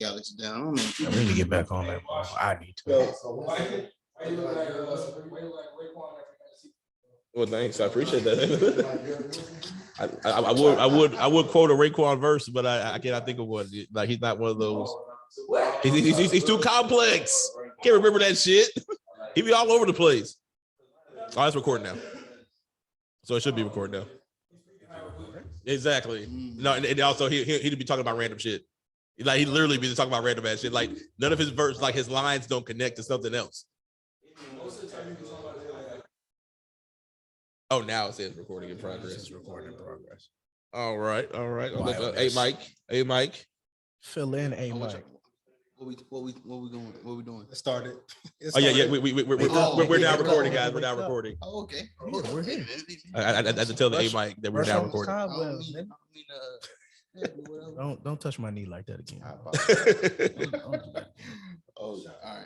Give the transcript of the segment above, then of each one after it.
Galaxy down. I need to get back on that. Bro. I need to. Well, thanks. I appreciate that. I would quote a Raekwon verse, but I cannot think of one. Like he's not one of those. He's too complex. Can't remember that shit. He be all over the place. Oh, it's recording now. So it should be recording now. Exactly. No, and also he'd be talking about random shit. Like he literally be talking about random ass shit. Like none of his verse, like his lines don't connect to something else. Oh, now it says recording in progress. It's recording in progress. All right. Hey, Mike. Fill in a Mike. What we doing? It started. Oh yeah. We're now recording, guys. We're now recording. Oh, okay. We're here. I had to tell the A Mike that we're now recording. Don't touch my knee like that again. Oh, all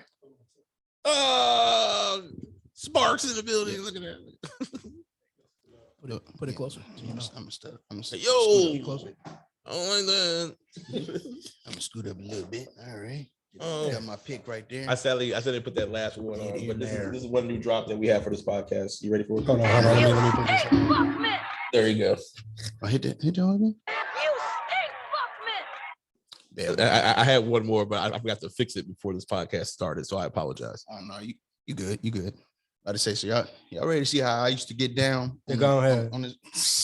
right. Sparks in the building. Look at that. Put it closer. I'm gonna Yo. Closer. I don't like that. I'm gonna scoot up a little bit. All right. Oh. Got my pick right there. I sadly put that last one on, but this is one new drop that we have for this podcast. You ready for it? Hold on. Let me put this on. There you go. I hit y'all again. I had one more, but I forgot to fix it before this podcast started, so I apologize. Oh no, you good. You good. About to say, so y'all ready to see how I used to get down? Go ahead. On this.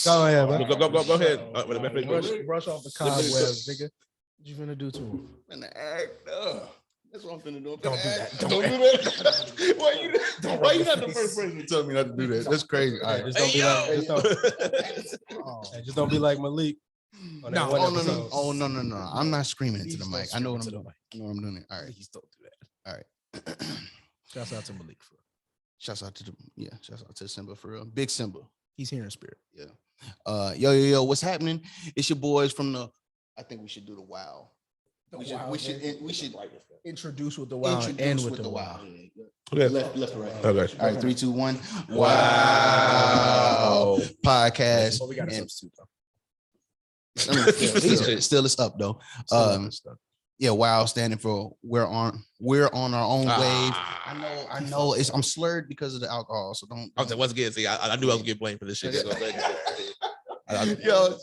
Go ahead, man. Go ahead. Brush off the cobwebs, nigga. What you finna do to him? I'm finna act up. That's what I'm finna do. Don't do that. Don't do that. Why you not the first person to tell me not to do that? That's crazy. All right. Just don't be like Malik. No. I'm not screaming into the mic. I know what I'm doing. All right. Please don't do that. All right. Shouts out to Malik for. Shouts out to Simba for real. Big Simba. He's here in spirit. Yeah. Yo, what's happening? It's your boys from the. I think we should do the WOW. We should Introduce with the WOW and end with the WOW. Okay. Left or right. Okay. All right, 3, 2, 1. Wow. Podcast. Well, we got a substitute though. Still it's up though. Yeah, WOW standing for we're on our own wave. I know I'm slurred because of the alcohol, so don't. I was like, once again, see, I knew I was getting blamed for this shit. Yo.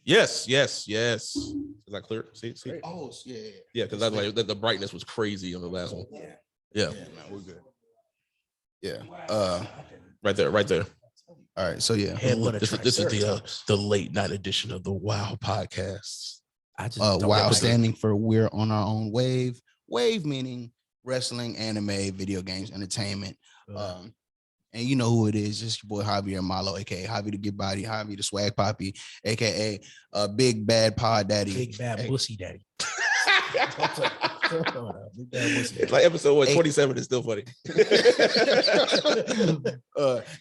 Yes. Is that clear? See? Oh, yeah. Yeah, because that's like the brightness was crazy on the last one. Yeah. Man, we're good. Yeah. Right there. All right. So yeah. This is the late night edition of the WOW podcast. WOW standing for we're on our own wave. Wave meaning wrestling, anime, video games, entertainment. And you know who it is. Just your boy Javier Malo, aka Javi the Good Body, Javi the Swag Poppy, aka Big Bad Pod Daddy. Big Bad Pussy Daddy. It's like episode 27 is still funny.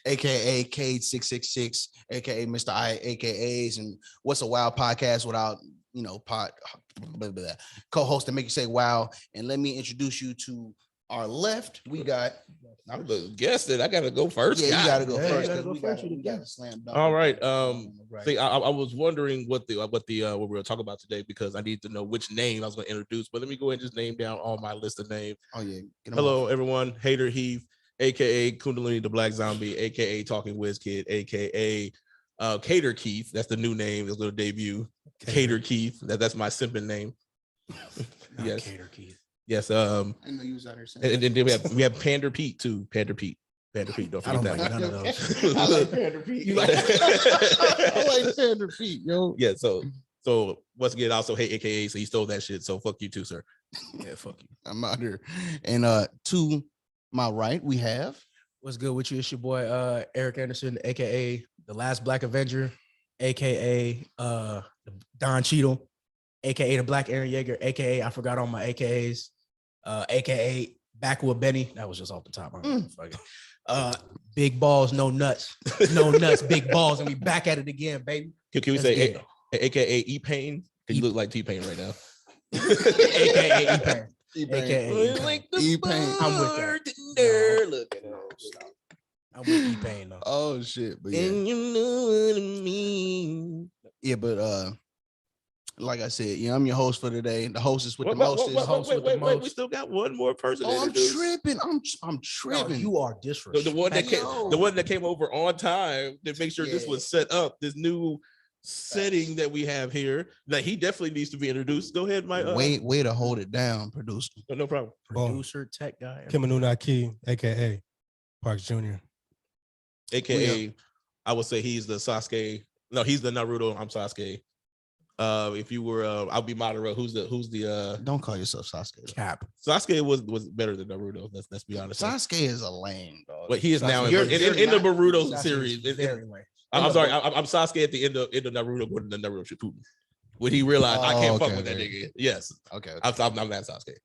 AKA Cade 666, aka Mr. I, AKAs, and what's a WOW podcast without co-host that make you say wow. And let me introduce you to our left. We got. I'm the guest that I gotta go first. Yeah, you gotta go first. We got to slam dunk. All right. See, I was wondering what we were gonna talk about today because I need to know which name I was gonna introduce. But let me go ahead and just name down all my list of names. Oh yeah. Hello, everyone. Hater Heath, aka Kundalini the Black Zombie, aka Talking Whiz Kid, aka Cater Keith. That's the new name. His little debut. Cater Keith. That's my simping name. Yes. Cater Keith. Yes. I know you was out here saying. And then we have Pander Pete too. Pander Pete. Don't forget that. Like none of those. I like Pander Pete. I like Pander Pete, yo. Yeah. So once again, also hate AKA. So he stole that shit. So fuck you too, sir. Yeah, fuck you. I'm out here. And to my right, we have. What's good with you? It's your boy Eric Anderson, aka the Last Black Avenger, aka Don Cheadle, aka the Black Aaron Yeager, aka I forgot all my AKAs, aka Backwood Benny. That was just off the top. Big balls, no nuts, big balls, and we back at it again, baby. Can we say AKA E-Pain? You look like T-Pain right now. AKA E-Pain. E-Pain. E-Pain. I'm with that. Look at I'm with E-Pain though. Oh shit. But yeah. And you know what I mean. Yeah, but Like I said, I'm your host for today. The hostess with the Wait, we still got one more person. Oh, I'm tripping. I'm tripping. No, you are disrespectful. The one that came over on time to make sure this was set up. This new setting that we have here. That he definitely needs to be introduced. Go ahead, Mike. Way to hold it down, producer. No problem. Producer, tech guy. Kimanunaki, aka Parks Jr. AKA, I would say he's the Sasuke. No, he's the Naruto. I'm Sasuke. If you were, I'll be Madara. Who's the? Don't call yourself Sasuke. Cap. Sasuke was better than Naruto. Let's be honest. Sasuke is a lame dog. But he is now in the Naruto series. I'm sorry. I'm Sasuke at the end of Naruto when the Naruto Shippuden. When he realized I can't fuck with that nigga. Yes. Okay. I'm that Sasuke.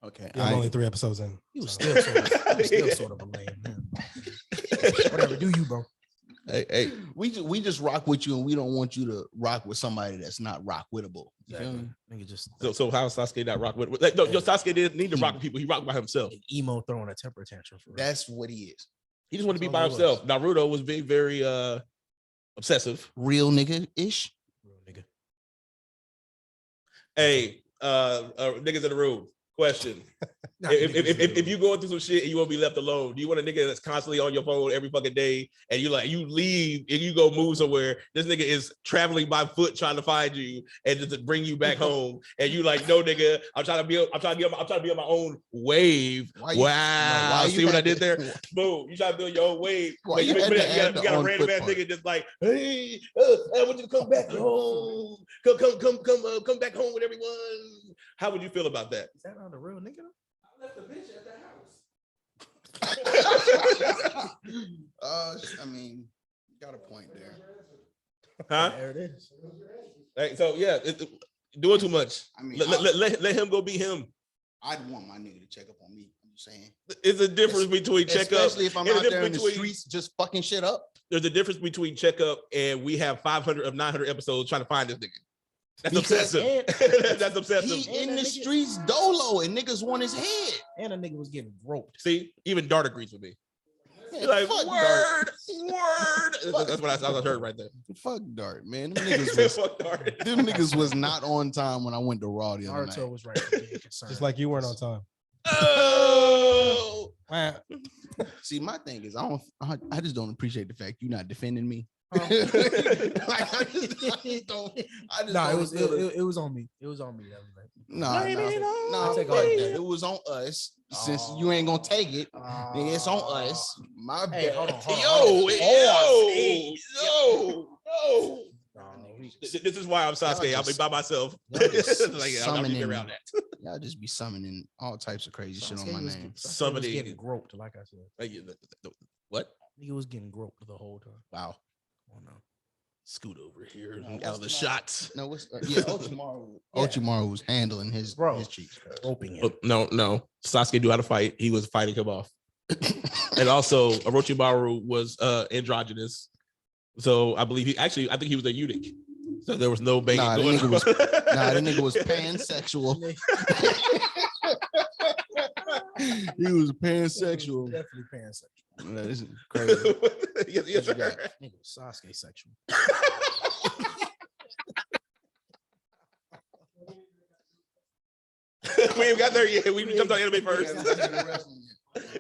Okay. Yeah, I'm only 3 episodes in. He was still sort of a lame. Whatever. Do you, bro? Hey, we just rock with you, and we don't want you to rock with somebody that's not rock wittable. You feel me? Nigga just so how is Sasuke not rock with? Like, no, Sasuke didn't need to rock with people. He rocked by himself. Emo throwing a temper tantrum. That's what he is. He just wanted to be by himself. Naruto was being very obsessive. Real nigga-ish. Real nigga. Hey, niggas in the room. Question. If you going through some shit and you want to be left alone, do you want a nigga that's constantly on your phone every fucking day and you leave and you go move somewhere? This nigga is traveling by foot trying to find you and just to bring you back home. And you like, no, nigga, I'm trying to be on my own wave. Wow. See what I did there? Boom. You try to build your own wave. You got a random ass nigga just like, hey, I want you to come back home. Come back home with everyone. How would you feel about that? Is that on the real nigga? I left the bitch at the house. I mean, you got a point there. Huh? There it is. Hey, so yeah, doing too much. I mean, let him go be him. I'd want my nigga to check up on me. I'm just saying. It's a difference between check up, especially if I'm out there in the streets just fucking shit up. There's a difference between check up and we have 500 of 900 episodes trying to find this nigga. That's obsessive. That's obsessive. He in the streets dolo and niggas want his head. And a nigga was getting groped. See, even Dart agrees with me. He's like, word. That's what I heard right there. Fuck Dart, man. Them niggas was not on time when I went to Raw the other night. Naruto was right. Just like you weren't on time. Oh. See, my thing is I just don't appreciate the fact you're not defending me. It was on me. It was on me. That was like, no, take all that. It was on us. Since you ain't gonna take it, then it's on us. My bad. Yo. This is why I'm Sasuke. I'll be by myself. I'll be around that. Y'all just be summoning all types of crazy shit on my name. Summoning, getting groped, like I said. What? He was getting groped the whole time. Wow. Oh no. Scoot over here out of the shots. No, Orochimaru was handling his cheeks, roping him. No. Sasuke knew how to fight. He was fighting him off. And also Orochimaru was androgynous. So I think he was a eunuch. So there was no bait. That nigga was pansexual. He was pansexual. Definitely pansexual. This is crazy. Yes, sir. Nigga was Sasuke sexual. We ain't got there yet. We jumped on anime first. That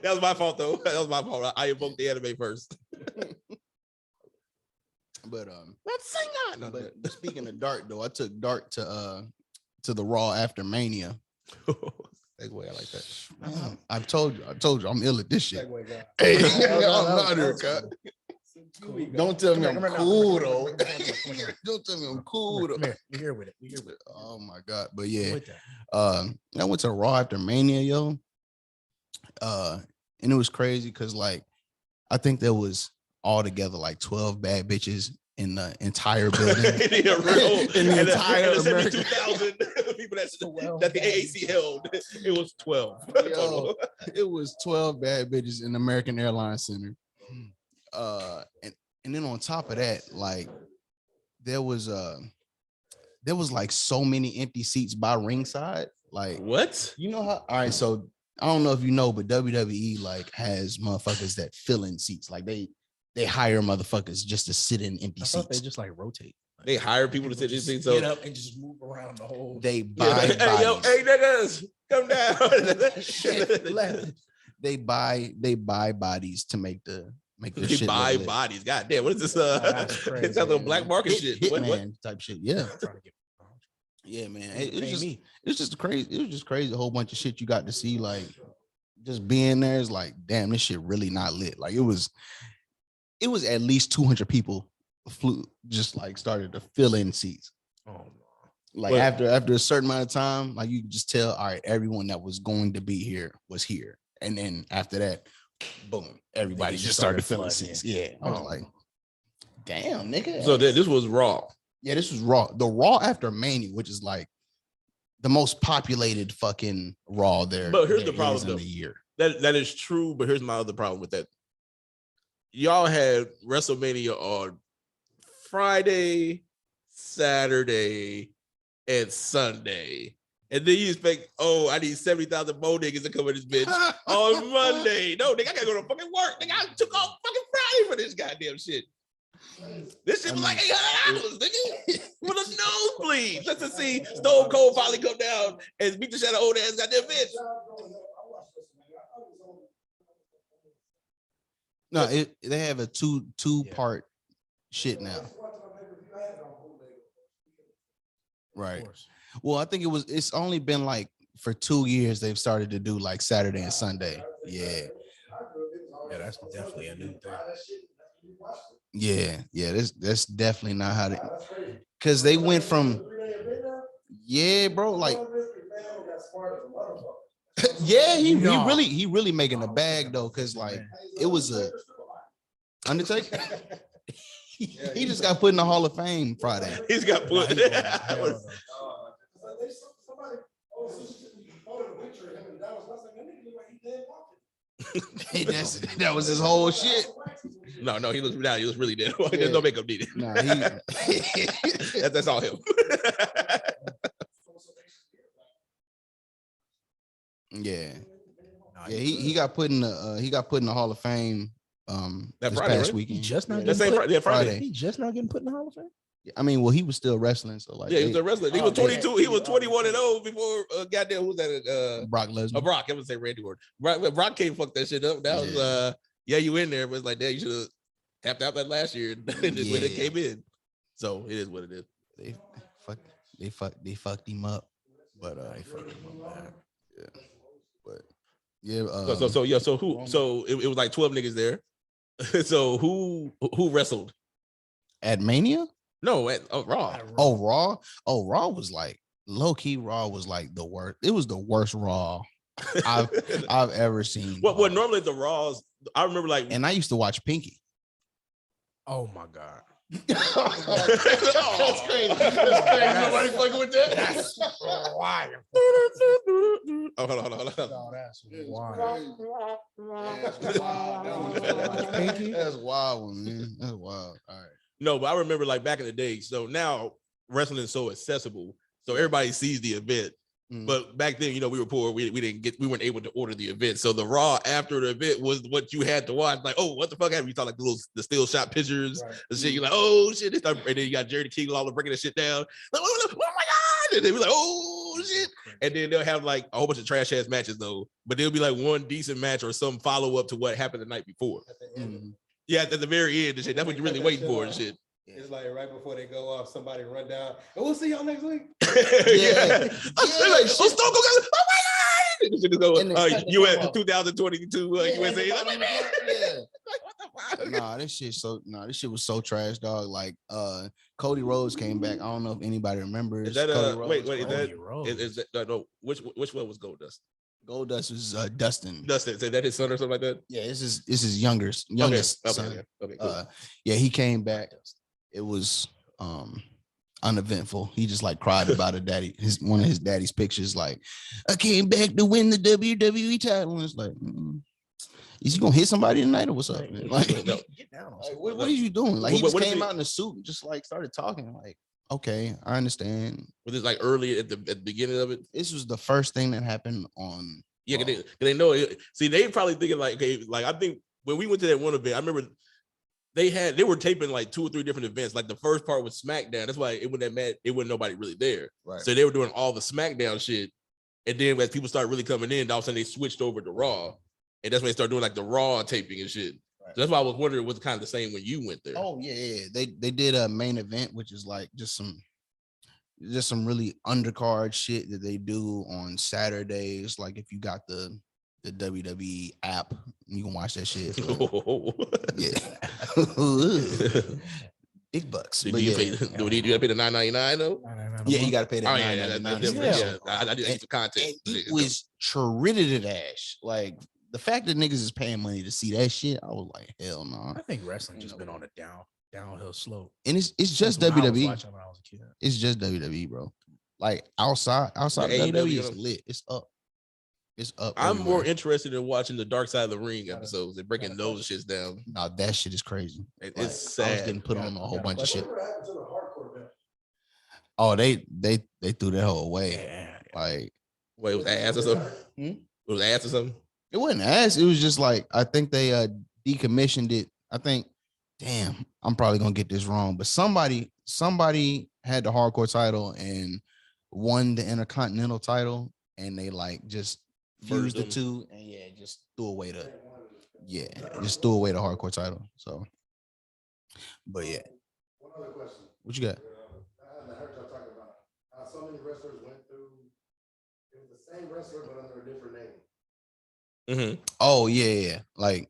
was my fault, though. That was my fault. I invoked the anime first. But let's sing on. But speaking of Dart, though, I took Dart to the Raw after Mania. Segue, I like that. Man, I told you, I'm ill at this shit. Hey, I'm not here, cut. Don't tell me I'm cool though. Don't tell me I'm cool though. Come here. We're here with it. Oh my god! But yeah, I went to Raw after Mania, yo. And it was crazy because like I think there was altogether like 12 bad bitches in the entire building. in the entire American 2,000 people that the AAC held. It was 12. Yo, it was 12 bad bitches in the American Airlines Center. And then on top of that, like there was like so many empty seats by ringside. Like what? You know how? All right, so I don't know if you know, but WWE like has motherfuckers that fill in seats. Like they hire motherfuckers just to sit in empty seats. They just like rotate. They hire people to sit this thing. So get up and just move around the whole. They buy bodies. Hey, yo, hey niggas, come down. Shit, left. They buy bodies to make the They shit buy look lit. bodies. God damn, what is this? That's crazy, It's that little black market shit. What? Hitman type shit. Yeah. I'm trying to get. Yeah, man. Pay It's just crazy. A whole bunch of shit you got to see. Like just being there is like, damn, this shit really not lit. Like it was at least 200 people flew just like started to fill in seats. Oh no. Like But- after a certain amount of time, like you could just tell, all right, everyone that was going to be here was here. And then after that, boom, everybody just started filling flooding. seats. Yeah. I was like, damn, nigga. So this was Raw. Yeah, this was Raw. The Raw after Mania, which is like the most populated fucking Raw there. But here's the there problem, is in though. the year. That is true, but here's my other problem with that. Y'all had WrestleMania on Friday, Saturday, and Sunday. And then you expect, oh, I need 70,000 more niggas to come in this bitch on Monday. No, nigga, I gotta go to fucking work. Nigga, I took off fucking Friday for this goddamn shit. This shit was like $800, nigga. For the nosebleed. Just to see Stone Cold finally come down and beat the shit out of old ass goddamn bitch. No, they have a two-part shit now. Right. Well, I think it's only been like for 2 years they've started to do like Saturday and Sunday. Yeah. Yeah, that's definitely a new thing. Yeah. That's definitely not how they, because they went from, yeah, bro, like, yeah, he really making a bag though, because like it was a Undertaker. He just got put in the Hall of Fame Friday. He's got put. That was his whole shit. No, he looks down. He looks really dead. There's no makeup needed. Nah, That's all him. Yeah. He got put in the Hall of Fame That this Friday, past right? weekend. He just not That getting same put, Friday. he just not getting put in the Hall of Fame. I mean, well, he was still wrestling, so like, Yeah, he was a wrestler. He was 22. He was 21-0 before goddamn who's that? Brock Lesnar. Brock. I would say Randy Orton. Brock can't fuck that shit up. That was you in there, but it's like, damn, you should have tapped out that last year and when it came in. So it is what it is. They fucked him up, but They fucked him up, man. yeah, but yeah. So it was like 12 niggas there. So who wrestled At Mania? No, at Raw. Oh, Raw. Oh, Raw was like low key. Raw was like the worst. It was the worst Raw I've ever seen. What normally the Raws, I remember like, and I used to watch Pinky. Oh my god. That's crazy. That's crazy. Nobody fucking with that. That's wild. Oh, hold on. Oh, that's wild. Pinky? That's wild, man. That's wild. All right. No, but I remember like back in the day. So now wrestling is so accessible, so everybody sees the event. But back then, we were poor. We weren't able to order the event. So the Raw after the event was what you had to watch. Like, oh, what the fuck happened? You saw like the still shot pictures and shit. You're like, oh shit. And then you got Jerry King all breaking that shit down. Like, oh my god! And then we're like, oh shit. And then they'll have like a whole bunch of trash ass matches though. But there'll be like one decent match or some follow up to what happened the night before. Yeah, at the very end and shit. That's what you're really waiting for and shit. It's like right before they go off, somebody run down. And we'll see y'all next week. Yeah. Like, oh, Stone Cold, oh my god! You at 2022 USA? Like, what the fuck? Nah, this shit was so trash, dog. Like, Cody Rhodes came back. I don't know if anybody remembers. Is that Cody Rhodes. wait? Is that no? Which one was Goldust? Goldust was Dustin. Dustin, is that his son or something like that? Yeah, this is his youngest son. Okay, cool. Yeah, he came back. It was uneventful. He just like cried about it. One of his daddy's pictures, like, I came back to win the WWE title. And it's like, is he gonna hit somebody tonight or what's up? Man? Like, No. Get down. like, what are you doing? Like, he What just is came it? out in a suit and just like started talking. Like, okay, I understand. Was this like early at the beginning of it? This was the first thing that happened on. Yeah, cause they know it. See, they probably thinking like, okay, like I think when we went to that one event, I remember they were taping like 2 or 3 different events. Like the first part was SmackDown. That's why it wasn't nobody really there. Right. So they were doing all the SmackDown shit. And then as people started really coming in, all of a sudden they switched over to Raw. And that's when they started doing like the Raw taping and shit. Right. So that's why I was wondering, was it kind of the same when you went there? Oh yeah. They did a main event, which is like just some really undercard shit that they do on Saturdays. Like if you got the WWE app, you can watch that shit. Yeah. Big bucks. Do you gotta pay the $9.99 though? Yeah, you gotta pay that. Oh yeah, that's different. Yeah. I need some content. And it was terrific ash. Like the fact that niggas is paying money to see that shit, I was like, hell no. I think wrestling just been on a downhill slope. And it's just When I was WWE. watching when I was a kid. It's just WWE, bro. Like outside Yeah, WWE is AEW. lit. It's up. It's up. I'm everywhere. more interested in watching the Dark Side of the Ring episodes and breaking those shits down. Nah, that shit is crazy. It's I was sad. getting put on a whole bunch of shit. What happened to the hardcore match? Oh, they threw that whole away. Yeah. Like Wait, it was ass or something? It was ass or something? it wasn't ass. It was just like I think they decommissioned it. I think, damn, I'm probably gonna get this wrong, but somebody had the hardcore title and won the Intercontinental title, and they like just fused the them. two, and just threw away the hardcore title. So, but yeah, One other question. what you got? I heard y'all talking about how so many wrestlers went through. It was the same wrestler but under a different name. Oh yeah. Like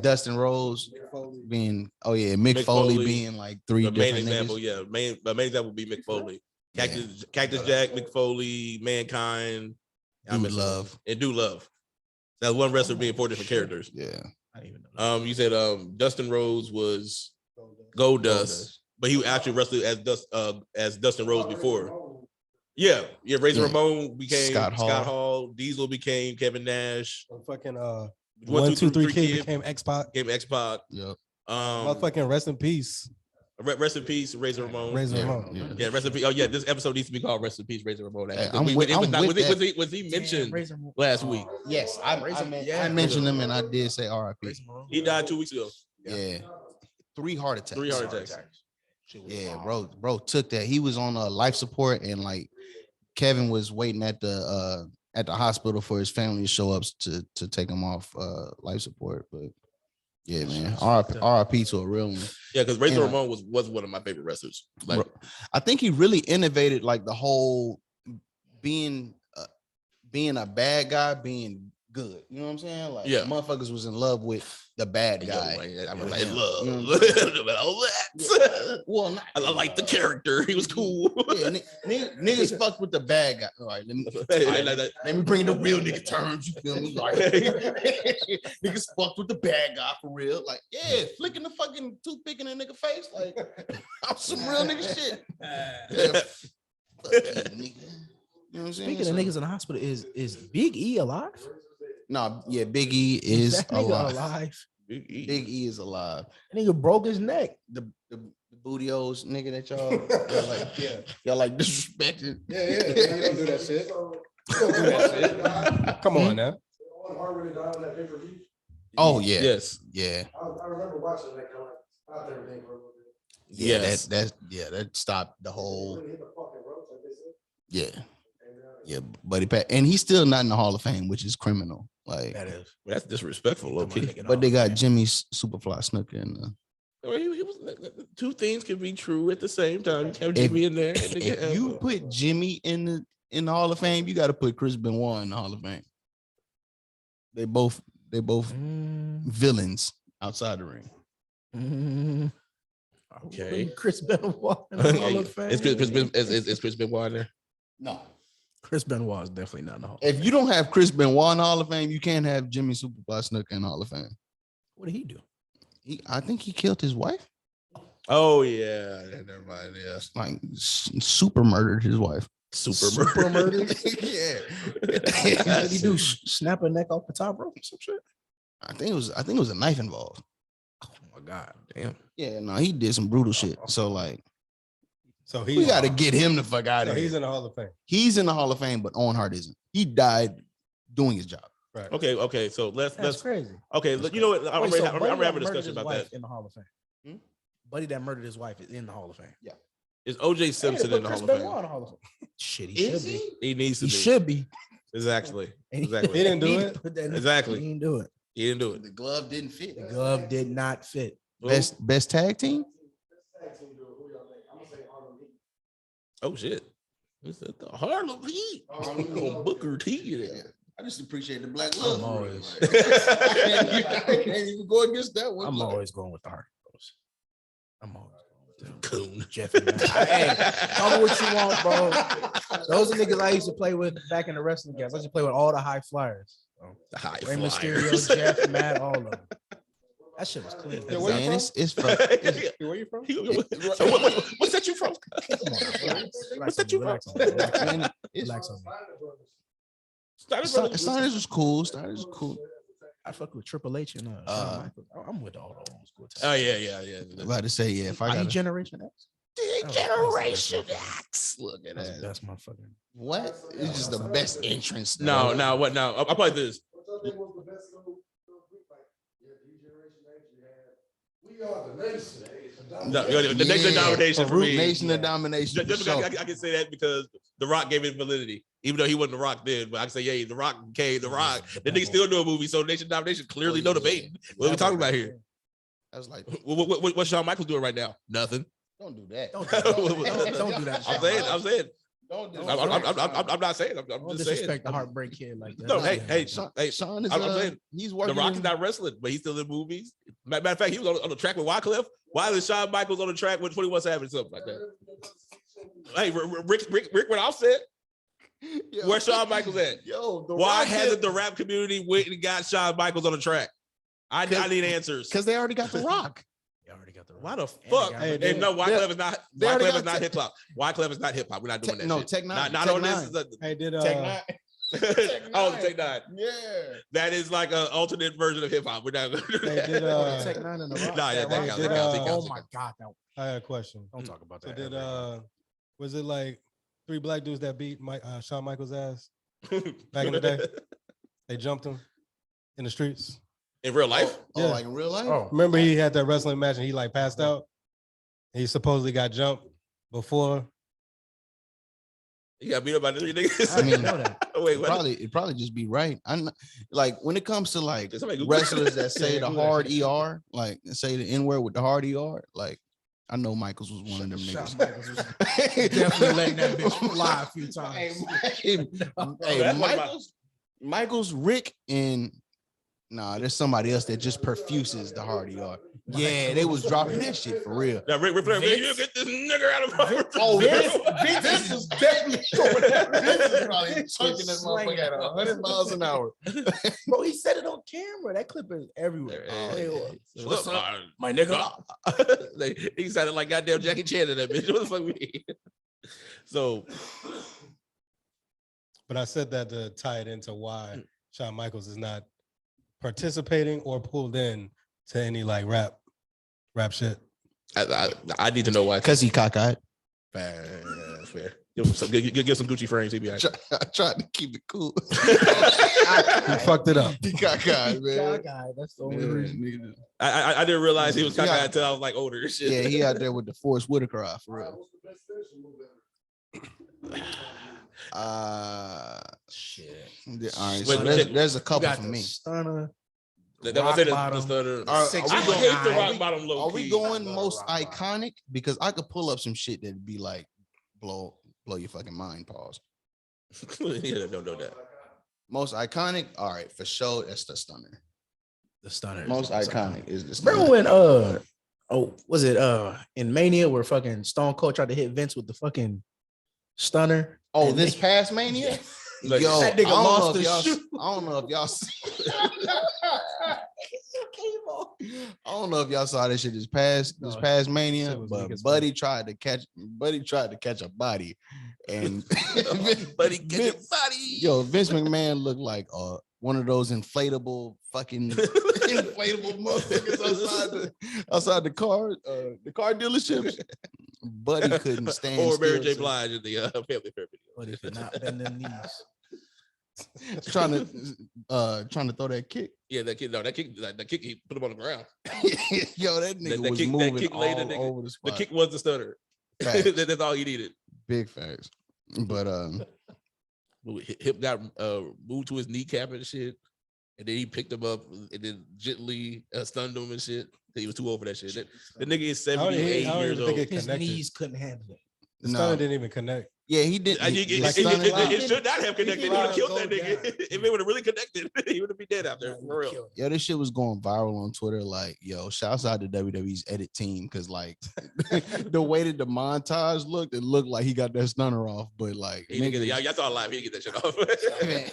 Dustin Rose Mick Foley. being Mick Foley being like 3 The main different example, niggas. the main example would be Mick Foley. Cactus Jack, Mick Foley, Mankind, Dude Love. and Do Love. That was one wrestler being 4 different characters. Yeah. I didn't even know. You said Dustin Rose was Goldust, but he actually wrestled as Dustin Rose before. Yeah, Razor Ramon became Scott Hall. Diesel became Kevin Nash. Fucking 1, 2, 3 Kid Kid became X-Pac. became X-Pac. Yep. Motherfucking rest in peace. Rest in peace, Razor Ramon. Razor Yeah, Ramon. Yeah, rest in peace. Oh yeah, this episode needs to be called "Rest in Peace, Razor Ramon." Hey, I'm with Was he mentioned last week? Yes, I mentioned him and I did say RIP. He died 2 weeks ago. Yeah. 3 heart attacks. 3 heart attacks. Yeah, bro took that. He was on life support, and like Kevin was waiting at the hospital for his family to show up to take him off life support. But yeah, man, RIP to a real one. Yeah, because Razor Ramon was one of my favorite wrestlers. Like, I think he really innovated like the whole being a bad guy, being good. You know what I'm saying? Like, motherfuckers was in love with the bad guy. I was like, love. Well, I like the character. He was cool. Yeah, niggas fucked with the bad guy. All right, let me bring the real nigga terms. You feel me? Like, niggas fucked with the bad guy for real. Like, yeah, flicking the fucking toothpick in a nigga face. Like, I'm some real nigga shit. Fuck you, nigga. You know what I'm saying? Speaking of niggas in the hospital, is Big E alive? No, yeah, Big E is That nigga alive. Big E is alive. That nigga broke his neck. The bootios nigga that y'all like disrespected. Yeah, you don't do that shit. You don't do that shit. Come on now. Oh yeah. Yes. Yeah. I remember watching that going out there for a little bit. Yeah, Yes. that stopped the whole. Yeah. Yeah, Buddy Pat, and he's still not in the Hall of Fame, which is criminal. Like That is. That's disrespectful, low key. but they got Jimmy Superfly Snooker in the. He was, 2 things can be true at the same time. You have Jimmy in there. If you put Jimmy in the Hall of Fame, you got to put Chris Benoit in the Hall of Fame. They both villains outside the ring. Okay. Chris Benoit in the Hall of Fame. Is Chris Benoit in there? No. Chris Benoit is definitely not in the Hall. If you don't have Chris Benoit in the Hall of Fame, you can't have Jimmy Superfly Snooker in the Hall of Fame. What did he do? I think he killed his wife. Oh yeah, never mind. Yeah, Like super murdered his wife. super murder. Yeah. What did he do? Snap a neck off the top rope or some shit? I think it was a knife involved. Oh my god, damn. Yeah, no, he did some brutal shit. So like, So we got to get him the fuck out of here. He's in the Hall of Fame. He's in the Hall of Fame, but Owen Hart isn't. He died doing his job. Right. Okay. So That's let's crazy. okay. You know what? I'm Wait, so having Buddy a that murdered discussion his about wife that. in the Hall of Fame. Hmm? Buddy that murdered his wife is in the Hall of Fame. Yeah. Is OJ Simpson in the Hall of Fame? In the Hall of Fame. Shit, he Is should he? be. He needs to He be. should be. Exactly. He Exactly. didn't do He it. put that in- Exactly. He didn't do it. He didn't do it. The glove didn't fit. The glove did not fit. Best tag team. Oh shit. It's the Harlem Heat. Oh, Booker T there. I just appreciate the black I'm love. always, I can't even go against that one. I'm always going with the Hardy Boys. I'm always going with them. Coon. Jeffy. Hey, tell me what you want, bro. Those are niggas I used to play with back in the wrestling games. I used to play with all the high flyers. The high Rey flyers. Mysterio, Jeff, Matt, all of them. That shit was clean. Yeah, where you Man, from? it's fun. Where you from? So what's that you from? What's that you relax on me, relax on me. Man, it's Relax on me. Steiners was cool. Steiners was cool. I fuck with Triple H and Shawn Michaels. I'm with all the old school. Oh yeah. I'm about to say, yeah, if I Are you got Generation X? Generation X. Look at that. That's motherfucking. What? It's just the best entrance. No, what now? I'll play this. We are the nation. No, the next domination for me. Nation of Domination. Just because I can say that because The Rock gave it validity, even though he wasn't The Rock then. But I can say, yeah, The Rock became The Rock. The nigga still do a movie, so Nation of Domination clearly no debate. What are we talking about here? I was like, What's Shawn Michaels doing right now? Nothing. don't do that. Don't do that. I'm saying. Don't do I'm not saying. I'm Don't just saying. disrespect the Heartbreak Kid like that. No, hey, Sean is I'm saying he's The working. Rock is not wrestling, but he's still in movies. Matter of fact, he was on the track with Wyclef. Why is Shawn Michaels on the track with 21 Savage, something like that? Hey, Rick went offset. Yo, Where's Shawn Michaels at? Yo, Why hasn't the rap community went and got Shawn Michaels on the track? I need answers. Because they already got The Rock. You already got the. Why the fuck? Hey, Hey, no, Wyclef is not. they already Wyclef is got not hip hop. Wyclef is not hip hop. We're not doing that. No, shit. Tech Nine. Not Tech on Nine. this. Hey, did Tech Nine. Oh, Tech Nine. Yeah. That is like an alternate version of hip hop. We're not going to do Hey, that. did Tech Nine and the Rock. Nah, yeah, That that Rock- counts, that counts, Oh my god, I had a question. don't talk about So that. did ever. was it like 3 black dudes that beat Shawn Michaels' ass back in the day? They jumped him in the streets. In real life? Oh, Yeah. like in real life? Oh, Remember he had that wrestling match and he like passed out. He supposedly got jumped before. You got beat up by 3 niggas? I didn't know that. Oh, wait, what? It'd probably just be right. I'm not, like when it comes to like Did somebody Google wrestlers that say Yeah, the Google that hard shit. ER, like say the N word with the hard ER, like I know Michaels was one of them Shawn niggas. Michaels was definitely letting that bitch fly a few times. Hey, that's what Michaels, Rick, and there's somebody else that just perfuses the hard ER. Yeah, they was dropping that shit for real. Now, Rick Flair, Vince? you get this nigger out of my Oh, Vince is definitely throwing that. Vince is probably chucking that motherfucker at 100 miles an hour. Bro, he said it on camera. That clip is everywhere. What's up? My nigga? He sounded like goddamn Jackie Chan in that bitch. What the fuck we mean? So, But I said that to tie it into why Shawn Michaels is not participating or pulled in to any like rap shit. I need to know why. Because he cockeyed. Fair. Give some Gucci frames. He be all right. I tried to keep it cool. He fucked it up. He cockeyed, man. That's the only reason. I didn't realize he was cockeyed Yeah. until I was like older and shit. Yeah, he out there with the Forrest Whitaker eye, for real. Shit. All right, Wait, so check. there's a You couple got for the me. Stunner. That was it. Rock The stutter. Are Six I we nine. hate the going- rock bottom low Are we key. going I love most rock bottom. iconic? Because I could pull up some shit that'd be like blow your fucking mind. Pause. Yeah, don't know that. Most iconic. All right, for sure. That's the Stunner. The Stunner. Most iconic is the Stunner. Remember when was it in Mania where fucking Stone Cold tried to hit Vince with the fucking Stunner? Oh, And this they- past Mania. Like, Yo, that nigga I don't lost know if the y'all- shoe. I don't know if y'all. I don't know if y'all saw this shit this past Mania, shit was but weak as Buddy tried to catch a body, and Buddy, get your body. Yo, Vince McMahon looked like one of those inflatable fucking inflatable motherfuckers outside the car dealerships. Buddy couldn't stand. Or Mary still, J. so- Blige in the Family Affair video. But if you're not bending knees. trying to throw that kick. Yeah, that kick, he put him on the ground. Yo, that nigga That was kick- that moving kick laid the all nigga- over the The spot. kick was the stunner. Facts. That's all he needed. Big facts. But Hip got moved to his kneecap and shit, and then he picked him up and then gently stunned him and shit. He was too old for that shit. The nigga is 78 years old. His knees couldn't handle it. The stunner didn't even connect. Yeah, he did. It should not have connected. He would have killed Go that nigga. down. If it would have really connected, he would have been dead out there. For real. Yo, this shit was going viral on Twitter. Like, yo, shouts out to WWE's edit team because, like, the way that the montage looked, it looked like he got that stunner off. But like, He didn't get it. Y'all saw it live. He didn't get that shit off. man,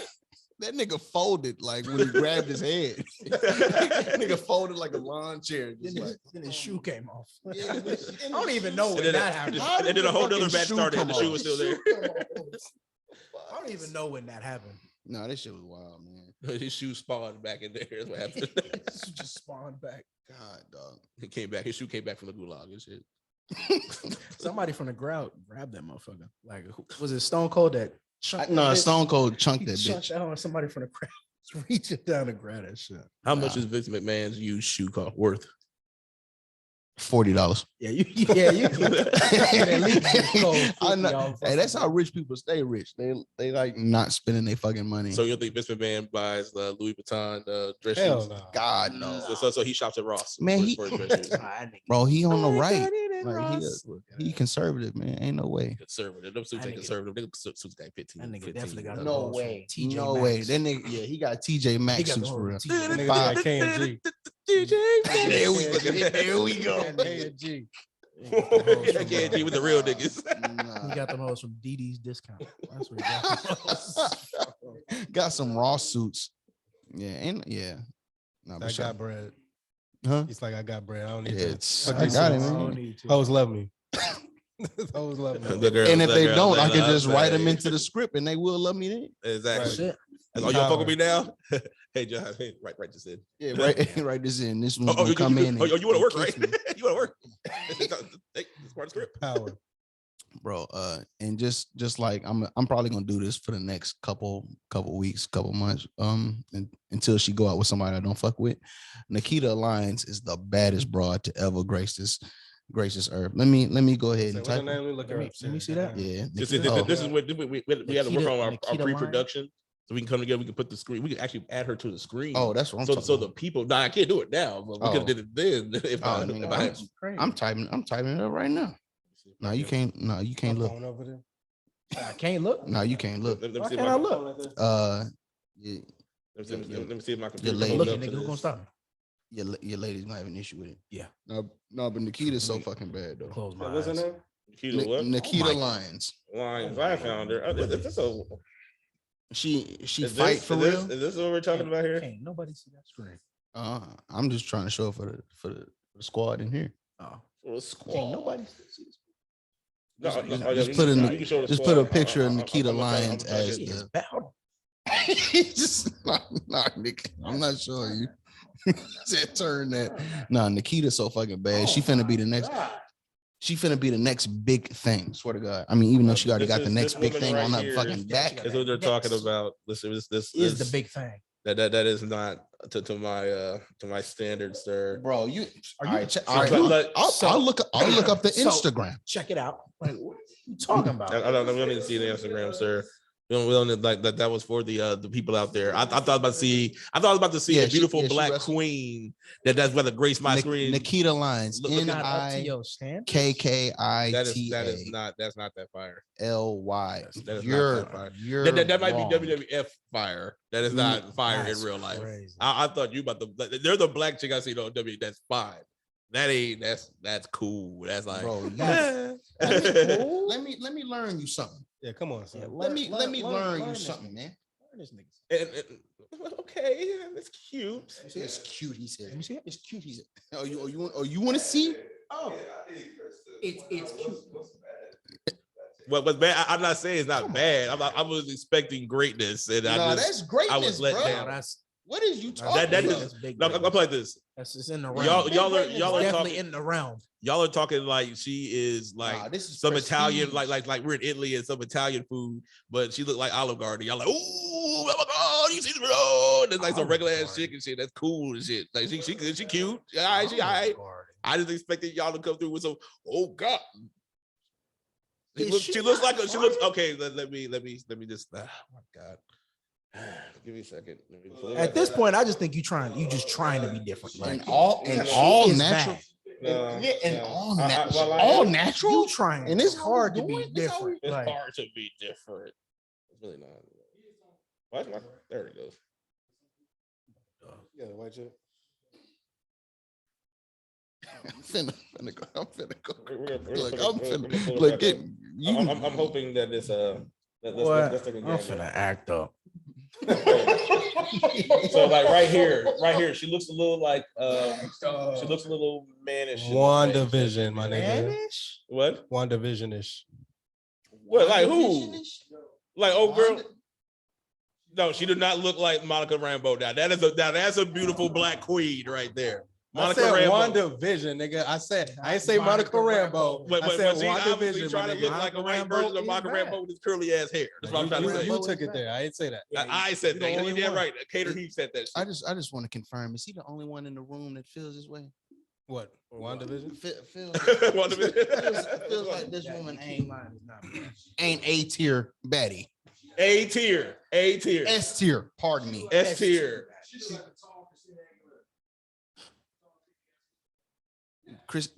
that nigga folded like when he grabbed his head. Nigga folded like a lawn chair. Just like, Then his shoe came off. yeah, I don't even know when And then, that happened. and then a whole other match started. And the shoe was still there. I don't even know when that happened. no, this shit was wild, man. His shoe spawned back in there. That's what happened. This just spawned back. God, dog. He came back. His shoe came back from the gulag and shit. Somebody from the crowd grabbed that motherfucker. Like, was it Stone Cold that? No, Stone Cold chunked He that chunked bitch. that on somebody from the crowd. Was reaching down to grab that shit. How much is Vince McMahon's used shoe worth? $40. Yeah, you can at least get Cole I know. 50 off Hey, that's how rich people stay rich. They like not spending their fucking money. So you think Vince McMahon buys the Louis Vuitton dress Hell shoes? no. God no, So he shops at Ross. Man, for- he- for his dress shoes. bro. He on the right. Like he conservative, man. Ain't no way. Conservative. Them suits That ain't nigga- conservative. Them suits got 15. That nigga 15. definitely got No those way. from TJ No Maxx. way. That nigga, yeah, he got TJ He Maxx got suits the for whole real. TJ Nigga Maxx. like K&G. There we go. There we go. K&G. I can't deal with the real niggas. He got them hoes from DD's discount. That's what he got. Got some raw suits. Yeah, and yeah. No, but I sure. got bread. Huh? He's like, I got bread. I don't need Yeah, to. it's, Fuck I these got it, suits. I don't man. need to. Hoes love me. Hoes love me. And if they don't, I can just write them into the script, and they will love me then. Exactly. Right. Shit. Oh, y'all fuck with me now? Hey, John, hey, right this in. Yeah, right this in. This one Oh, gonna come in. you want to work, and right? kiss me. You want to work? Hey, it's part of the script. Power. Bro. And just like I'm probably gonna do this for the next couple weeks, couple months. Until she go out with somebody I don't fuck with. Nikita Lyons is the baddest broad to ever grace this earth. Let me go ahead and What's her type. name? Let me look her up. Let me see that. Yeah, This Nikita- is what we had to work on our Nikita pre-production, so we can come together. We can put the screen. We can actually add her to the screen. Oh, that's what I'm so talking so about. the people. Nah, I can't do it now, but we could have did it then. If I nigga, had. I'm typing it up right now. No, you can't. No, you can't look. Phone over there. I can't look. No, you can't look. Let me Why see if can't my- I look? Yeah, Let me see if my computer. Your lady- holds Look, up to nigga, who this. gonna stop? your lady's gonna have an issue with it. Yeah. No, but Nikita's so fucking bad though. Close my What's her eyes. name? Nikita what? Nikita Oh my- Lyons. Lions. I found her. Is this a- She is fight this- for is real. this- Is this what we're talking about here? Can't nobody see that screen. I'm just trying to show it for the squad in here. Oh, Well, can't nobody see this. No, Just- no, just you put can- in- you can show the just squad. put a picture of I'm Nikita gonna try- I'm Lyons gonna try to as get She it. is bound. Just nah, Nick. I'm not showing you. Said turn that. Nah, Nikita's so fucking bad. She finna be the next. She finna be the next big thing. Swear to God. I mean, even though she already This got the is- next this big woman thing right on her here fucking back. That's what they're talking about. This Is is the big thing. that is not to my standards, sir. Bro, you Are all you- right, check, So, all right, but- I'll look up the So- Instagram. Check it out. Like, what are you talking about? I don't know. We don't need to see the Instagram, sir. We don't need like that. That was for the people out there. I thought I was about to see Yeah, a beautiful she black wrestled. queen. That's whether grace my screen. Nikita Lyons. Look at Not up to your Nikita That is not that fire. Ly. That is not You're that fire. you're That might wrong. be WWF fire. That is not fire That's in real life. crazy. I thought you about the. There's a black chick I see on W. That's fine. That ain't. That's cool. That's like. Bro, eh. let me learn you something. Yeah, come on, son. Let me learn you something, man. Okay, that's cute. It's cute, he said. It's cute, he said. Oh, you want to see? Oh, it's cute. But bad. I'm not saying it's not bad. I was expecting greatness, and Nah, that's greatness, I was let bro. down. That's What is you talking That about? That's big. No, I'm like this. That's just in the realm. Y'all are definitely talking. in the realm. Y'all are talking like she is like Nah, this is some prestige. Italian, like we're in Italy and some Italian food, but she looked like Olive Garden. Y'all like, ooh, oh my God, you see the road? That's like some regular ass chick and shit. That's cool and shit. Like she good, she cute. All right, she all right. I just expected y'all to come through with some. Oh God. She looks like she looks okay. Let me just. Oh my God. Give me a second. At this point, I just think you just trying to be different. Like And all is natural. bad. All natural. You trying? And it's hard to be doing? different. It's Like, hard to be different. It's really not. Watch my. There it goes. Yeah, white chick. I'm finna go. Look, I'm hoping that this let's take a I'm gander. finna act up. So like right here, she looks a little like she looks a little mannish. WandaVision, my nigga. What? WandaVision-ish. What? Like who? Like old girl? No, she did not look like Monica Rambeau. Now that's a beautiful black queen right there. Monica I said Rambeau. WandaVision, nigga. I ain't say Monica Rambeau. But I said she obviously WandaVision, trying my to look nigga. like a white version of Monica Rambeau with his curly ass hair. That's what I'm trying to say. You took it there. I didn't say that. I said that. You did right. Cater Heath said that. I just want to confirm. Is he the only one in the room that feels this way? What? WandaVision? Feels like this woman ain't A tier baddie. A tier. S tier. Pardon me. S tier.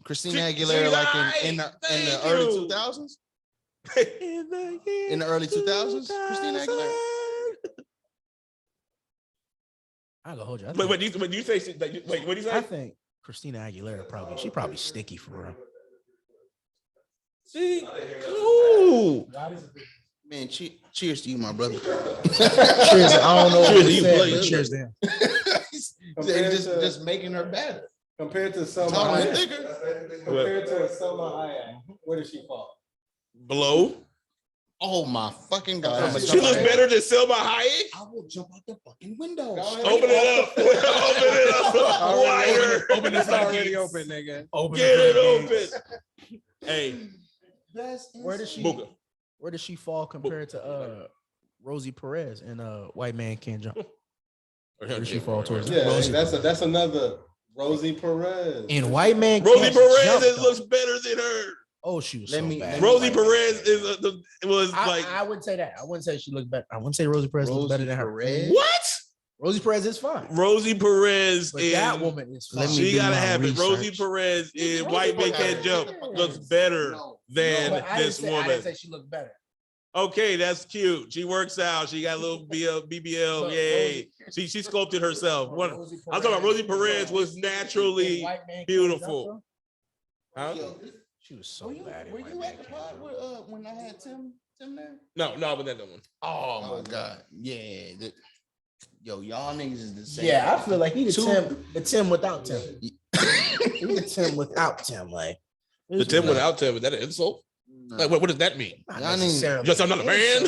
Christina Aguilera, like in the early 2000s. In the early 2000s, Christina Aguilera. I go hold you. But when you say wait, what do you say? I think Christina Aguilera probably sticky for real. See, ooh. Man, cheers to you, my brother. Cheers. I don't know. Cheers to you, Blake. Cheers to him. just making her better. Compared to Selma Taller and Hayek. thicker. Compared to Selma Hayek, where does she fall? Below. Oh my fucking God. She looks better than Selma Hayek. I will jump out the fucking window. Open it up. Open it up. Wider. Open this already open, nigga. Get it open. Hey. Where does she fall compared to Rosie Perez and White Man Can't Jump? Where does she fall towards? Yeah, that's another Rosie Perez. And White Man Rosie Can't Perez Jump, looks better than her. Oh, she was bad. Rosie Perez was like. I wouldn't say that. I wouldn't say she looked better. I wouldn't say Rosie Perez looks better than her. What? Rosie Perez is fine. Rosie Perez But is that woman is fine. She gotta have it. Rosie Perez is White Man Can't Jump looks better than this woman. I didn't say she looked better. Okay, that's cute. She works out. She got a little BBL. Yay. She sculpted herself. I'm talking about Rosie Perez was naturally beautiful. Huh? She was so bad. Were you at the pod when I had Tim there? No, I wasn't at that one. Oh my God. Yeah. Yo, y'all niggas is the same. Yeah, I feel like he the Tim without Tim. He the Tim without Tim. Like the Tim without Tim, is that an insult? Like what does that mean? Just I'm not a man.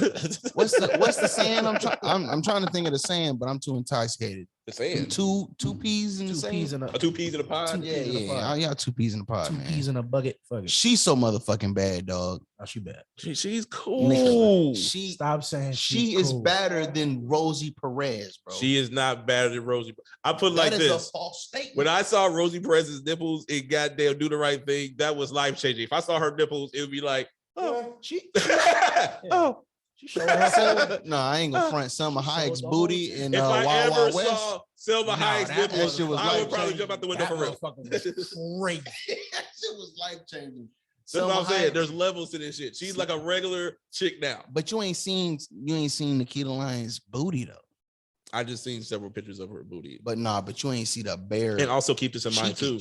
What's the saying? I'm trying to think of the saying, but I'm too intoxicated. The saying two peas in the same. 2 peas in a pod. Yeah, 2 peas in a pod, man. 2 peas in a bucket. Fuck it. She's so motherfucking bad, dog. Oh, she bad. She's cool. Stop saying she is better than Rosie Perez, bro. She is not better than Rosie. I put it like this. That is a false statement. When I saw Rosie Perez's nipples in goddamn Do the Right Thing, that was life changing. If I saw her nipples, it would be like, oh, she showed herself. No, I ain't gonna front Selma Hayek's booty in if I Wild ever Wild West. saw Selma Hayek's nipples, shit was I would probably jump out the window for real. Crazy. That shit was life changing. That's what I'm saying. There's levels to this shit. She's like a regular chick now. But you ain't seen Nikita Lyons' booty though. I just seen several pictures of her booty. But you ain't see the bare. And also keep this in mind too.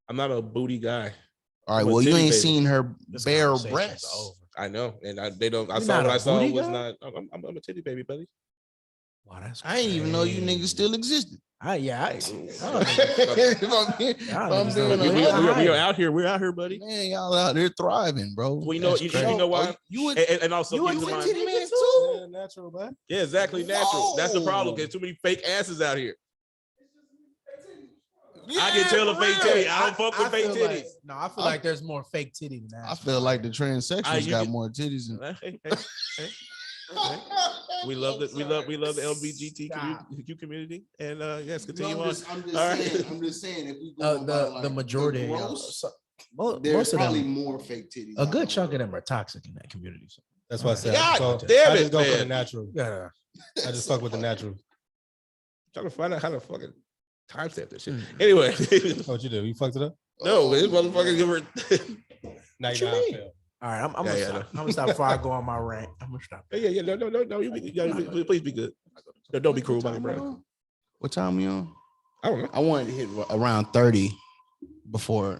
I'm not a booty guy. All right, well, you ain't seen her bare breasts. I know, and they don't. I saw what I saw was not. I'm a titty baby, buddy. Wow, that's I didn't even know you niggas still existed. We are out here. We're out here, buddy. Man, y'all out there thriving, bro. Well, you know why? And also, you a titty man too? Yeah, natural, man. Yeah, exactly. Natural. That's the problem. There's too many fake asses out here. I can tell a fake titty. I don't fuck with fake feel titties. I feel like there's more fake titty than that. I feel like the transsexuals got more titties than. We love the LGBTQ community, and yes, continue on. I'm just saying if we go the majority, gross, there's most probably of them, more fake titties. a good chunk of them are toxic in that community. So. That's why I said. God damn I it, just go for the man. natural. Yeah, I just fuck with the natural. Trying to find out how to fucking timestamp this shit. Anyway, What you do? You fucked it up? no, this motherfucker give her. Now What you you know how I mean? feel. all right, I'm Yeah, gonna stop. I'm gonna stop before I go on my rant. I'm gonna stop. Yeah, no. Please be good. No, don't be cruel, Bobby Brown. What time we on? I don't know. I wanted to hit around 30 before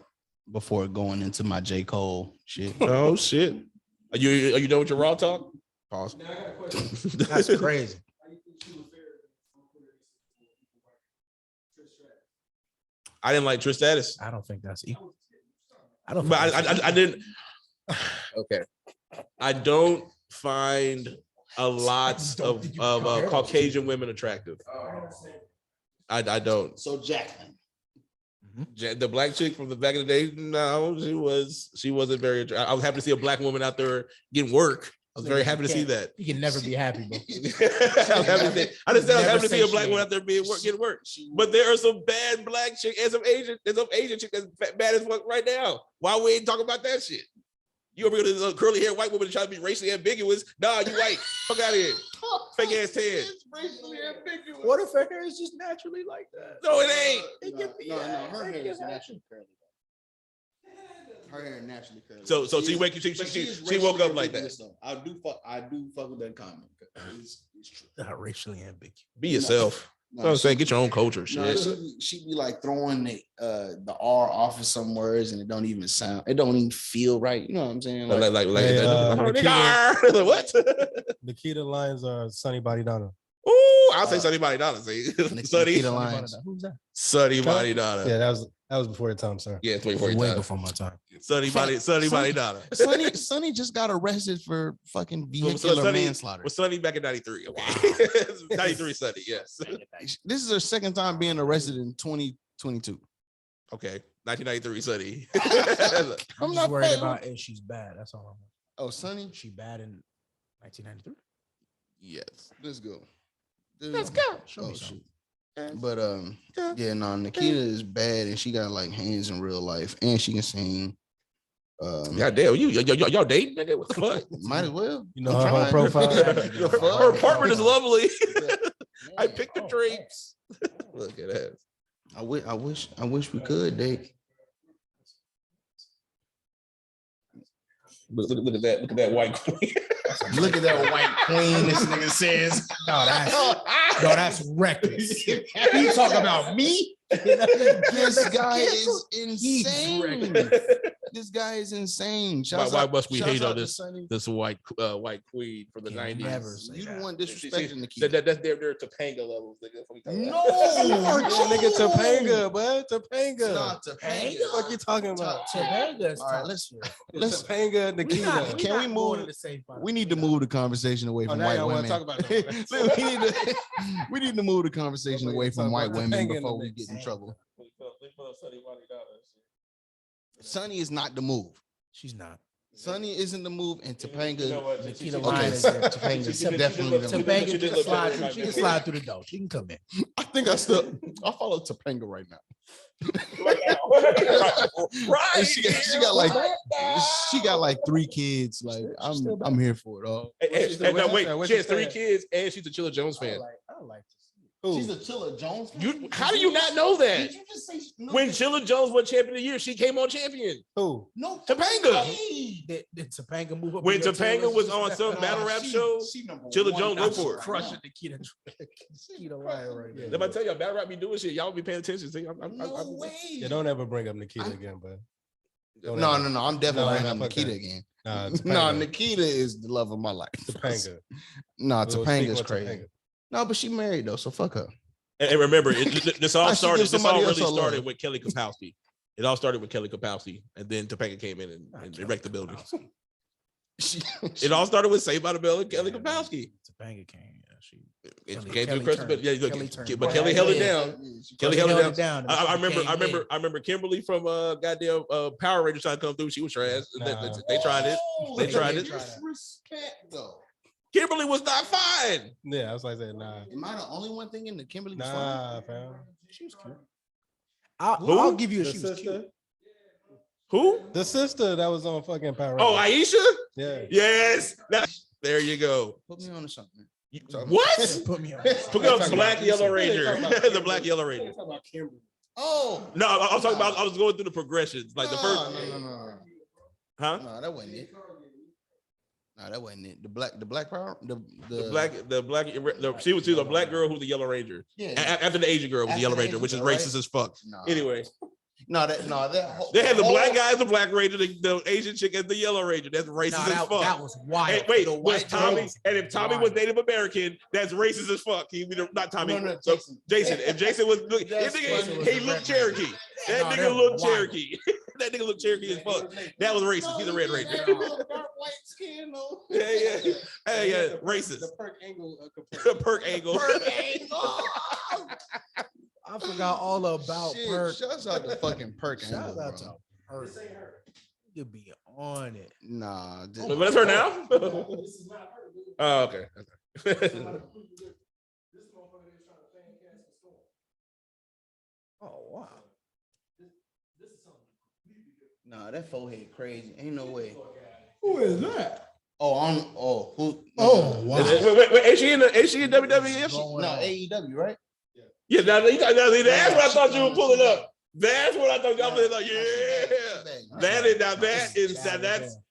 going into my J. Cole shit. Oh shit. Are you done with your raw talk? Pause. That's crazy. I didn't like Trish Stratus. I don't think that's equal. I don't. But Think I didn't. Okay. I don't find a lot of Caucasian women attractive. I don't. So Jacqueline. The black chick from the back of the day, no, she wasn't very attractive. I was happy to see a black woman out there getting work. I was very happy to see that. You can never be happy, bro. I was happy to see a black woman out there getting work. But there are some bad black chicks and some Asian chick that's bad as fuck right now. Why we ain't talking about that shit? You over here with this curly hair white woman trying to be racially ambiguous? Nah, you white. Fuck out of here. Fake ass tan. Racially ambiguous. What if her hair is just naturally like that? No, it ain't. It can be. No, her hair is naturally curly. Her hair naturally curly. So she woke up like that. I do fuck with that comment. It's true. Not racially ambiguous. Be yourself. You know what I'm saying? Get your own culture, shit. No, she be like throwing the R off of some words and it don't even feel right. You know what I'm saying? Like Nikita, what? Nikita Lyons or Sunny Body Donna? Ooh, I'll say Sunny Body Donna. Sunny Lyons. Who's that? Sunny Body Donna. Yeah, that was before your time, sir. Yeah, 24 Way time. before my time. Sunny Body Donna. Sonny just got arrested for fucking vehicular manslaughter. Was Sunny back in 93? Okay. Wow. 93 Sunny, yes. This is her second time being arrested in 2022. Okay. 1993 Sunny. I'm not worried about if she's bad. That's all I'm. Oh, Sonny? She bad in 1993? Yes. Let's go. Let's go. Show me shoot. But yeah, no, Nikita is bad and she got like hands in real life and she can sing. God damn, y'all dating, nigga? What the fuck? Might as well. You know her whole profile. Her apartment is lovely. I picked the drapes. Look at that. I wish we could date. Look at that. Look at that white queen. Look at that white queen. This nigga says, No, that's reckless. You talk about me? This guy is insane. This guy is insane. Why must we hate on this white queen from the 90s? You the one disrespecting the kid. That's their Topanga levels. No, nigga, Topanga, bud. Topanga. Not Topanga. What you talking about? Topanga. All right, let's Topanga, Nikita. Can we move? We need to move the conversation away from white women. Talk about we need to move the conversation away from white women before we get in trouble. Sunny is not the move. She's not. Sunny isn't the move, and Topanga. Nikita Lyons is there. Topanga definitely. Topanga can slide through. She can slide through the door. She can come in. I think I follow Topanga right now. Right. She got like 3 kids. Like I'm here for it all. She has 3 kids, and she's a Chilla Jones fan. I don't like this. She's a Chilla Jones fan. How do you not know that? Did you just say When Chilla Jones won champion of the year, she came on champion. Who? No, Topanga. Did Topanga move up? When Topanga was on some battle rap show, Chilla Jones wrote for her. Crushing Nikita Lyons right now. If I tell y'all battle rap be doing shit, y'all be paying attention. See, No way. Yeah, don't ever bring up Nikita again, bud. No. I'm definitely bringing up Nikita again. No, Nikita is the love of my life. Topanga. No, Topanga's crazy. No, but she married though, so fuck her. And remember, this all really started with Kelly Kapowski. It all started with Kelly Kapowski, and then Topanga came in and wrecked the building. It all started with Saved by the Bell and Kelly Kapowski. Topanga came. It Kelly came to the turned. crest, yeah, Kelly turned. but Kelly held it down. Kelly held it down. and I became remember Kimberly from goddamn Power Rangers trying to come through. She was trash. They tried it. They tried it. Disrespect though. Kimberly was not fine. Yeah, I was like saying, nah. Am I the only one thinking that Kimberly was Nah, fine? fam. She was cute. I'll give you a she was cute. Who? The sister that was on fucking Power Oh, Rangers. Aisha? Yeah. Yes. There you go. Put me on to something. What? Put me on. Put up Black Yellow Ranger. The Black Yellow Ranger. Oh No, I was talking about. I was going through the progressions, like the first. No. Huh? No, that wasn't it. No, that wasn't it. The black power. She was a black girl who's the Yellow Ranger. Yeah. After the Asian girl was the Yellow After the Ranger, which is Asian girl, racist as fuck. Nah. Anyway, they had the black guy as the Black Ranger, the Asian chick as the Yellow Ranger. That's racist as fuck. That was wild. Hey, wait, The was white Tommy? girls. And if Tommy was Native American, that's racist as fuck. He not Tommy. No, So, Jason. Jason. If Jason was, That's funny. he looked Cherokee. That nigga looked Cherokee. That nigga looked Cherokee as fuck. That was racist. He's a Red Ranger. Dark white skin though. Yeah. Hey, yeah, racist. The perk angle. The perk angle. I forgot all about Shit, Perk. Shouts out to fucking Perk. Shout out to bro. Perk. You be on it. Nah. But that's her now. Oh, okay. Oh wow. Nah, that forehead crazy. Ain't no way. Who is that? Who? Oh wow. Wait, ain't she in WWF? No, AEW, right? Yeah, that's what I thought you were pulling up. That's what I thought y'all was like. Yeah,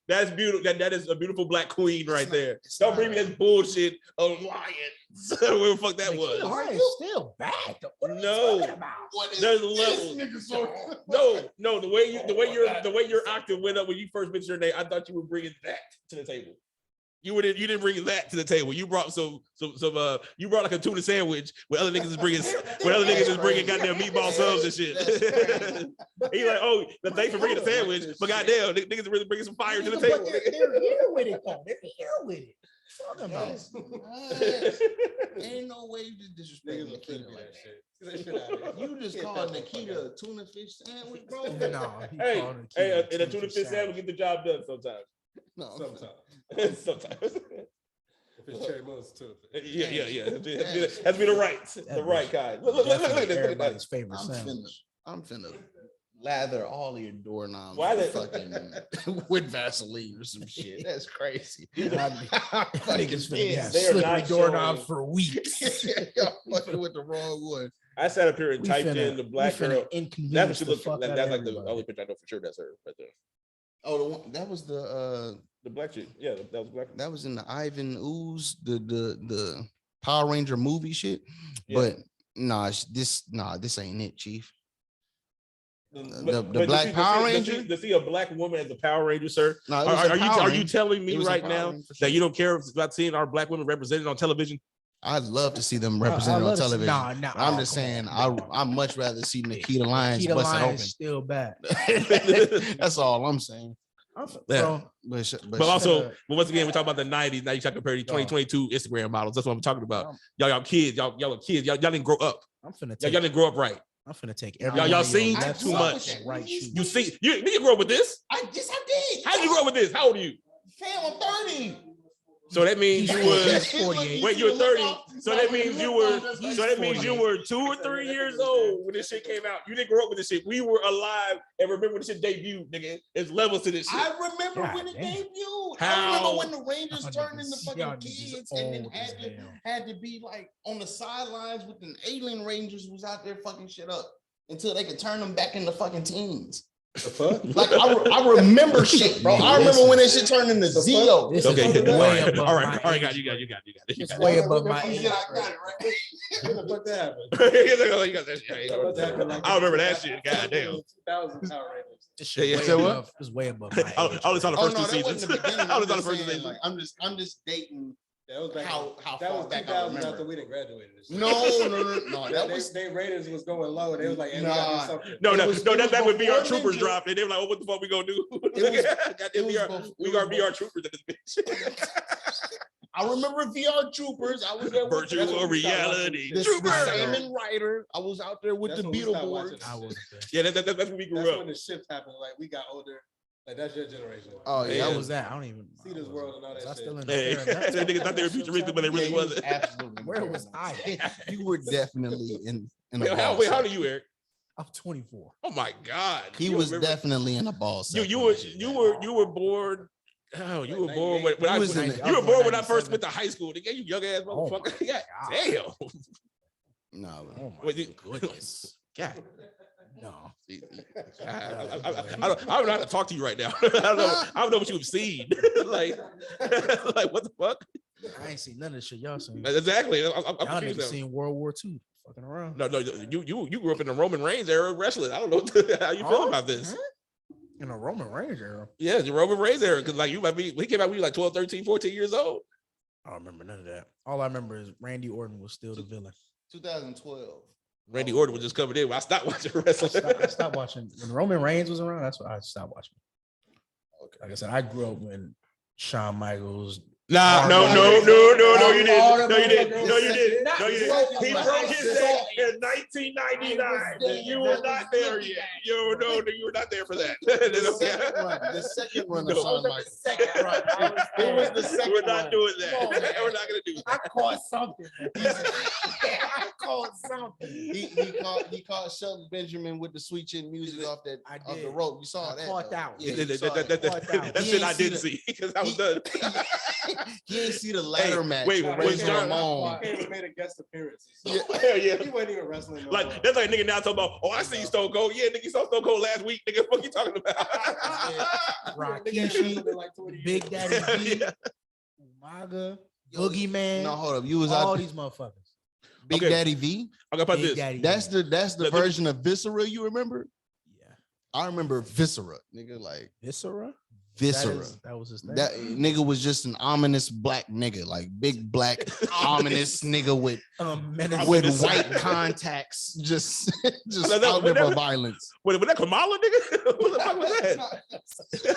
that's beautiful. That is a beautiful black queen right there. Don't bring me this bullshit of lions. Where the fuck that was? It's still bad. What are you talking about? There's levels. No. The way your octave went up when you first mentioned your name, I thought you were bringing that to the table. You didn't bring that to the table. You brought you brought like a tuna sandwich where other niggas is bringing goddamn meatball subs and shit. He's like, oh, thanks for bringing the sandwich, but goddamn, niggas really bringing some fire to the table. They're here with it though. They're here with it. Talking about. Ain't no way you just disrespect Nikita like that. You just called Nikita a tuna fish sandwich, bro. No, Hey, and a tuna fish sandwich get the job done sometimes. No, Sometimes. If it's cherry mousse too. Yeah. Has to be the right kind. Look at this. Everybody's favorite sandwich. I'm finna lather all of your doorknobs Why with that- fucking with Vaseline or some shit. That's crazy. Niggas finna have They are slippery not doorknobs showing- for weeks. Y'all fucking with the wrong one. I sat up here and typed in the black girl. That's what Inconvenience she the looks fuck like. out That's of like the everybody. only picture I know for sure. That's her right there. Oh, the one that was the black chick. Yeah, that was black. that was in the Ivan Ooze, the Power Ranger movie shit. Yeah. But this ain't it, Chief. The But Black Power Ranger? To see a black woman as a Power Ranger, sir. No, it was a Power Are you Ranger. telling It me was a right Power now Ranger for that sure. you don't care about seeing our black women represented on television? I'd love to see them represented on television. Nah. I'm just saying, I'd much rather see Nikita Lyons Nikita bust it Lyons open. still bad. That's all I'm saying. Yeah. But also, shut but once again, we talk about the 90s. Now you try to compare to 2022 Instagram models. That's what I'm talking about. Y'all kids. Y'all are kids. Y'all didn't grow up. I'm finna Y'all take. didn't grow up right. I'm finna take Y'all- every. y'all seen too much. Right shoe. You see, you grew up with this. I did. How did you grow up with this? How old are you? Fam, I'm 30. So that means you was 48. wait, you were 30. So that means you were He's so that means you 48. were 2 or 3 years old when this shit came out. You didn't grow up with this shit. We were alive and remember when this shit debuted, nigga. There's levels to this shit. I remember God when it damn. debuted. How? I remember when the Rangers Y'all turned into niggas- fucking y'all niggas kids and then old as hell. had to be like on the sidelines with the alien Rangers was out there fucking shit up until they could turn them back into fucking teens. The fuck? Like I remember shit, bro. I remember when that shit turned into Zeo. This Okay, is all way right, above all my right, age. you got it. It's way above my Yeah, age. I got it right. When the fuck that happened? You got that shit. I remember that shit. Goddamn. 2000 Power Rangers. This shit Yeah, way so what? above. It's way above my age. I only saw the Oh first no, two that wasn't seasons. the beginning. I I'm only saw the just first saying, season. like, I'm just dating That was back. how That far was back I 2000 remember. after we didn't graduate. No. That was Their ratings was going low. They was like, hey, we Nah. gotta do something. No, It was that's back when before VR Troopers Ninja. dropped, and they were like, "Oh, what the fuck we gonna do?" It was VR, before- we it got was VR Troopers in this bitch. I remember VR Troopers. I was there with Virtual when we stopped reality. the Troopers. Salmon Rider. I was out there with That's the when we stopped watching Beetleborgs. I wasn't there. Yeah, that's when we grew That's up. when the shift happened. Like we got older. Like that's your generation. Oh Yeah. yeah, What was that? I don't even See this world and all that was I shit. still in Hey, the they niggas thought they were futuristic, but they really Yeah, you was wasn't. absolutely. Where was I? You were definitely in a Wait, ball how old sack. are you, Eric? I'm 24. Oh my God, He You was remember- definitely in a ball sack. You when were that shit you happened. were you were born. Oh, you were Like born 98. when I You was. was in the- You were born when I 97. first went to high school. They gave you young ass Oh my motherfucker. Yeah, God. damn. No, Oh my Wait, you- goodness. God. No. I don't know how to talk to you right now. I don't know what you've seen. like what the fuck? I ain't seen none of this shit y'all seen. Exactly. I'm Y'all confused niggas now. seen World War II fucking around. No, you grew up in the Roman Reigns era of wrestling. I don't know how you feel Huh? about this. In a Roman Reigns era. Yeah, the Roman Reigns era. Because like you might be, we came out when you were like 12, 13, 14 years old. I don't remember none of that. All I remember is Randy Orton was still the villain. 2012. Randy Orton was just coming in. I stopped watching wrestling. I stopped watching when Roman Reigns was around. That's why I stopped watching. Okay. Like I said, I grew up when Shawn Michaels. Nah, no, you didn't. No, you didn't. No, you didn't. No, you didn't. He broke his neck in 1999. You were not there yet. You were not there for that. The second run of No. Shawn Michaels. It was the second We're not run. doing that. We're not gonna do that. I caught something. I caught something. He caught Shelton Benjamin with the sweet chin music off the did. rope. You saw I that? caught though. that one. Yeah, That you saw that. shit He I ain't see didn't the- see because I was done. He ain't see the ladder match. wait, with wait, Razor John- Ramon. He even made a guest appearances. Hell yeah. He wasn't even wrestling. No more. Like that's like nigga now talking about. Oh, I see Stone Cold. Yeah, nigga, you saw Stone Cold last week. Nigga, what fuck you talking about? Nigga ain't Rakishi, wrestled in like 20 years. Big Daddy V, Yeah. Umaga, Yo, Boogeyman. No, hold up. You was all out. these motherfuckers. Big Okay. Daddy V. I got about Big this. Daddy That's V. the Let me- version of Viscera. You remember? Yeah. I remember Viscera. Nigga, like Viscera. Viscera. That was his name. That nigga was just an ominous black nigga, like big black ominous nigga with menace. Ominous. white contacts, just No, no, out there for whatever. violence. Was that Kamala, nigga? What the fuck was that?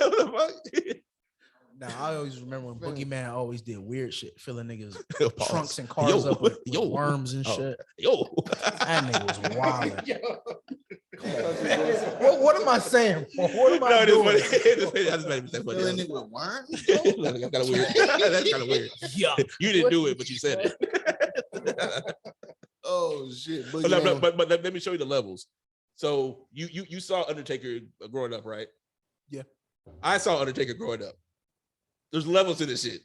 What the fuck? Nah, I always remember when Boogeyman always did weird shit, filling niggas Pause. trunks and cars Yo, up with yo. worms and Oh. shit. Yo. That nigga was wild. What am I saying? What am I No, doing? it is funny. I just made a mistake. Filling it with worms. That's kind of weird. That's kind of weird. Yeah. You didn't do it, but you said it. Oh shit! But, no, but let me show you the levels. So you saw Undertaker growing up, right? Yeah. I saw Undertaker growing up. There's levels to this shit.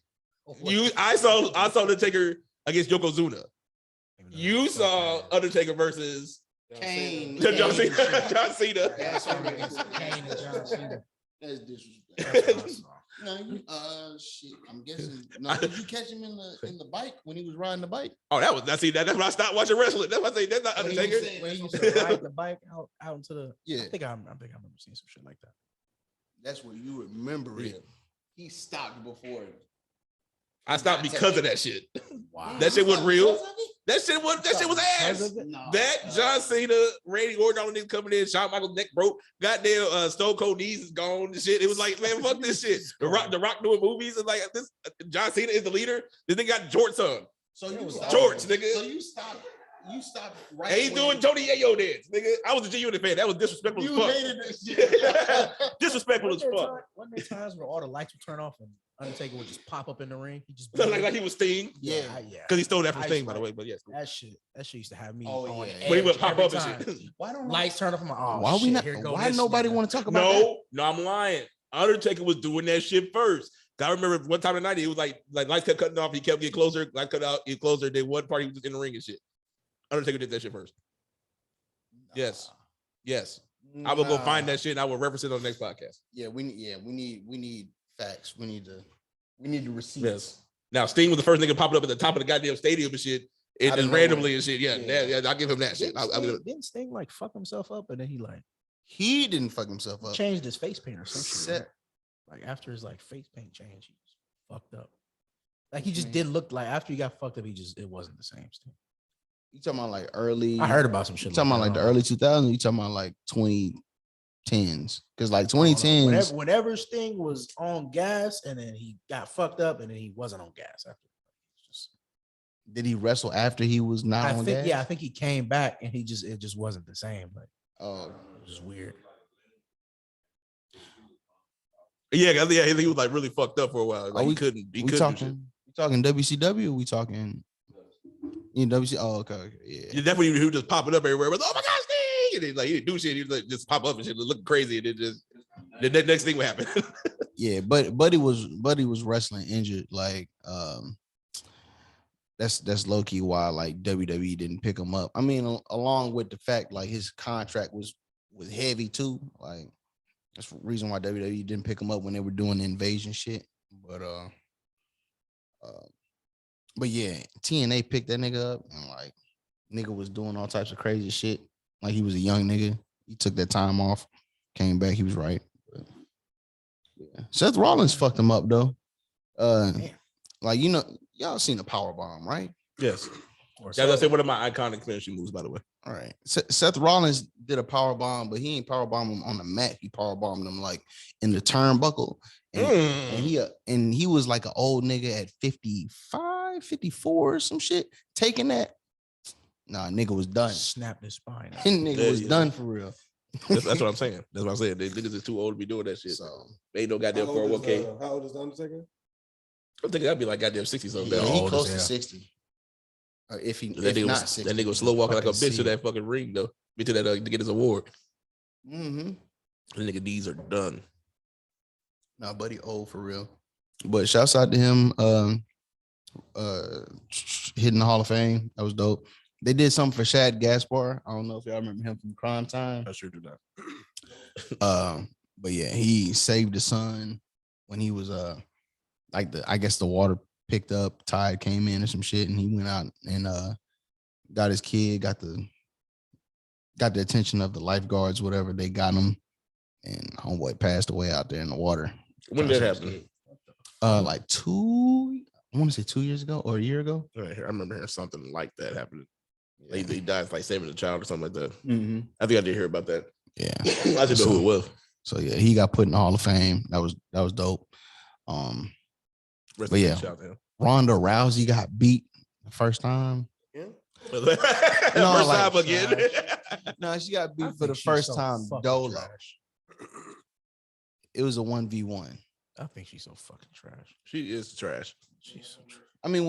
I saw Undertaker against Yokozuna. You saw Undertaker versus Kane. John Kane. Cena. That's Kane and John Cena. That's disrespect. That's what I saw. No, you shit. I'm guessing. No, did you catch him in the bike when he was riding the bike? Oh, that's when I stopped watching wrestling. That's why I say that's not When he Undertaker. was saying- When he used to ride the bike out into the. Yeah. I think I remember seeing some shit like that. That's what you remember it. Yeah. He stopped before it. I stopped because of that shit. Wow. That shit wasn't real. Because of it? That shit was ass. No, That John Cena, Randy Orton, all the niggas coming in, Shawn Michaels neck broke, goddamn Stone Cold knees is gone and shit. It was like, man, fuck this shit. The Rock doing movies and like this. John Cena is the leader. This nigga got jorts on. So you Jorts, nigga. So you stopped. You stopped right. And he's when doing Tony Yayo dance, nigga. I was a genuine fan. That was disrespectful You as hated this shit. fuck. Disrespectful as fuck. Wasn't there times where all the lights would turn off and Undertaker would just pop up in the ring? He just Like he was Sting. Yeah. yeah. Because he stole that from I Sting, used by the to way. But yes. That shit used to have me. Oh, on yeah. edge When he would pop every up time. and shit. Why don't Lights turn off. I'm like, oh, Why we shit, not? here go Why this nobody nigga. want to talk about that? No, I'm lying. Undertaker was doing that shit first. I remember one time in the night, it was like lights kept cutting off. He kept getting closer. Lights cut out, get closer. Then one part he was just in the ring and shit. Undertaker did that shit first. Yes. Yes. I will go find that shit and I will reference it on the next podcast. Yeah, we need facts. We need the receipts. Yes. Now Sting was the first nigga popping up at the top of the goddamn stadium and shit. And Out just of randomly and shit. Yeah, Yeah. I'll give him that shit. Didn't Sting like fuck himself up and then he like He didn't fuck himself up. changed his face paint or some shit? Set- right? Like after his like face paint change, he was fucked up. Like he just didn't look like after he got fucked up. It wasn't the same still. You talking about like early? I heard about some shit. You talking about like the early 2000s? You talking about like 2010s? Because like 2010s, whenever Sting was on gas and then he got fucked up and then he wasn't on gas after. did he wrestle after he was not on gas? Yeah, I think he came back and it just wasn't the same. Like, Oh, it was just weird. Yeah, he was like really fucked up for a while. Like, he couldn't. We talking WCW? Or we talking? WC? Oh, okay, yeah. Definitely, he was just popping up everywhere. But, oh my God, Sting! And then, like, he didn't do shit. He would like, just pop up and shit, looking crazy, and then just the next thing would happen. Yeah, but Buddy was wrestling injured. Like, that's low key why like WWE didn't pick him up. I mean, along with the fact like his contract was heavy too. Like, that's the reason why WWE didn't pick him up when they were doing the invasion shit. But yeah, TNA picked that nigga up and like nigga was doing all types of crazy shit. Like he was a young nigga. He took that time off, came back. He was right. But, yeah. Seth Rollins fucked him up though. Like y'all seen the power bomb, right? Yes. That's one of my iconic finishing moves, by the way. All right. Seth Rollins did a power bomb, but he ain't power bomb him on the mat. He power bombed him like in the turnbuckle. And he was like an old nigga at 55, 54 or some shit. Taking that. Nah, nigga was done. Snapped his spine. Nigga was done for real. That's what I'm saying. That's what I'm saying. They niggas is too old to be doing that shit. So they ain't no goddamn 401k. How old is the Undertaker? I think that'd be like goddamn 60 something. Yeah, he close to 60. Or if not 60. That nigga was slow walking like a bitch to that fucking ring though. To that to get his award. Mm-hmm. The nigga D's are done. Nah, buddy, old for real. But shouts out to him hitting the Hall of Fame. That was dope. They did something for Shad Gaspar. I don't know if y'all remember him from Crime Time. I sure do not. But yeah, he saved his son when he was I guess the water picked up, tide came in or some shit, and he went out and got his kid, got the attention of the lifeguards, whatever. They got him, and homeboy passed away out there in the water. When did that happen? Like I want to say 2 years ago or a year ago. I remember hearing something like that happening. Yeah. He died like saving a child or something like that. Mm-hmm. I think I did hear about that. Yeah, I didn't know who it was. So yeah, he got put in the Hall of Fame. That was dope. But yeah, Ronda Rousey got beat the first time. Yeah. First time again. No, she got beat for the first time. Dolo. It was a 1v1. I think she's so fucking trash. She is trash. She's so trash. I mean,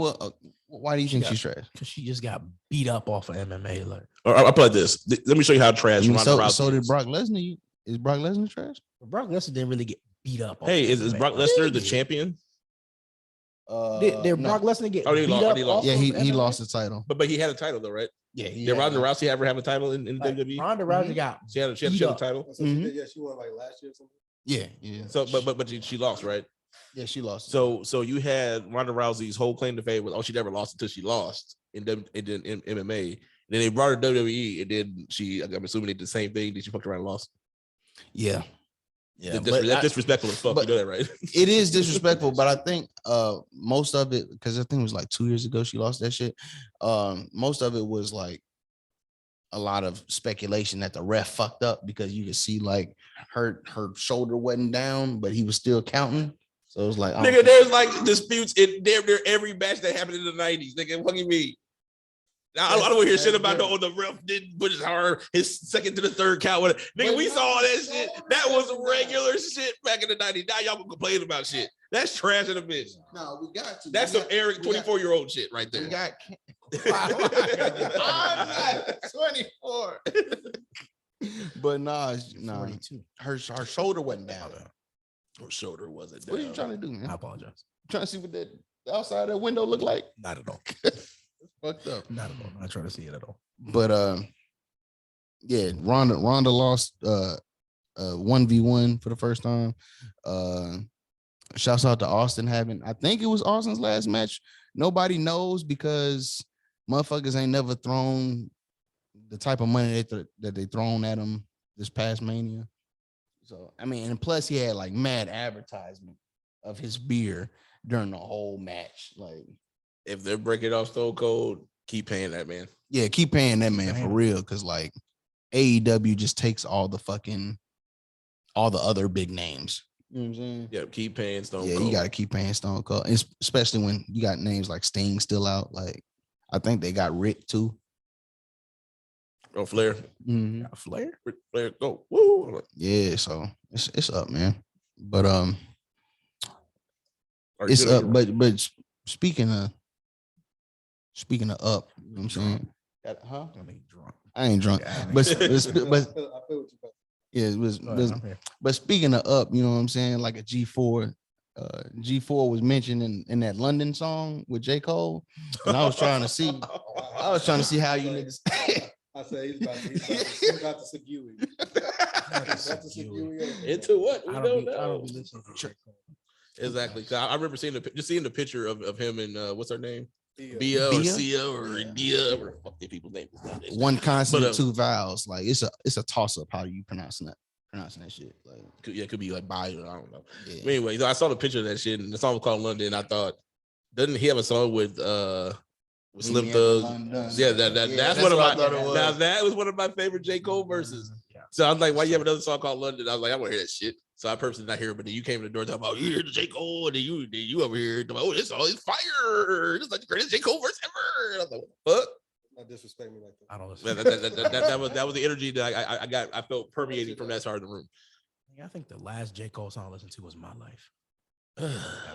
why do you think she's trash? Because she just got beat up off of MMA. Like, I'll play this. Let me show you how trash Ronda Rousey. So did Brock Lesnar. Is Brock Lesnar trash? Brock Lesnar didn't really get beat up. Hey, is Brock Lesnar the champion? Did Brock Lesnar get beat up? He lost. Yeah, he lost the title. But he had a title though, right? Yeah. Did Ronda Rousey ever have a title in WWE? Ronda Rousey got. She had a title. So she won like last year or something. Yeah. So, but she lost, right? Yeah, she lost. So you had Ronda Rousey's whole claim to fame was, she never lost until she lost in MMA. And then they brought her to WWE, and then I'm assuming they did the same thing. Did she fucked around and lost? Yeah. Yeah, that's disrespectful as fuck. You know that, right? It is disrespectful, but I think most of it, because I think it was like 2 years ago she lost that shit. Most of it was like a lot of speculation that the ref fucked up, because you could see like her shoulder wasn't down, but he was still counting. So it was like, nigga, there's like disputes in damn near every match that happened in the 90s. Nigga, what do you mean? I don't want to hear shit about the ref didn't put his second to the third count. Nigga, we saw all that shit. That was regular shit back in the 90s. Now y'all complain about shit. That's trash in a bitch. No, we got to. That's some Eric 24-year-old shit right there. We got. I'm not 24. But nah, 42. Her shoulder wasn't down. Her shoulder wasn't down. What are you trying to do, man? I apologize. Trying to see what the outside of that window look like? Not at all. Fucked up. Not at all. I'm not trying to see it at all. But yeah, Ronda lost 1v1 for the first time. Shouts out to Austin I think it was Austin's last match. Nobody knows, because motherfuckers ain't never thrown the type of money that they thrown at him this past Mania. So I mean, and plus he had like mad advertisement of his beer during the whole match. Like, if they're breaking off Stone Cold, keep paying that man. yeah, keep paying that man paying for him. real. Cause like AEW just takes all the other big names. You know what I'm saying? Yeah, keep paying Stone Yeah, Cold. you got to keep paying Stone Cold, especially when you got names like Sting still out. Like, I think they got Rick too. Oh, Flair. Mm-hmm. Got Flair. Flair, go. Woo. Yeah, so it's up, man. But Are you it's good up. on your- But speaking of up, you know what I'm saying? Huh? I mean, drunk. I ain't drunk, Yeah, I but I feel what you about. yeah, it was. Go ahead, I'm here. But speaking of up, you know what I'm saying? Like a G4, G4 was mentioned in that London song with J. Cole, and I was trying to see how you niggas. I said he's about to subdue you. Into what? We I don't don't know. be listening to J. Cole. Exactly. 'Cause I remember seeing the picture of him and what's her name? Yeah. Bia or Bia? Sia or Dia or fuck the people's names. One consonant, But, two vowels. Like it's a toss up how you pronouncing that shit. Like, it could be like Bio. I don't know. yeah. But anyway, I saw the picture of that shit, and the song was called London. I thought, doesn't he have a song with Slim Thug? Yeah, that's one of my. Now that was one of my favorite J. Cole verses. Yeah. So I was like, why you have another song called London? I was like, I want to hear that shit. So I purposely not hear it, but then you came to the door talking about you hear the J. Cole, and then you over here talking about, oh, this all is fire. This is like the greatest J. Cole verse ever. And I was like, what the fuck? Not disrespect me like that. I don't listen. That was the energy that I felt permeating from that side of the room. I think the last J. Cole song I listened to was My Life.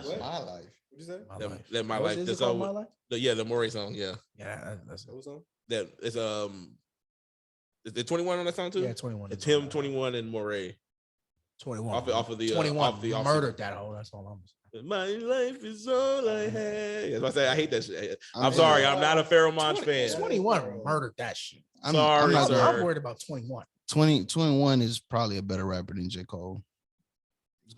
What? My life. What'd you say? My That, Life. that my What life. is it That's called, all. My Life? The Maury song. Yeah, That's What song? that it's Is it 21 on that song too? yeah, 21. It's him, 21, and Maury. 21. Off of the 21. off the Murdered that whole. That's all I'm saying. My life is all I had. That's why I say I hate that shit. I'm I'm sorry, sorry. I'm not a Pharoah Monch fan. 21 murdered that shit. Sorry, not sir. gonna- I'm worried about 21. 21 is probably a better rapper than J. Cole.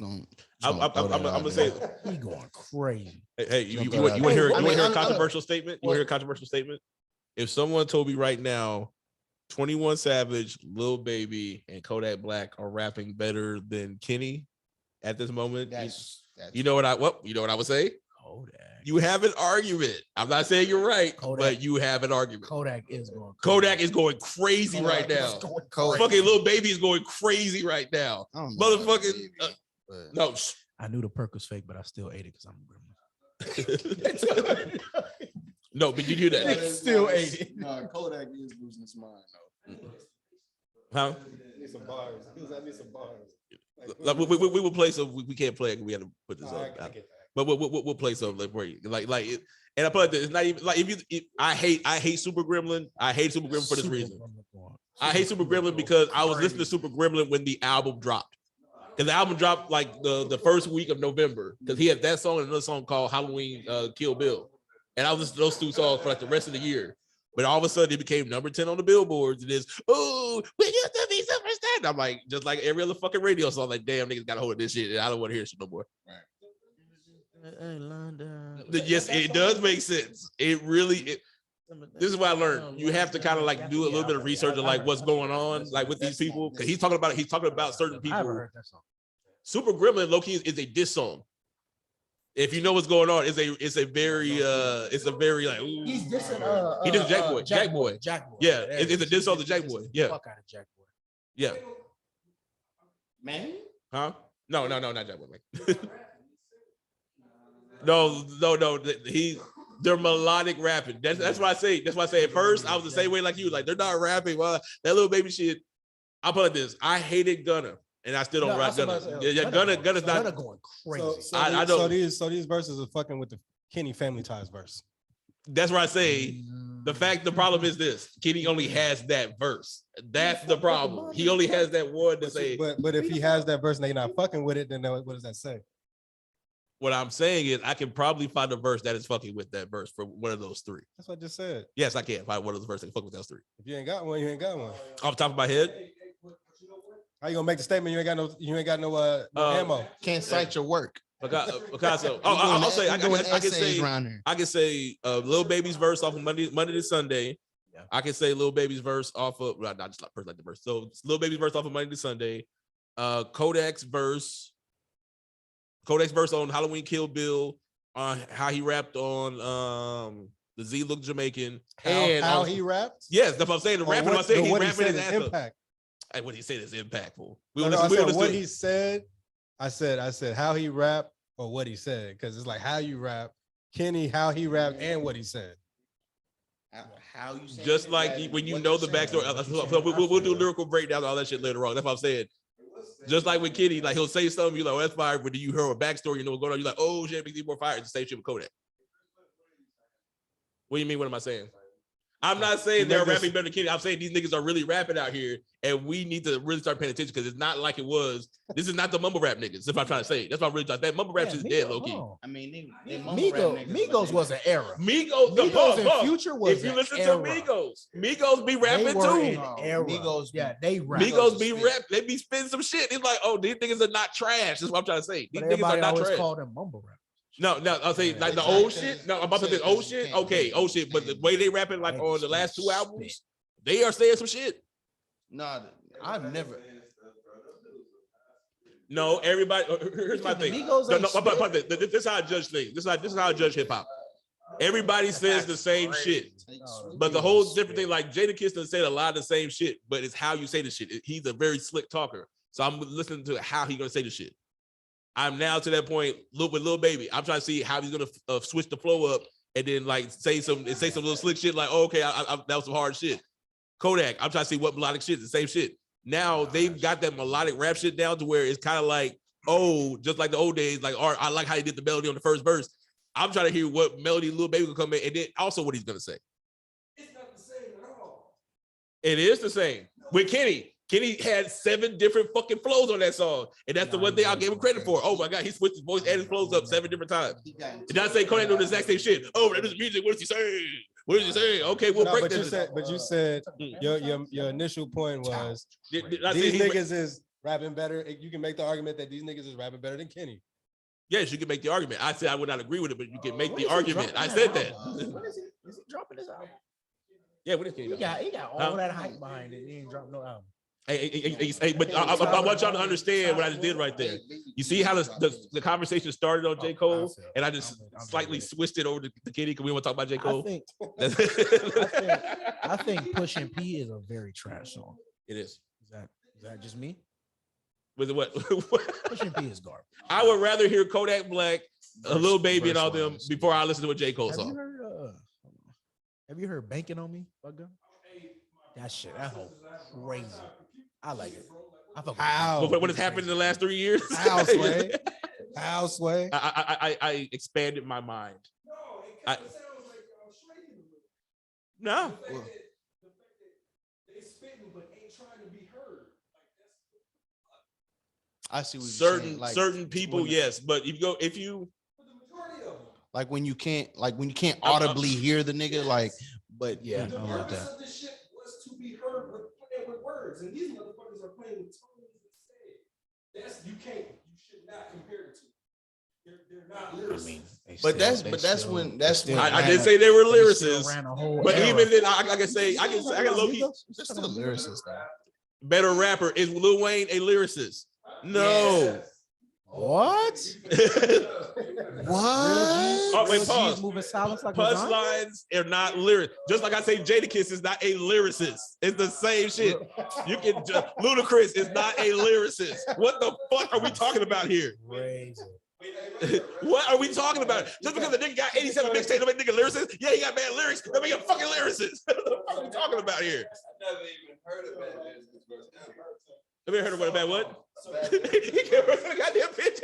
I'm gonna say, He going crazy. hey, you Jump want out. to hear I mean, a I'm- controversial statement? You want to hear a controversial statement? If someone told me right now, 21 Savage, Lil Baby, and Kodak Black are rapping better than Kenny at this moment, you know what I would say? Kodak. You have an argument. I'm not saying you're right, Kodak. but you have an argument. Kodak is going crazy. Kodak is going crazy right now. Fucking Lil Baby is going crazy right now. Motherfucking no. I knew the perk was fake, but I still ate it because I'm a gremlin. No, but you do that. Still ate it. No, Kodak is losing his mind though. Huh? I need some bars. I need some bars. Like, we will play some. We can't play it. We had to put this I up. get that. But we'll play something for you. Like it, and I put it. It's not even like I hate Super Gremlin. I hate Super Gremlin for this reason. I hate Super Gremlin because I was listening to Super Gremlin when the album dropped. Because the album dropped like the first week of November. Because he had that song and another song called Halloween Kill Bill. And I was listening to those two songs for like the rest of the year. But all of a sudden it became number 10 on the billboards. It is, oh, we used to be superstars. And I'm like, just like every other fucking radio song, like, damn, niggas got a hold of this shit. And I don't want to hear shit no more. Yes, it does make sense. It really, this is what I learned. You have to kind of like do a little bit of research of like what's going on, like with these people. Cause he's talking about certain I haven't people. heard that song. Super Gremlin, low key, is a diss song. If you know what's going on, it's a very like, ooh. He's dissing He did Jack Boy. Yeah, it's a diss song to Jack Boy. Yeah. Fuck out of Jack Boy. Yeah. Man, Huh? No, not Jack Boy. Man. No. They're melodic rapping. That's why I say. That's why I say at first I was the same way like you. Like they're not rapping. Well, that Little Baby shit. I'll put it like this. I hated Gunna, and I still don't rap Gunna. Yeah, Gunna's not. Gunna going crazy. I don't. So these verses are fucking with the Kenny Family Ties verse. That's why I say the problem is this. Kenny only has that verse. That's the problem. He only has that one to say. But if he has that verse and they're not fucking with it, then what does that say? What I'm saying is I can probably find a verse that is fucking with that verse for one of those three. That's what I just said. Yes, I can find one of those verses that can fuck with those three. If you ain't got one, you ain't got one. Off the top of my head. How you gonna make the statement? You ain't got no ammo. can't cite your work. Picasso. I'll say I can say Lil Baby's verse off of Monday to Sunday. Yeah. I can say Lil Baby's verse off of not just like the verse. So Lil Baby's verse off of Monday to Sunday. Kodak's verse on Halloween Kill Bill how he rapped on the Z Look Jamaican. How he rapped? Yes, that's what I'm saying. The rapping, I'm saying he's rapping his ass impact. Hey, what he said is impactful. What he said. I said how he rapped or what he said, because it's like how you rap, Kenny, how he rapped, and what he said. How you say just it, like when you know the backstory. We'll do lyrical breakdown, all that shit later on. That's what I'm saying. Just like with Kenny, like he'll say something, you're like, oh, that's fire. But then you hear a backstory, you know what's going on. You're like, oh shit, makes me more fire. It's the same shit with Kodak. What do you mean? What am I saying? I'm not saying they're rapping better than Kenny. I'm saying these niggas are really rapping out here, and we need to really start paying attention because it's not like it was. This is not the mumble rap niggas. That's what I'm trying to say. That's what I'm really trying to say. That mumble rap is dead, low key. I mean, Migos was an era. Migos and Future was. If you listen to Migos be rapping too. Yeah, they rap. Migos be rap. They be spitting some shit. It's like, oh, these niggas are not trash. That's what I'm trying to say. These niggas are not trash. Call them mumble rap. No, I'll say like the old shit. No, I'm about to say old shit. Okay, old shit. But the way they rapping like on the last 2 albums, they are saying some shit. No, I've never. No, everybody. Here's my thing. This is how I judge things. This is how I judge hip hop. Everybody says the same shit, but the whole different thing. Like Jadakiss done said a lot of the same shit, but it's how you say the shit. He's a very slick talker, so I'm listening to how he gonna say the shit. I'm now to that point with Lil Baby. I'm trying to see how he's gonna switch the flow up and then like say some little slick shit like, oh, okay, that was some hard shit. Kodak, I'm trying to see what melodic shit, the same shit. Now they've got that melodic rap shit down to where it's kind of like, oh, just like the old days, like, all right, I like how he did the melody on the first verse. I'm trying to hear what melody Lil Baby will come in and then also what he's gonna say. It's not the same at all. It is the same. With Kenny. Kenny had 7 different fucking flows on that song. And that's the one thing I gave him credit for. Oh my God, he switched his voice and his flows up 7 different times. Did not say Kodak doing the exact same shit. Oh, that is music. What is he saying? What is he saying? Okay, we'll break that. But you said your initial point was these niggas is rapping better. You can make the argument that these niggas is rapping better than Kenny. Yes, you can make the argument. I said I would not agree with it, but you can make the argument. I said that. When is he dropping this album? Yeah, what is Kenny? He got all that hype behind it. He ain't dropped no album. Hey, but I want y'all to understand what I just did right there. You see how the conversation started on J. Cole, and I just slightly switched it over to Kenny because we want to talk about J. Cole. I think Pushing P is a very trash song. It is. Is that just me? With what? Pushing P is garbage. I would rather hear Kodak Black, a Lil Baby, and all them before I listen to a J. Cole song. Have you heard Banking on Me? That shit, that whole crazy. I like it. What has happened in the last 3 years? How sway? I expanded my mind. No. The fact that they spitting but ain't trying to be heard. I see what certain people, yes, but if you like when you can't audibly hear the nigga, like, but yeah, the I don't like purpose that. of this shit was to be heard with playing with words, and these motherfuckers are playing with tones instead. You should not compare the two. They're not lyricists. That's when I did say they were lyricists, but even then, I can say I got low key. They're still lyricists, though. Better rapper. Is Lil Wayne a lyricist? No. Yes. What? What? Oh, wait, pause. Moving silence like Punchlines are not lyrics. Just like I say, Jadakiss is not a lyricist. It's the same shit. You can Ludacris is not a lyricist. What the fuck are we talking about here? Crazy. What are we talking about? Just because the nigga got 87 mixtapes, don't make nigga lyricist? Yeah, he got bad lyrics. Don't make him a fucking lyricist. What the fuck are we talking about here? I've never even heard of bad lyrics. Have you heard of what about what? He can't remember the goddamn bitch.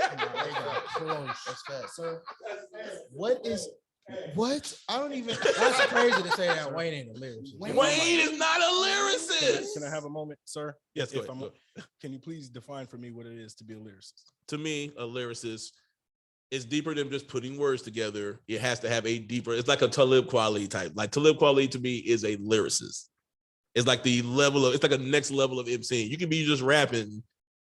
That's fast. So, What? I don't even. That's crazy to say that Wayne ain't a lyricist. Wayne is not a lyricist. Can I have a moment, sir? Yes, go ahead. Can you please define for me what it is to be a lyricist? To me, a lyricist is deeper than just putting words together. It has to have a deeper, it's like a Talib Kweli type. Like Talib Kweli to me is a lyricist. It's like it's like a next level of MCing. You can be just rapping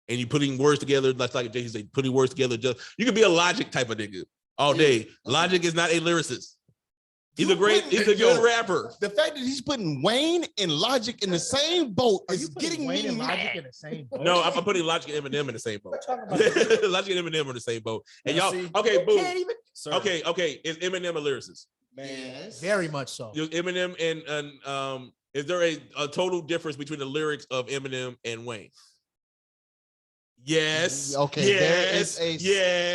and you putting words together. That's like Jason said, putting words together. You can be a Logic type of nigga all day. Logic is not a lyricist. He's a good rapper. The fact that he's putting Wayne and Logic in the same boat Are is you putting getting Wayne me and Logic mad. in the same boat? No, I'm putting Logic and Eminem in the same boat. Logic and Eminem are in the same boat. And Now, y'all, see, okay, boom. Sir, Okay. Is Eminem a lyricist? man. Very much so. Is Eminem and is there a total difference between the lyrics of Eminem and Wayne? Yes. Okay, Yes.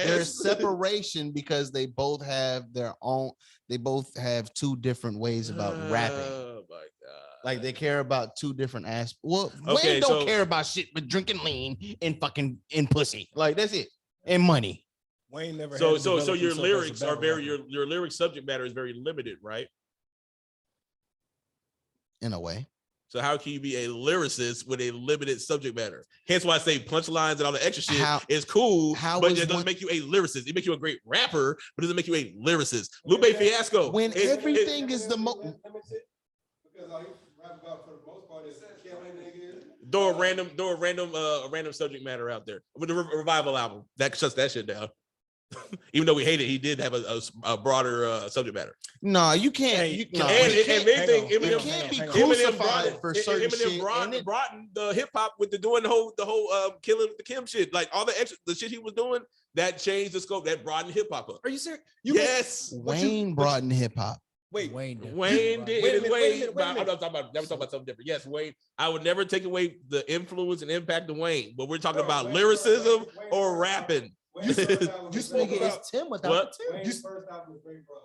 there's separation because they both have their own. They both have two different ways about rapping. Oh my god. Like they care about two different aspects. Well, Okay, Wayne don't so- care about shit but drinking lean and fucking and pussy. Like that's it. And money. Wayne never. So had to develop your himself as a lyrics are battle very rapper. your lyric subject matter is very limited, right? In a way. So how can you be a lyricist with a limited subject matter? Hence why I say punchlines and all the extra shit is cool, but it doesn't make you a lyricist. It makes you a great rapper, but it doesn't make you a lyricist. Lupe Fiasco. When everything is the most. Because all you rap about for the most part is killing niggas. Throw a random subject matter out there with the Revival album that shuts that shit down. Even though we hate it, he did have a broader subject matter. No, you can't. Hey, You, and- no, and you they can't, think you Eminem can't be hang on. crucified for certain Eminem shit. brought the hip hop with doing the whole killing the Kim shit, like all the shit he was doing that changed the scope, that broadened hip hop up. Are you serious? Yes, Wayne brought in hip hop. Wait. Wayne did. Wayne did Wait a his minute, way. wait a minute, wait a I'm minute. not talking about. Never talking about something different. Yes, Wayne. I would never take away the influence and impact of Wayne, but we're talking about lyricism or rapping. You This nigga is Tim without What? the Tim. Wayne's first album was great, bro.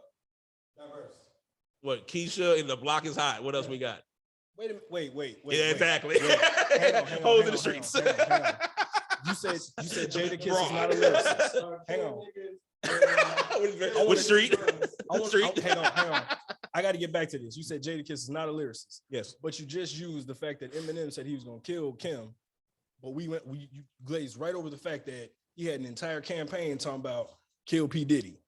Diverse. What? Keisha and the block is hot. What else we got? Wait a minute. Wait. Yeah, exactly. Hang on, Holes in the hang streets. on. You said Jada Kiss is not a lyricist. Hang on. What street? Hang on. I got to get back to this. You said Jada Kiss is not a lyricist. Yes. But you just used the fact that Eminem said he was going to kill Kim. But you glazed right over the fact that he had an entire campaign talking about kill P. Diddy.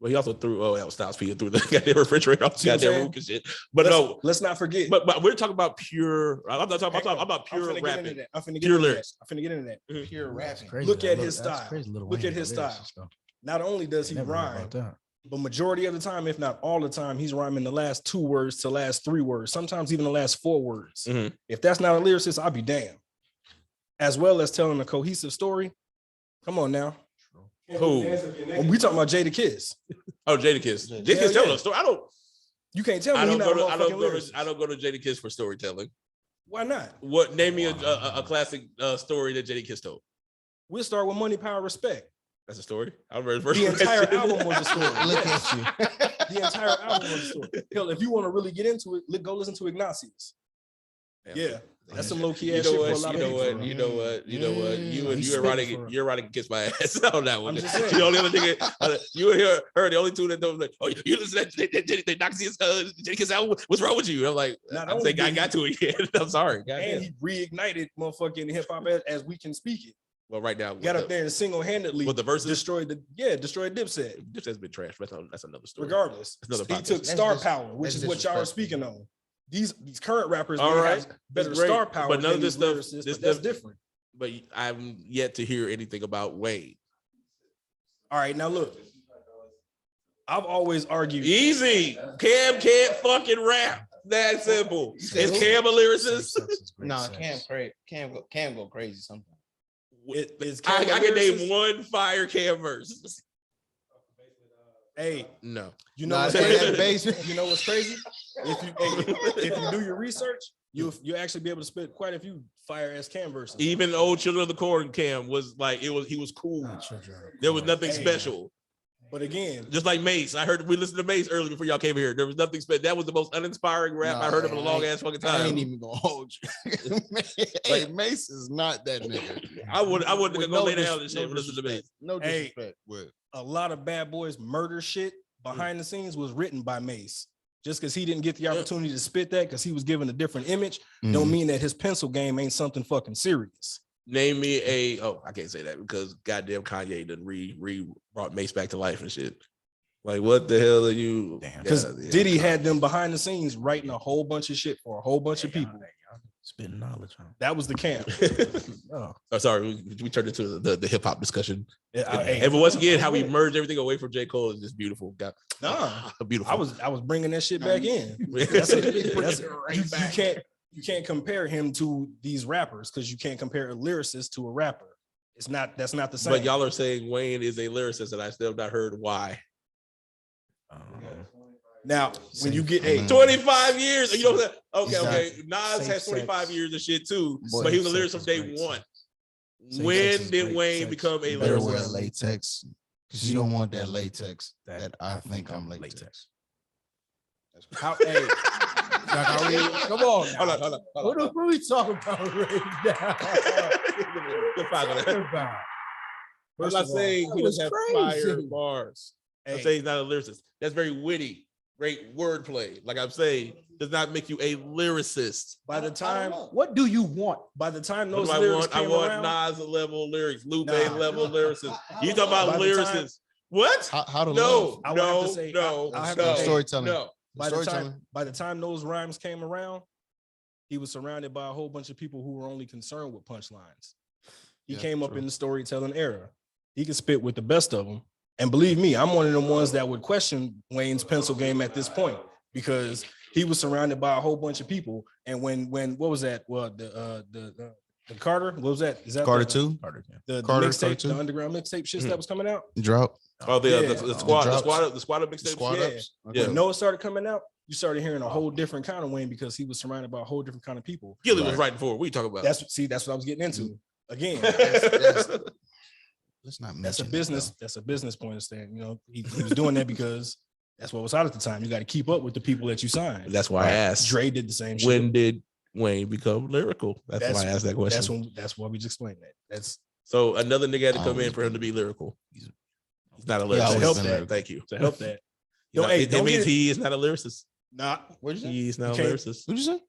Well, he also threw that was Styles P through the goddamn refrigerator off the See what I'm goddamn saying? roof and shit. But Let's not forget. but we're talking about pure. I'm not talking Hang on. about pure I'm finna get into rapping. that. I'm finna get Pure into that. lyrics. I'm finna get into that. Pure rapping. Look at his style. Look at his style. Not only does he rhyme, That. but majority of the time, if not all the time, he's rhyming the last 2 words to last 3 words, sometimes even the last 4 words. Mhm. If that's not a lyricist, I'll be damned. As well as telling a cohesive story. Come on now. Who? When we talking about Jada Kiss. Oh, Jada Kiss. Jada Hell Kiss telling yeah. a story. You can't tell me I he's don't not go a to. motherfucking lyricist. I don't go to Jada Kiss for storytelling. Why not? What? Name me a classic story that Jada Kiss told. We'll start with Money, Power, Respect. That's a story. I remember The entire album was a story. Look Yes. at you. The entire album was a story. Hell, if you want to really get into it, go listen to Ignatius. Yeah, that's some low key You ass know shit for a what? lot You of know people. what? You know what? You know what? He's You're spitting for- you're right to kiss my ass on that one. I'm You just saying. the only other nigga. You heard the only two that don't like. Oh, you listen to that? They knocked his Jada Kiss album. What's wrong with you? I'm like, Not I only think I did got to it yet. I'm sorry. And Goddamn. he reignited motherfucking hip hop as we can speak it. Well, right now, Got up there and single handedly with the verses. destroyed Dipset. This has been trash. That's another story. Regardless, That's another he podcast. took That's star dis- power, which that's is what y'all are disrespectful. speaking on. These current rappers All may right. have better That's great. star power, But none of than this these stuff- lyricists, this but that's stuff- different. But I'm yet to hear anything about Wayne. All right, now look, I've always argued. Easy. Cam can't fucking rap. That simple. Is Cam a lyricist? No, Cam go crazy sometimes. Is I Cam a can name lyricist? one fire Cam verse. Hey, No. you know Nah, what's say crazy? that basement. You know what's crazy? If you do your research, you'll actually be able to spit quite a few fire ass Cam verses. Even old Children of the Corn Cam was like he was cool. There was nothing Hey. special. But again, Just like Mace. I heard we listened to Mace earlier before y'all came here. There was nothing special. That was the most uninspiring rap I heard of in a long ass fucking I time. ain't even gonna hold you. Hey, Mace is not that nigga. I would With go lay dis- down and shit and listen to Mace. No Hey. disrespect. But a lot of Bad Boys murder shit behind the scenes was written by Mace. Just because he didn't get the opportunity to spit that because he was given a different image, don't mean that his pencil game ain't something fucking serious. Name me I can't say that because goddamn Kanye done brought Mace back to life and shit. Like what the hell are you? Because Diddy had them behind the scenes writing a whole bunch of shit for a whole bunch of people. Spitting knowledge, huh? That was the camp. Oh, sorry, we turned into the hip hop discussion. Hey, And once again, how we merged everything away from J. Cole is just beautiful. Beautiful. I was bringing that shit back in. You can't compare him to these rappers because you can't compare a lyricist to a rapper. That's not the same. But y'all are saying Wayne is a lyricist, and I still have not heard why. Now, when you get 25 years, you know what? Okay. Exactly. Nas has 25 years of shit too, Boy, but he was a lyricist from day one. When did Wayne become a Better wear lyricist? latex because you don't want that latex. That I think I'm latex. How? Hey, come on. Hold on. What are we talking about right now? Good fight on that. I'm not saying he doesn't have fire bars. I'm saying he's not a lyricist. That's very witty, great wordplay. Like I'm saying, does not make you a lyricist. By the time, What do you want? by the time What those do I lyrics want? I came want around, Nas level lyrics, Lupe Nah. level lyricists. You talking about By the time- lyricists? What? How to No, love. I would have to say- no, I'll have no, to say- Storytelling. no. by the Storytelling. time those rhymes came around, he was surrounded by a whole bunch of people who were only concerned with punchlines. He Yeah, came up true. in the storytelling era. He could spit with the best of them. And believe me, I'm one of them ones that would question Wayne's pencil game at this point because he was surrounded by a whole bunch of people. And when what was that? Well, the Carter, what was that? Is that Carter the, 2 the Carter mixtape, two? the underground mixtape shit that was coming out? drop. Oh, the squad of drops. mixtapes. Squad Yeah. ups. Yeah. When Noah started coming out, you started hearing a whole different kind of Wayne because he was surrounded by a whole different kind of people. Gilly was writing for it. What are you talking about? That's what I was getting into. Again, Let's not that's a mention business. That's a business point of stand. You know, he was doing that because that's what was hot at the time. You got to keep up with the people that you signed. That's why I asked. Dre did the same shit. When did Wayne become lyrical? That's why I asked that question. That's why we just explained that. That's So another nigga had to come in Always for him to be lyrical. He's not a Yeah, lyricist. always help been that. lyrical. Thank you. to help that. No, Hey, it don't means get- he is not a lyricist. Nah, What'd you say? He is not a You can't- lyricist. What'd you say?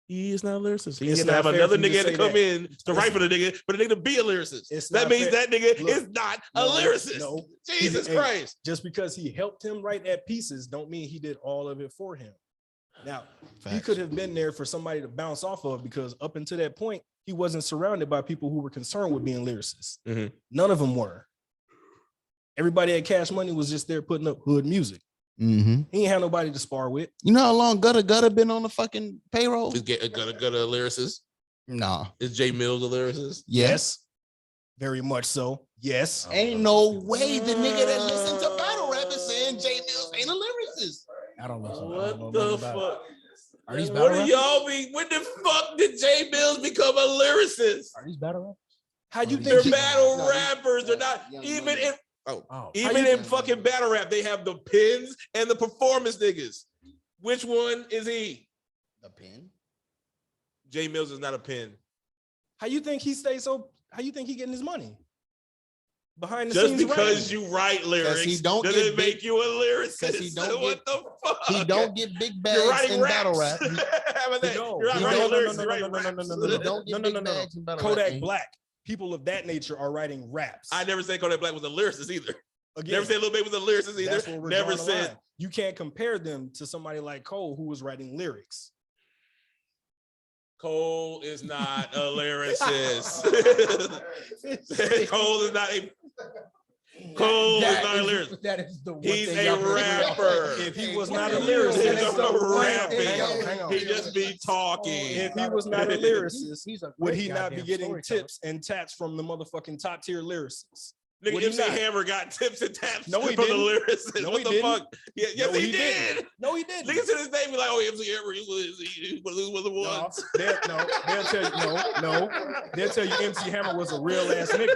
He is not a lyricist. He It's had to have not fair another for you to nigga to say come that. in to write for the nigga, but the nigga to be a lyricist. It's That not means fair. that nigga Look, is not a no, lyricist. no. Jesus Hey, Christ. just because he helped him write at pieces, don't mean he did all of it for him. Now, he Facts. could have been there for somebody to bounce off of because up until that point, he wasn't surrounded by people who were concerned with being lyricists. Mhm. None of them were. Everybody at Cash Money was just there putting up hood music. Mm-hmm. He ain't had nobody to spar with. You know how long Gutta been on the fucking payroll? Is Gutta a lyricist? Nah. Is Jay Mills a lyricist? Yes. Very much so. Yes. Ain't no way the nigga that listens to battle rap is saying Jay Mills ain't a lyricist. I don't listen. I don't know What nothing the about it. fuck? Are these What battle do rappers? y'all mean? When the fuck did Jay Mills become a lyricist? Are these battle rappers? How you They're think he, battle No, these- rappers. They're not Young even Money. in Oh, even in fucking battle rap. They have the pins and the performance niggas. Which one is he? The pen? Jay Mills is not a pin. how you think he stays so? How you think he getting his money? Behind the Just scenes, because writing. you write lyrics he don't doesn't get make big- you a lyricist. he don't What the fuck? He don't get big You're bags writing in raps. battle rap. How about that? No, You're not he writing don't- lyrics. no, You're no, writing no, no, raps. no, no, He no. don't get No, no, big no, no. bags in battle Kodak rap. Black, people of that nature are writing raps. I never said Kodak Black was a lyricist either. Again, Never said Lil Baby was a lyricist either. that's where we're Never drawing the said line. You can't compare them to somebody like Cole who was writing lyrics. Cole is not a lyricist. Cole is not a Cole is not a lyricist. That is the one He's thing a y'all can agree on. rapper. If he was not a He's lyricist, a rapping. hang on. He just be talking. If he was not a lyricist, He's a would great he not be goddamn getting storyteller. tips and tats from the motherfucking top tier lyricists? Nigga, Would he MC not? Hammer got tips and taps No, he from didn't. the lyricist. No, What he the didn't. fuck? Yeah, yes, No, he didn't. did. No, he didn't. Niggas to this day be like, oh, MC Hammer, he was the one. They'll tell you they'll tell you MC Hammer was a real ass nigga.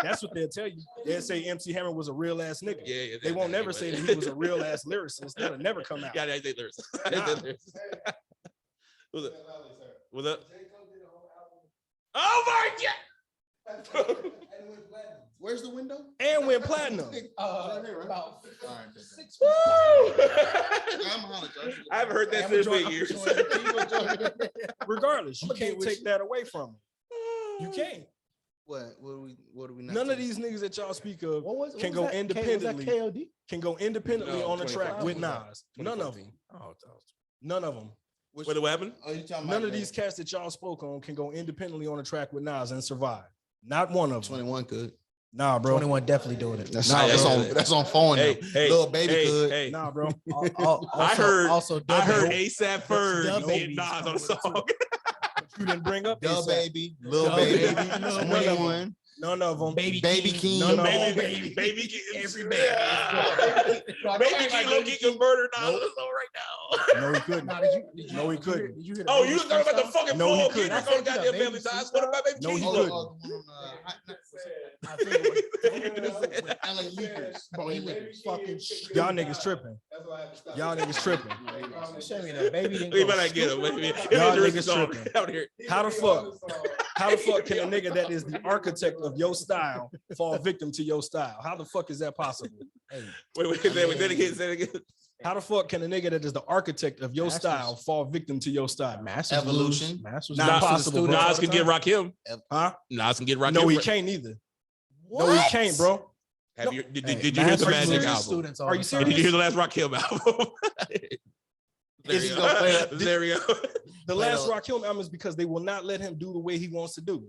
That's what they'll tell you. They'll say MC Hammer was a real ass nigga. Yeah, They won't never say that he was a real ass lyricist. That'll never come out. Yeah, I say lyricist. I say lyricist. What's up? What's up? Oh my god! Where's the window? And went platinum. About Woo! I'm hollering, Josh. I haven't heard that since big years. Regardless, you can't take that away from him. You can't. What do we not None of doing? these niggas that y'all speak of what can was go that? independently. Was that KOD? Can go independently No, on the track 2014. with Nas. None of them. Oh, None of them. What happened? Oh, you talking None about of these cats that y'all spoke on can go independently on a track with Nas and survive. Not one of them. 21 could. Nah, bro. 21 definitely doing it. That's, Nah, that's bro. on that's on phone now. Little baby could. Nah, bro. I heard Also, I heard Baby. ASAP Ferg Dub getting Baby's Nas on coming the with it, song. You didn't bring up Dub ASAP. baby, little Dub baby, Baby, Lil 21, None of them. Baby King, None of baby, them. baby, baby, Every baby, baby. baby King low key converted Nas on the song right now. No, he couldn't. Nah, No, he couldn't. Did you hear Oh, you was talking about the fucking No, he Paul couldn't. Kendrick on goddamn Family Ties. What about Baby No, King? he Oh, couldn't. LA Leakers. Bro, he went fucking Y'all niggas tripping. That's why I had to stop. Y'all niggas tripping. Show me that baby didn't We go better not get him. Y'all Y'all niggas song tripping. out here. How the fuck? How the fuck can a nigga that is the architect of your style fall victim to your style? How the fuck is that possible? Wait, say it again. How the fuck can a nigga that is the architect of your Masters. style fall victim to your style? Masters Evolution. lose. Masters Not lose. possible, bro. Nas can get Rakim. Huh? Nas can get Rakim. No, he can't either. No, he can't, bro. Have you, did Hey, you hear the Masters Magic lose album? students all Are the you time. serious? Did you hear the last Rakim album? Is he gonna play that? There we go. The last Rakim album is because they will not let him do the way he wants to do.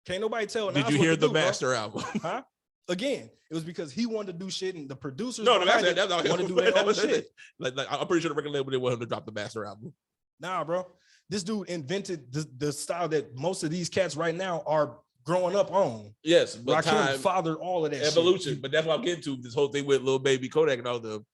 Can't nobody tell. Did Nas you what hear to the do, bro. Master album? Huh? Again, it was because he wanted to do shit and the producers No, the behind Master. it That's not wanted to do their own shit. Like, I'm pretty sure the record label didn't want him to drop the Master album. Nah, bro. This dude invented the style that most of these cats right now are growing up on. Yes, but Rakim time, fathered all of that evolution. shit. But that's what I'm getting to. This whole thing with Lil Baby Kodak and all them.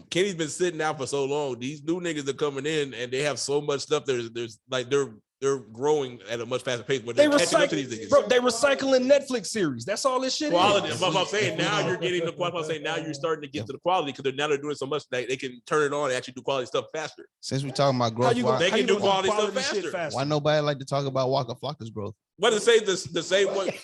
Kenny's been sitting out for so long. These new niggas are coming in and they have so much stuff. There's like they're growing at a much faster pace. Where They they're catching up to these recycle, niggas. bro. They recycling Netflix series. That's all this shit Quality. is. But I'm saying now you're getting the quality. I'm saying now you're starting to get to the quality because they're doing so much that they can turn it on and actually do quality stuff faster. Since we talking about How growth, you why, gonna, They how can you do gonna quality stuff shit faster. why nobody like to talk about Waka Flocka's growth? What to say the same way?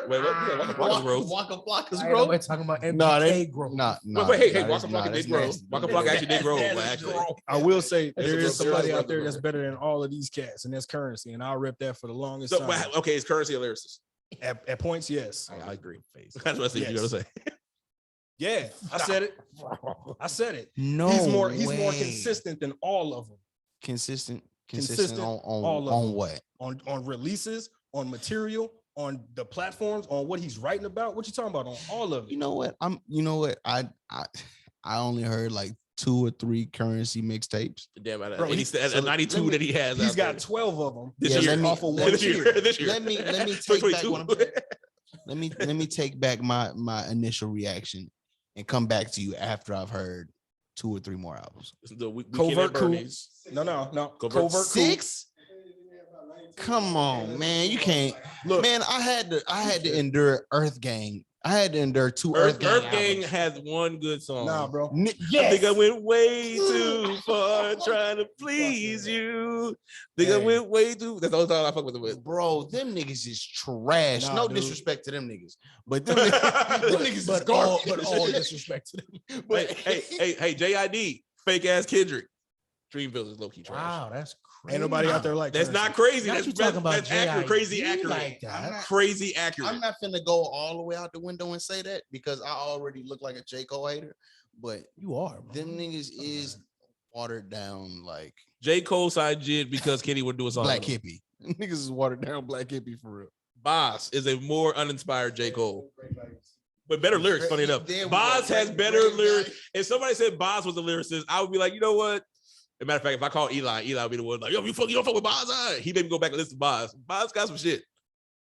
Wait, what? Growth? Waka Flocka's I ain't know we're talking about MPK No, they growth. nah. Wait, nah, Waka Flocka did grow. Waka Flocka actually did grow. Actually, I will say That's there a is growth. somebody There is out there growth. that's better than all of these cats, and that's Currency, and I'll rep that for the longest so, time. okay, it's Currency a lyricist. At points, yes. I agree. That's what I think you're gonna say. Yeah, I said it. I said it. No, He's more way. consistent than all of them Consistent Consistent, on all of on them. what? on releases, on material, on the platforms, on what he's writing about. What you talking about? On all of it. You know what? I only heard like 2 or 3 Currency mixtapes. Damn, Bro, and he's at 92 that he has. He's out got there. 12 of them. This Yeah, year. let me- off of one This year. year. This year. Let me take back 2022. what I'm saying. Let me take back my initial reaction and come back to you after I've heard 2 or 3 more albums. We Covert Covert Coup. Bernie's. No. Covert Covert Coup. 6? Come on, man. You can't. Look, Man, I had to endure Earth Gang. I had to endure 2 Earth Gang albums. has one good song. nah, bro. I think I went way too far trying to please you. Think I Hey. went way too. That's the only time I fuck with it. Bro, them niggas is trash. Nah, No dude. disrespect to them niggas, but them niggas is garbage. But all disrespect to them. But Hey, JID, fake ass Kendrick. Dreamville is low key trash. Wow, that's crazy. Ain't nobody out there like That's Currency. not crazy. Not That's, you talking about that's accurate. JID Crazy accurate. like that. I'm not- Crazy accurate. I'm not finna go all the way out the window and say that because I already look like a J. Cole hater. But You are, bro. them niggas is watered down like J. Cole side jid because Kenny would do a song. Black Hippie. Niggas is watered down Black Hippie for real. Boss is a more uninspired J. Cole. But better lyrics, funny enough. There we Boz go. has Great- better great lyrics. guy. If somebody said Boz was a lyricist, I would be like, you know what? As a matter of fact, if I call Eli would be the one like, yo, you don't fuck with Boz. He made me go back and listen to Boz. Boz got some shit.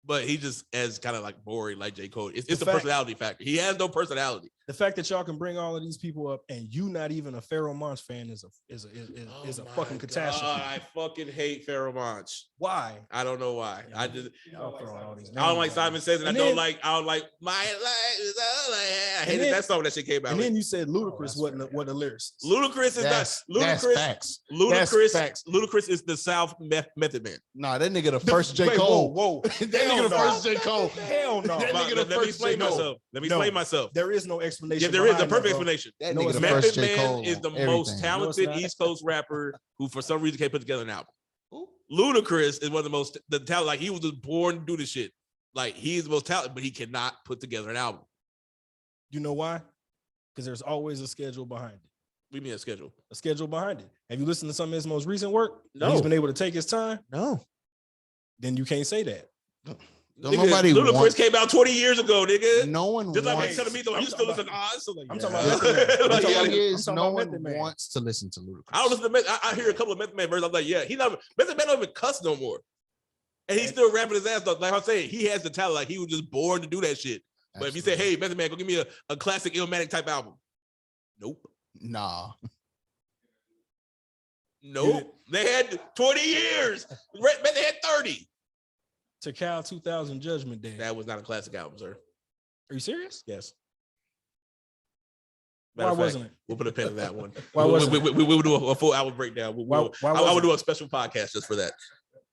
But he just as kind of like boring like J. Cole. It's the fact- personality factor. He has no personality. The fact that y'all can bring all of these people up and you not even a Pharaoh Monch fan is a fucking catastrophe. I fucking hate Pharoah Monch. Why? I don't know why. I just Y'all throwing all these I don't like names Simon Says, and I And don't then- like my life is all I have. I hated then- that song that shit came out. And with. then you said Ludacris that's wasn't fair. what the lyricist. Ludacris is That's not Ludacris. facts. Ludacris, That's facts. Ludacris is the South Method Man. Nah, that nigga the first J. Wait, Cole. Whoa. That nigga the first J. Cole. Hell no. That nigga the Let me first explain J. Cole. myself. Let me No. explain myself. There is no explanation. Yeah, there is a behind perfect that, bro. explanation. That No, nigga it's the not. first Method J. Man Cole. is the on most everything. talented not. East Coast rapper who, for some reason, can't put together an album. Ludacris is one of the most talent. Like he was just born to do this shit. Like he's the most talented, but he cannot put together an album. You know why? Because there's always a schedule behind it. We mean a schedule. A schedule behind it. Have you listened to some of his most recent work? No. He's been able to take his time. No. Then you can't say that. Nobody Ludacris wants. came out 20 years ago, nigga. No one Just like wants. telling me though, you still listen to Oz. I'm talking about Method Man. The Like, thing yeah, is, I'm talking no about one Method Man. wants to listen to Ludacris. I don't listen to Method. I hear a couple of Method Man verses. I'm like, yeah, Method Man don't even cuss no more. And he's still rapping his ass off. Like I'm saying, he has the talent. Like he was just born to do that shit. But if you say, hey, Method Man, go give me a classic Illmatic type album. Nope. Nah. Nope. They had 20 years. Method had 30. To Cal 2000 Judgment Day. That was not a classic album, sir. Are you serious? Yes. Why wasn't it? We'll put a pin in that one. Why wasn't it? we will do a full album breakdown. Why I wasn't would do a special podcast just for that.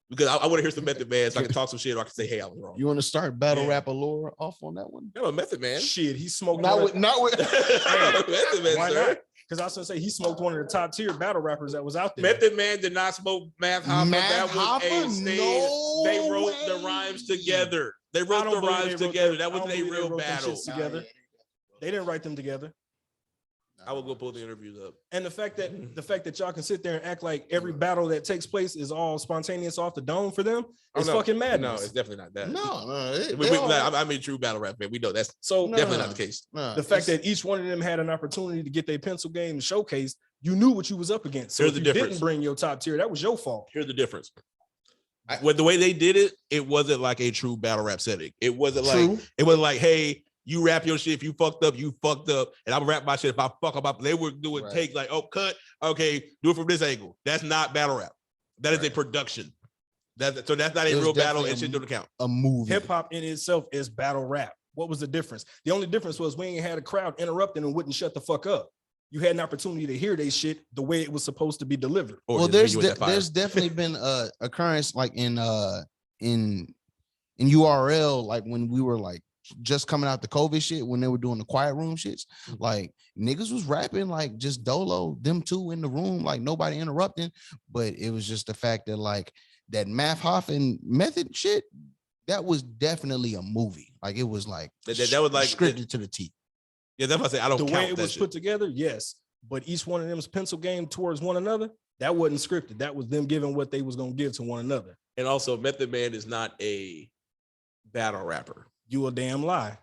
Because I want to hear some Method Man so I can talk some shit or I can say, hey, I was wrong. You want to start battle Yeah. rap Allure off on that one? No, Method Man. Shit, he smoked Not one with, not with. Method Man, Why sir. not? Because I was gonna say he smoked one of the top tier battle rappers that was out there. Method Man did not smoke Math Hoffa. Math That was a Hoffa? stage. No They wrote way. the rhymes together. They I wrote don't the believe rhymes they wrote together. them- That I don't wasn't a believe they real wrote them battle. shits together. They didn't write them together. I will go pull the interviews up. And the fact that y'all can sit there and act like every battle that takes place is all spontaneous off the dome for them is fucking madness. No, it's definitely not that. No. I mean, true battle rap, man. We know that's So definitely not the case. the fact that each one of them had an opportunity to get their pencil game showcased, you knew what you was up against. So Here's if the you difference. didn't bring your top tier, that was your fault. Here's the difference. When the way they did it, it wasn't like a true battle rap setting. It wasn't like, hey, you rap your shit. If you fucked up, you fucked up. And I'm rap my shit. If I fuck up, they were doing take like, oh, cut. Okay, do it from this angle. That's not battle rap. That is a production. So that's not a real battle and shit don't count. A movie. Hip hop in itself is battle rap. What was the difference? The only difference was we ain't had a crowd interrupting and wouldn't shut the fuck up. You had an opportunity to hear they shit the way it was supposed to be delivered. Well, there's definitely been a occurrence like in URL, like when we were like just coming out the COVID shit, when they were doing the quiet room shits, like niggas was rapping like just dolo, them two in the room, like nobody interrupting. But it was just the fact that like that Math Hoff and Method shit, that was definitely a movie. Like it was like that was like scripted to the T. Yeah, that's what I say. I don't the count way it that was shit. put together, yes. But each one of them's pencil game towards one another, that wasn't scripted. That was them giving what they was gonna give to one another. And also, Method Man is not a battle rapper. You a damn lie.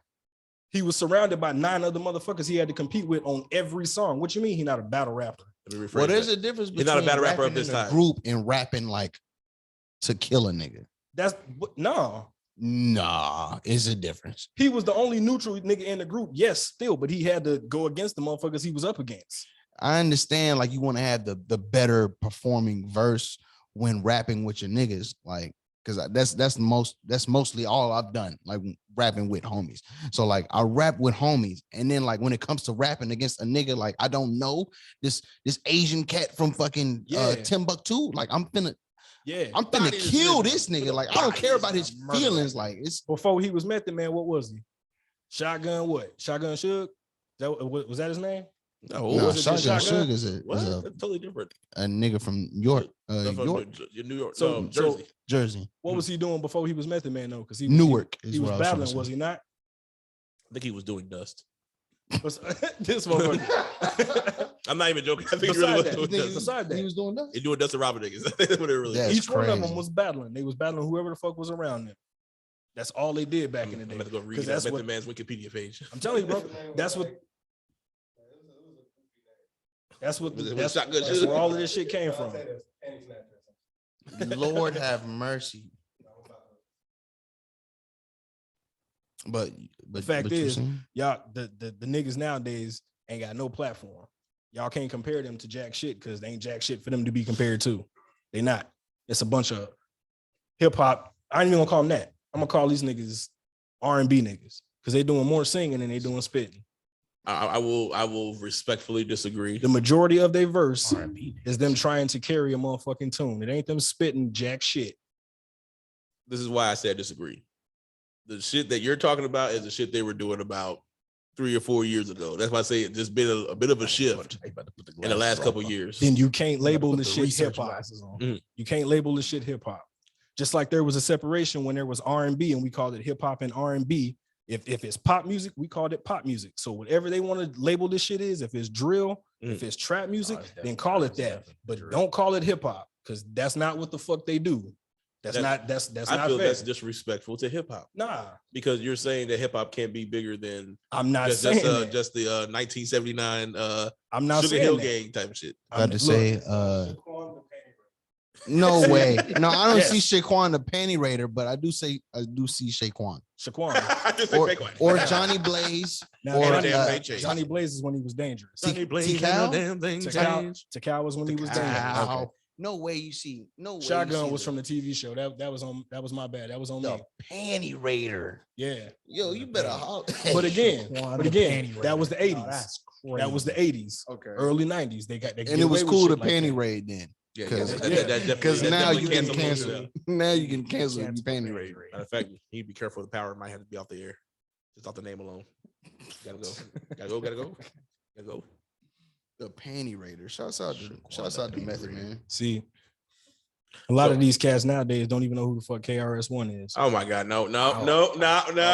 He was surrounded by 9 other motherfuckers he had to compete with on every song. What you mean he not a battle rapper? Well, there's a difference He's between not a battle rapper rapping of this in a time. group and rapping like to kill a nigga. That's no. Nah, it's a difference. He was the only neutral nigga in the group. Yes, still, but he had to go against the motherfuckers he was up against. I understand, like you want to have the better performing verse when rapping with your niggas, like because that's mostly all I've done, like rapping with homies. So like I rap with homies, and then like when it comes to rapping against a nigga, like I don't know this Asian cat from fucking Timbuktu, like I'm finna kill this nigga. Like I don't care about his feelings. Like it's before he was Method Man. What was he? Shotgun what? Shotgun Suge? Was that his name? No, Shotgun Suge is a totally different. A nigga from York, New York, so Jersey. What was he doing before he was Method Man though? Because he Newark. He was battling, was he not? I think he was doing dust. This motherfucker. I'm not even joking. I think he really was doing dust. Beside that, he was doing that. He doing dust to robber niggas. That's what it really is. Each one of them was battling. They was battling whoever the fuck was around them. That's all they did back in the day. I'm going to go read that's Method Man's Wikipedia page. I'm telling you, bro. That's where all of this shit came from. Lord have mercy. But the fact is, y'all, the niggas nowadays ain't got no platform. Y'all can't compare them to jack shit because they ain't jack shit for them to be compared to. They not. It's a bunch of hip hop. I ain't even gonna call them that. I'm gonna call these niggas R&B niggas because they doing more singing than they doing spitting. I will respectfully disagree. The majority of their verse is them trying to carry a motherfucking tune. It ain't them spitting jack shit. This is why I said disagree. The shit that you're talking about is the shit they were doing about 3 or 4 years ago. That's why I say it's just been a bit of a shift in the last couple of years. Then you can't label the shit hip hop. You can't label the shit hip hop. Just like there was a separation when there was R&B and we called it hip hop and R&B. If it's pop music, we called it pop music. So whatever they want to label this shit is, if it's drill, If it's trap music, it's then call it that. definitely But drill. don't call it hip hop because that's not what the fuck they do. That's not I feel fair. that's disrespectful to hip hop Nah, because you're saying that hip hop can't be bigger than I'm not just saying the that. 1979 I'm not Sugar saying Hill that. Gang type of shit. I had to Look, say, no way. No, I don't Yes. see Shaquan the Panty Raider, but I do see Shaquan. Shaquan. I just say fake one. Or Johnny Blaze. Now, Or Johnny- uh, they changed. Johnny Blaze is when he was dangerous. Johnny Blaze and T-Cal? the damn thing Takal changed. Takal was when he was dangerous. Ow. Okay. No way you see. No way. Shotgun was from the TV show. That was my bad. That was on the me. Panty Raider. Yeah. Yo, you better holler. But again, Shaquan but the again, Panty that was the Raider. 80s. That's That was the crazy. 80s. Okay. Early 90s. They And it was cool to panty raid then. Yeah, Because because now you can cancel. cancel. Now you can cancel your Cancel panty Panty raid. Raider. Matter of fact, he'd be careful. The power might have to be off the air, just off the name alone. Gotta go. Gotta go. The Panty Raider. Shouts out to Method Man. See, a lot of these cats nowadays don't even know who the fuck KRS-One is. Oh my God, no. we can We're not gonna do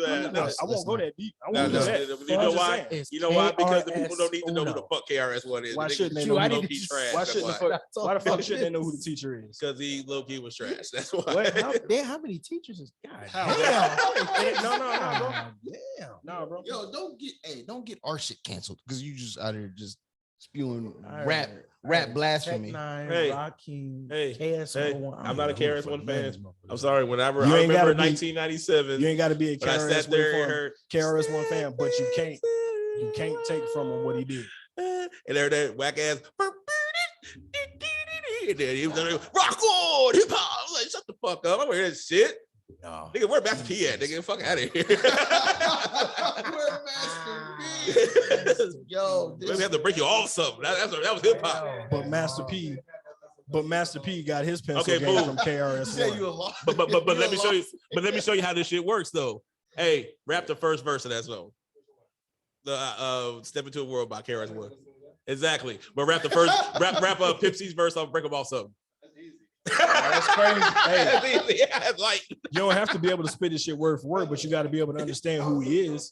that. No, I won't go that deep. I No, won't no, do that. you know why? It's You know why? Because the people don't need to know who the KRS-Uno. fuck KRS-One is. Why The nigga shouldn't they low-key know who the- trash. Why That's shouldn't the fuck? Why the fuck shouldn't they know who the teacher is? Because he low-key was trash. That's why. What? How many teachers is God? How? Damn. No, bro. Damn. No, bro. Yo, don't get our shit canceled because you just out here just spewing All rap right. blasphemy. Tech9, Hey. Rakim, Hey. KS-One. I'm not a KRS-One fan. I'm sorry. sorry. Whenever You I ain't remember gotta be- 1997, You ain't got to be a when I sat there and KRS-One heard KRS-One fan, but you can't take from him what he did. and there that whack ass. And then he was like, rock on hip hop. I was like, shut the fuck up. I'm hearing that shit. No. Nigga, where Master P at? Nigga, fuck out of here. Where Master P? Yo, We have to break you off something. That was hip hop. But Master P got his pencil Okay, game boom. from KRS-One. But let me show you. But let me show you how this shit works, though. Hey, rap the first verse of that song. The Step Into a World by KRS-One. Exactly. But rap the first rap up Pipsy's verse. I'll break them off something. That's crazy. Hey, That's easy. Yeah, it's like you don't have to be able to spit this shit word for word, but you got to be able to understand who he is.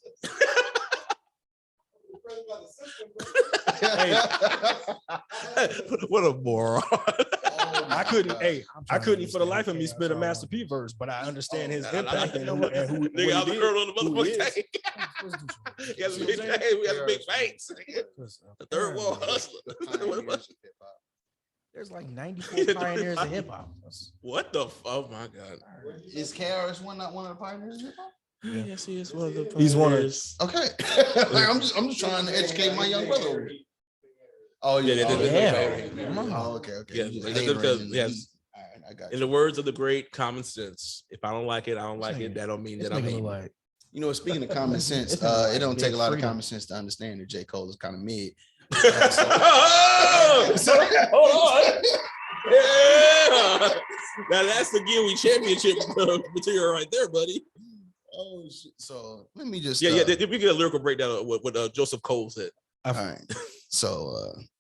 Hey, what a moron. I couldn't for the life of me spit a Master P verse, but I understand his impact and who Nigga, I was he a did, girl on the who he motherfucking is. tank. He has a big tank. We have a big face. The third wall hustler. There's like 94 pioneers in hip hop. What the oh my God. Is KRS-One not one of the pioneers of hip hop? Yes, he is one of the He's one of- pioneers. Okay. Like I'm just trying to educate my young brother over here. Oh Yeah, yeah. yeah. Oh, okay. Yeah, You just like, favoring because- and- yes. All right, I got In you. the words of the great common sense, if I don't like it, I don't like it. That don't mean This that I'm nigga hating. look like You know, speaking of common sense, This is it don't big take a lot of freedom. common sense to understand that J. Cole is kind of mid. Oh, hold on. Yeah. Now that's the Gilly championship material right there, buddy. Oh shit. So let me just Yeah. If we get a lyrical breakdown of what Joseph Cole said. All right. So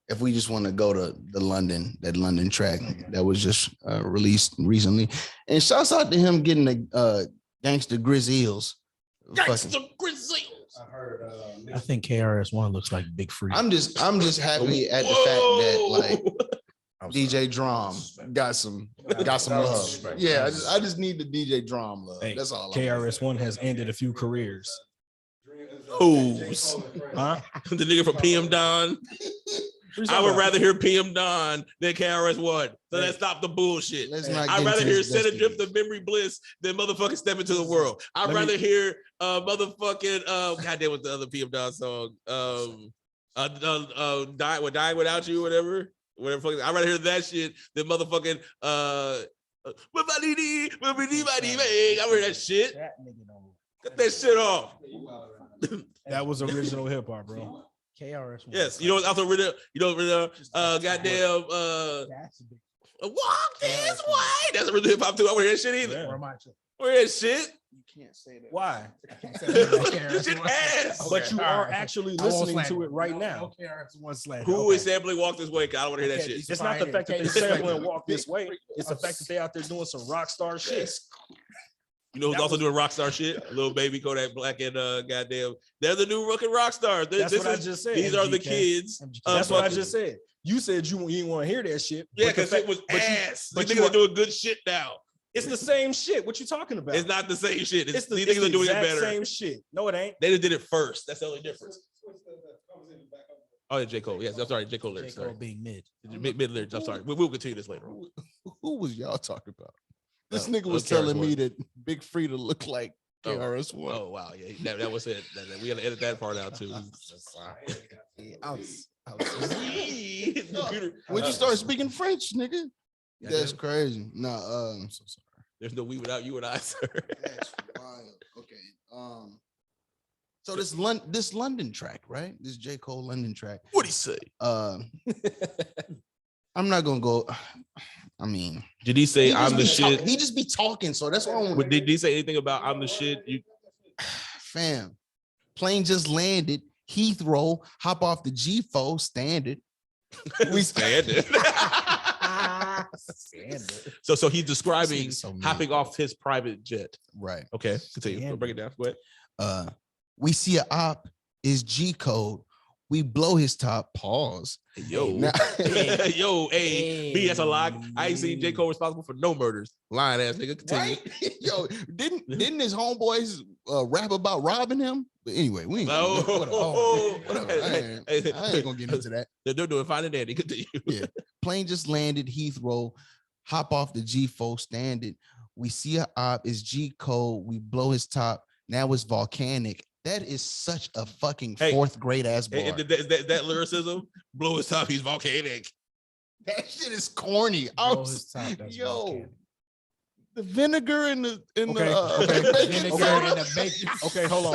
if we just want to go to that London track that was just released recently, and shouts out to him getting the Gangsta Grizzlies. Gangsta Grizzlies. I think KRS-One looks like Big Free. I'm just happy at the fact that like I'm DJ Drum got some love. Yeah, I just need the DJ Drum love. Hey, That's all. KRS-One has ended a few careers. Who's Huh? the nigga from PM Don? I would rather hear PM Don than KRS-One. So let's stop the bullshit. Let's not I'd get rather into hear his Set destiny. Adrift of Memory Bliss than motherfucking Step Into the World. I'd Let me- rather hear motherfucking goddamn what's the other PM Don song? Dying Without You, whatever. Fucking, I'd rather hear that shit than motherfucking I hear that shit. Cut that shit off. That was original hip hop, bro. KRS-One. Yes, you know what's also written, goddamn That's a big. walk this way. That's a really hip hop too. I don't hear that shit either. Yeah. Where am I? I don't hear that shit. You can't say that. Why? This shit ass. But you all are right. actually I won't listening slander to it right now. KRS-One slander. Who is sampling Walk This Way? 'Cause I don't want to hear that Okay, shit. It's not the fact that they Okay, sampling Walk This Way. It's the fact that they out there doing some rock star shit. You know who's also doing rock star shit? Little baby Kodak Black and goddamn. They're the new rookie rock stars. That's what I just said. These are the kids. That's what I just said. You said you didn't want to hear that shit. Yeah, because it was ass. But these niggas are doing good shit now. It's the same shit. What you talking about? It's not the same shit. It's the these niggas are doing it better. Same shit. No, it ain't. They just did it first. That's the only difference. Oh, yeah, J. Cole. Yes, I'm sorry. J. Cole lyrics. J. Cole being mid. Mid lyrics. I'm sorry. We'll continue this later. Who was y'all talking about? This nigga was telling me that Big Frida looked like KRS-One. Oh, wow. Yeah, that was it. We got to edit that part out too. When you start speaking French, nigga, that's crazy. No, I'm so sorry. There's no we without you and I, sir. That's wild. Okay. So this London track, right? This J. Cole London track. What'd he say? I'm not gonna go. I mean, did he say I'm the shit? He just be talking, so that's why I want. But did he say anything about I'm the shit? Fam, plane just landed. Heathrow, hop off the G4 standard. We standard. So he's describing hopping off his private jet. Right. Okay. Continue. Break it down. Go ahead. We see an op is G code. We blow his top. Pause. Yo, B, that's a lie. I ain't seen J. Cole responsible for no murders. Lying ass nigga. Continue. Right? Yo, didn't his homeboys rap about robbing him? But anyway, we ain't whatever. I ain't gonna get into that. They're doing fine and dandy. Continue. Yeah. Plane just landed Heathrow. Hop off the G4 standard. We see a op is G code. We blow his top. Now it's volcanic. That is such a fucking fourth grade ass bar. That lyricism, blow his top, he's volcanic. That shit is corny. Yo, the vinegar in the bacon. Okay, hold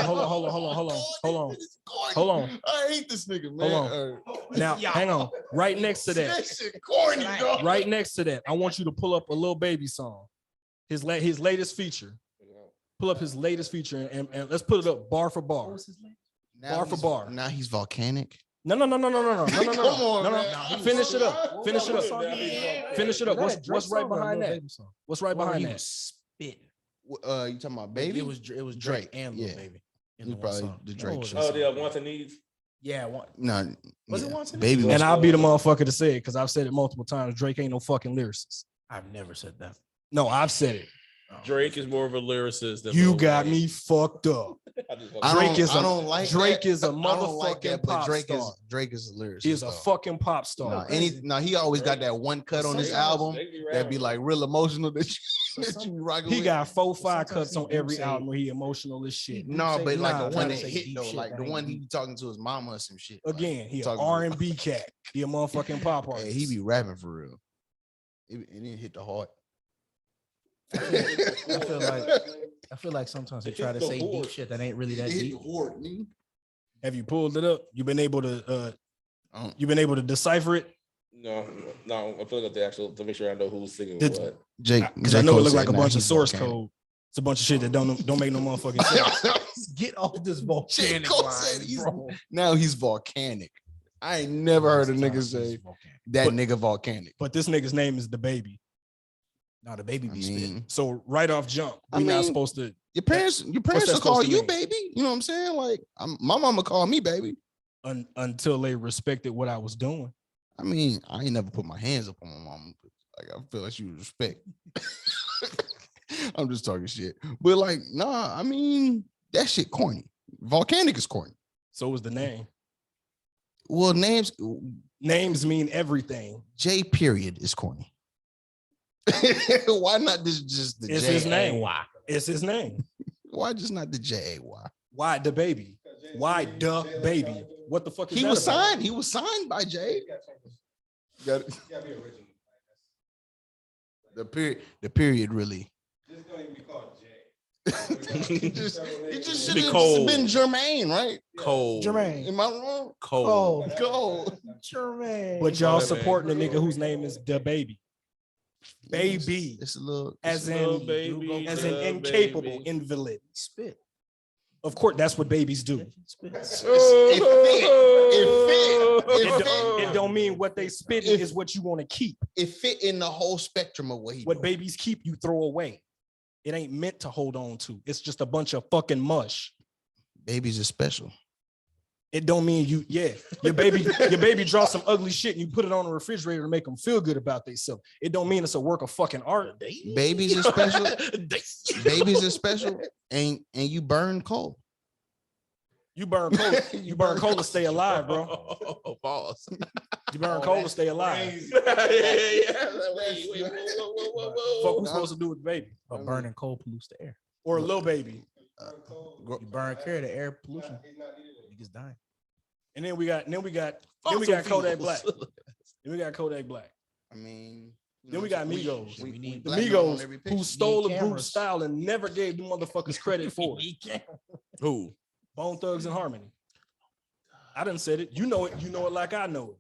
on. I hate this nigga, man. Hold on. Now, hang on. Right next to that. Shit corny, dog. Right next to that, I want you to pull up a Lil Baby song. His latest feature. Pull up his latest feature and let's put it up bar for bar. Bar for bar. Now he's volcanic. No. Come on, Finish it up. Finish it up. What's right behind that? What's right behind that? Spit. You talking about Baby? It was Drake and Lil Baby. It was probably the Drake. Wants and Needs. Yeah, no. Was it Wants and Baby? And I'll be the motherfucker to say it because I've said it multiple times. Drake ain't no fucking lyricist. I've never said that. No, I've said it. Drake is more of a lyricist than you got me fucked up. Drake is a motherfucking pop star. Drake is a lyricist. He's a fucking pop star. He always got that one cut on his album that be like real emotional that you rocking with. He got 4-5 cuts on every album where he emotional as shit. No, but like the one that hit though, like the one he be talking to his mama or some shit. Again, he an R&B cat. He a motherfucking pop artist. He be rapping for real. It didn't hit the heart. I feel like sometimes they try to say deep shit that ain't really that deep. Have you pulled it up? You've been able to decipher it? No, I'm pulling up the actual to make sure I know who's singing what. Because I know it looked like a bunch of source code. It's a bunch of shit that don't make no motherfucking sense. Get off this volcanic line, bro. Now he's volcanic. I ain't never heard a nigga say that nigga volcanic. But this nigga's name is the Baby. No, the Baby be spitting. So right off jump, we're not supposed to. Your parents will call you baby. You know what I'm saying? Like my mama called me baby. Until they respected what I was doing. I mean, I ain't never put my hands up on my mama. Like I feel like she would respect. I'm just talking shit. But like, nah, I mean, that shit corny. Volcanic is corny. So was the name. Well, names mean everything. J period is corny. Why not just the it's J? His name. Why? It's his name. Why just not the J-A-Y? Why the Baby? Why the Baby? What the fuck is he that was about? signed? He was signed by Jay. The period really. Just don't even be called Jay. He just should have been Jermaine, right? Cole. Jermaine. Am I wrong? Cole. Jermaine. But y'all supporting the nigga whose name is the Baby. Baby. It's a little as in incapable invalid. Spit. Of course, that's what babies do. It don't mean what they spit is what you want to keep. It fit in the whole spectrum of what babies keep, you throw away. It ain't meant to hold on to. It's just a bunch of fucking mush. Babies are special. It don't mean your baby draw some ugly shit and you put it on the refrigerator to make them feel good about themselves. It don't mean it's a work of fucking art. Babies are special. Babies are special, and you burn coal. You burn coal. You burn coal to stay alive, bro. Pause. You burn coal to stay alive. Wait, whoa. Fuck, who's supposed to do with the baby? But burning coal pollutes the air. Or a little baby. You burn carry the air pollution. Niggas dying. And then we got Fossil Kodak fuels. Black. Then we got Kodak Black. I mean, Then we got Migos. We need The black men on Migos every who picture. stole the group cameras. style and never gave the motherfuckers credit for it. Who? Bone Thugs and Harmony. I done said it. You know it. You know it like I know it.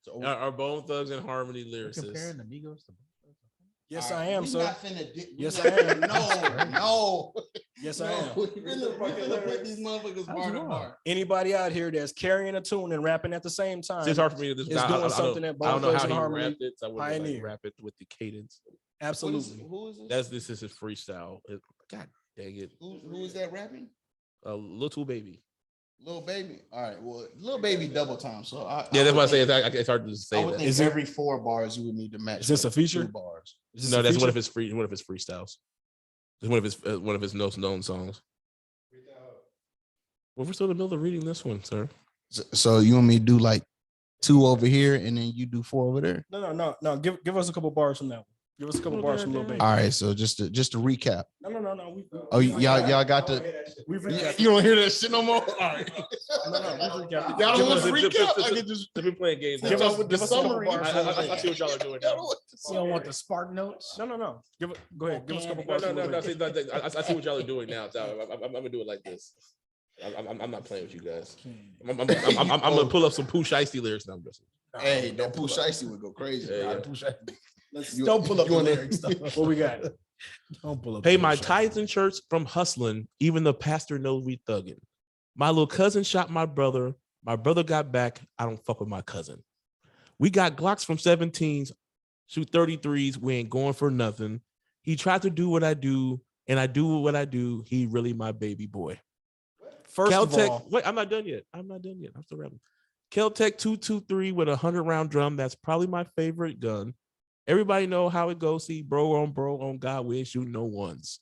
So Are Bone Thugs and Harmony lyricists? Comparing the Migos to Yes, all I right, am, we sir. not finna we Yes, not- I am. No. Yes, I am. We finna put these motherfuckers bar to bar. Anybody out here that's carrying a tune and rapping at the same time, It's hard for me to It's doing something that I Bone don't know Thugs how and he Harmony rapped it. So I wouldn't like pioneered. rap it with the cadence. absolutely. Who is this? This is his freestyle. God dang it. Who is that rapping? Little Baby. Little Baby. All right. Well, Little Baby double time. So Yeah, that's why I say it's hard to say I would that. think Is it- every 4 bars you would need to match. Is this a with feature? 2 bars. Is this No, a that's one feature? of his freestyles. It's one of his most known songs. Well, we're still in the middle of reading this one, sir. So you want me to do like 2 over here and then you do 4 over there? No. Give us a couple bars from that one. Give us a couple bars from Lil Baby. All right. So just to recap. No. Oh, y'all got the. We've recapped. You don't hear that shit no more. All right. No, we've recapped. Y'all don't want to Just- recap? just- I can just They've been playing games. Give now. us with the give us a couple summary. bars. I see what y'all are doing now. You don't want the spark notes? No. Go ahead. Give us a couple No, bars. no, from no, Lil no. Baby. See, I see what y'all are doing now. So I'm gonna do it like this. I'm not playing with you guys. I'm gonna pull up some Pooh Shiesty lyrics. Now I'm just. Hey, don't Pooh Shiesty would go crazy. Yeah, Nah, yeah. Pooh Shiesty. Don't pull up you the on lyrics. What we got? Don't pull up. Pay the my lyrics. tithes in church from hustling. Even the pastor knows we thugging. My little cousin shot my brother. My brother got back. I don't fuck with my cousin. We got Glocks from 17s. Shoot 33s. We ain't going for nothing. He tried to do what I do, and I do what I do. He really my baby boy. First of Caltech. all, Wait, I'm not done yet. I'm still rapping. Caltech 223 with a 100-round drum. That's probably my favorite gun. Everybody know how it goes. See, bro on God, we ain't shooting no ones.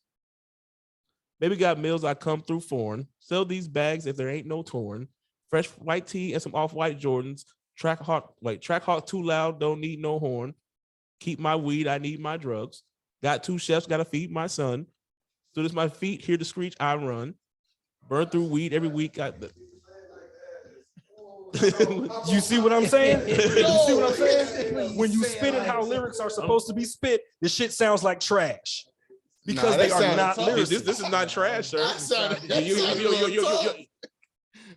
Baby got meals. I come through foreign. Sell these bags if there ain't no torn. Fresh white tee and some off-white Jordans. Track hawk too loud. Don't need no horn. Keep my weed. I need my drugs. Got 2 chefs. Got to feed my son. Soon as my feet hear the screech, I run. Burn through weed every week. you see what I'm saying? You see what I'm saying? When you spit it how lyrics are supposed to be spit, the shit sounds like trash. Because Nah, they that are sounded not tough. lyrics. This is not trash, sir. That sounded- that You- sounded you- a little you- tough.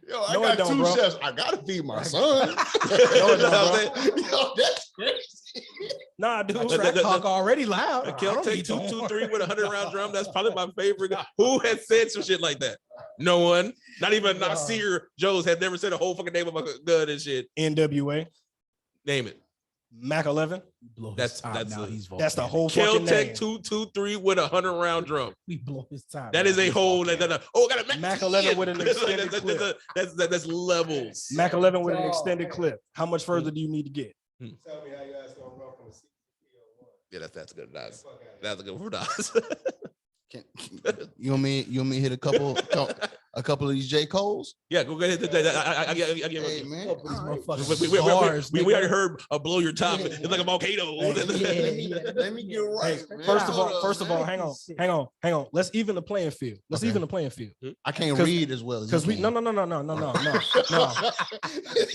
Yo, I No, it got don't, 2 bro. chefs. I gotta feed my son. it don't, bro. Yo, that's crazy. Nah, dude. Track talk already loud. I don't Caltech need to- 223 with a 100-round drum. That's probably my favorite. Who has said some shit like that? No one. Not even Nasir Joes have never said a whole fucking name of a gun and shit. NWA, Name it. Mac 11. Blow his That's- top, that's now it. he's That's the volcanic. whole fucking name. Caltech 223 with a 100-round drum. We blow his top. That now is a he's whole. volcanic. Got a Mac 11 with an extended clip. That's levels. Mac 11 with an extended clip. How much further do you need to get? Tell me how you guys gonna run from a CPO1. Yeah, that's good. That's Fuck outta here. a good for Nas. You want me to hit a couple of these J. Cole's? Yeah, go ahead. I give Hey, it. man. These motherfuckers We bars, already nigga. heard blow your top. It's like a volcano. Let me get right. Hey, man. first of Hold all, up, man. hang on. Let's even the playing field. Okay. I can't 'Cause- read as well as Because you we can. no.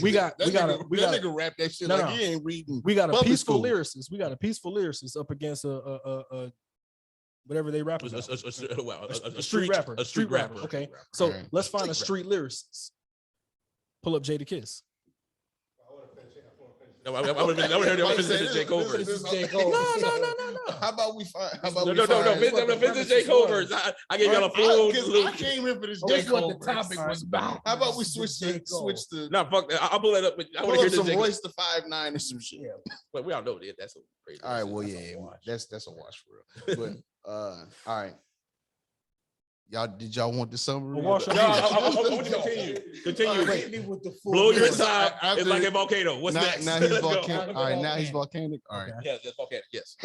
We got that nigga rap that shit No, like no. he ain't reading. We got a Public peaceful school. lyricist. We got a peaceful lyricist up against a whatever they rap about. A street rapper. A street rapper. Okay. So Alright. let's find a street lyricist. Pull up Jada Kiss. I wanna finish it. I wanna finish it. No, I would have heard this J. Cole verse. No. How about we find? How about No, we no, find? Finish the J. Cole verse. I gave y'all a full. I came in for this J. That's what Cole the topic verse. was about. How about we switch J. the Cole. No, fuck that. I'll pull that up. But I want pull to up hear some this. Royce the 5'9" and some shit. But we all know that. That's a crazy. All right, well, yeah, that's a wash for real. But all right, Did y'all want the summary? Well, wash your No, hands. I want you to continue. Continue with the full. Blow your verse. time. After- It's like a volcano. What's now, next? now he's Let's go. volcanic. All right, now he's volcanic. All right. Yeah, that's volcanic. Yes.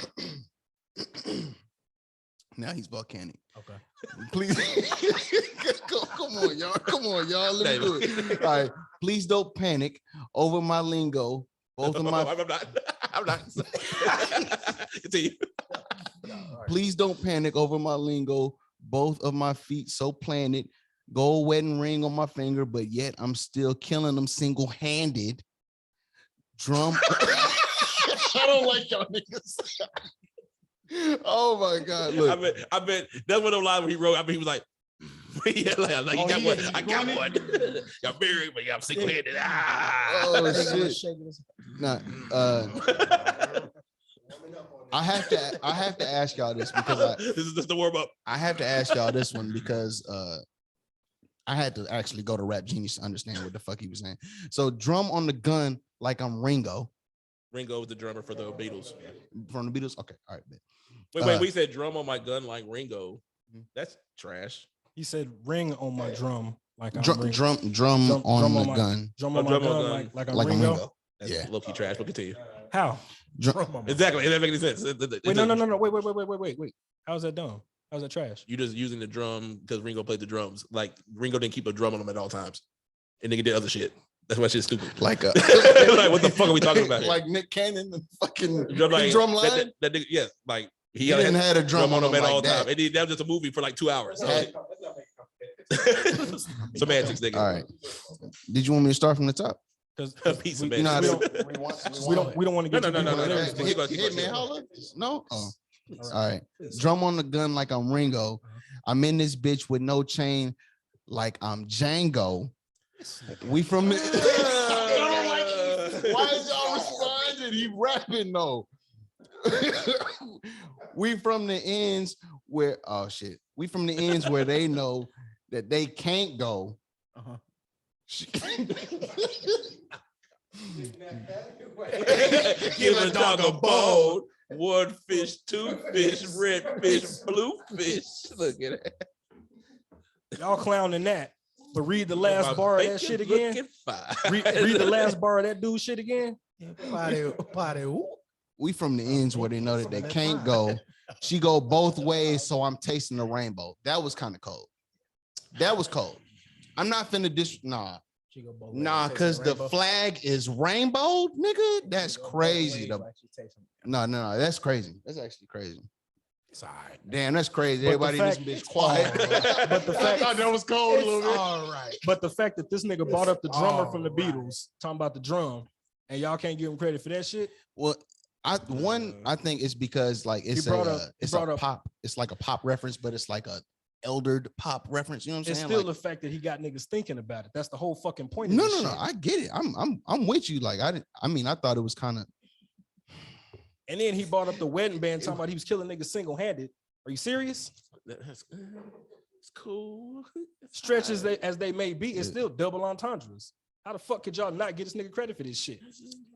Now he's volcanic. Okay. Please, come on, y'all. Come on, y'all. Let me do it. All right. Please don't panic over my lingo. Both of my. I'm not. I'm not. Continue. Please don't panic over my lingo. Both of my feet so planted. Gold wedding ring on my finger, but yet I'm still killing them single-handed. Drum. I don't like y'all niggas. Oh my God! Look, I bet that's one of the lines where he wrote. I mean, he was like, yeah, like you got one. I got one. Got married, but I'm single-handed. oh shit! Nah, I have to ask y'all this because this is just the warm up. I have to ask y'all this one because I had to actually go to Rap Genius to understand what the fuck he was saying. So drum on the gun like I'm Ringo. Ringo was the drummer for the Beatles. From the Beatles? Okay, all right. Wait, we said drum on my gun like Ringo. That's trash. He said ring on my drum like I'm Drum Ringo. on the gun Drum on my gun like I'm like I'm Ringo. Ringo. That's Yeah. low-key trash, but continue. How? Exactly. It doesn't make any sense. Wait, no. Wait. How's that dumb? How's that trash? You just using the drum because Ringo played the drums. Like Ringo didn't keep a drum on him at all times. And nigga did other shit. That's why shit's stupid. Like like what the fuck are we talking about here? Like Nick Cannon and fucking Drum, like, drum line. that nigga, yes, like He didn't have a drum on him at like all that. time. And that was just a movie for like 2 hours. So. Had- Semantics, nigga. All right. Did you want me to start from the top? Because A piece of You know how man. we don't want to get No. Hit me, holla. No. Oh. All right. Drum on the gun like I'm Ringo. I'm in this bitch with no chain like I'm Django. We from I don't like it. Why is y'all responding? He rapping though. We from the ends where we from the ends where they know that they can't go. Give a dog a bone. One fish, two fish, red fish, blue fish. Look at it. y'all clowning that. But read the last bar of that shit again. Read the last bar of that dude shit again. We from the ends where they know that they can't go. She go both ways, so I'm tasting the rainbow. That was kind of cold. That was cold. I'm not finna nah, because the flag is rainbow, nigga. That's crazy. No, that's crazy. That's actually crazy. Sorry. Damn, that's crazy. But Everybody in this bitch quiet. But the fact I thought that was cold a little bit. All right. But the fact that this nigga brought up the drummer from the Alright. Beatles, talking about the drum, and y'all can't give him credit for that shit. Well, I think it's because like it's brought a up- pop. It's like a pop reference, but it's like a eldered pop reference. You know what I'm It's saying? still Like, the fact that he got niggas thinking about it. That's the whole fucking point. Of no. this shit. I get it. I'm with you. Like I thought it was kind of. And then he brought up the wedding band talking about he was killing niggas single-handed. Are you serious? It's cool. Stretches as they may be, it's still double entendres. How the fuck could y'all not get this nigga credit for this shit?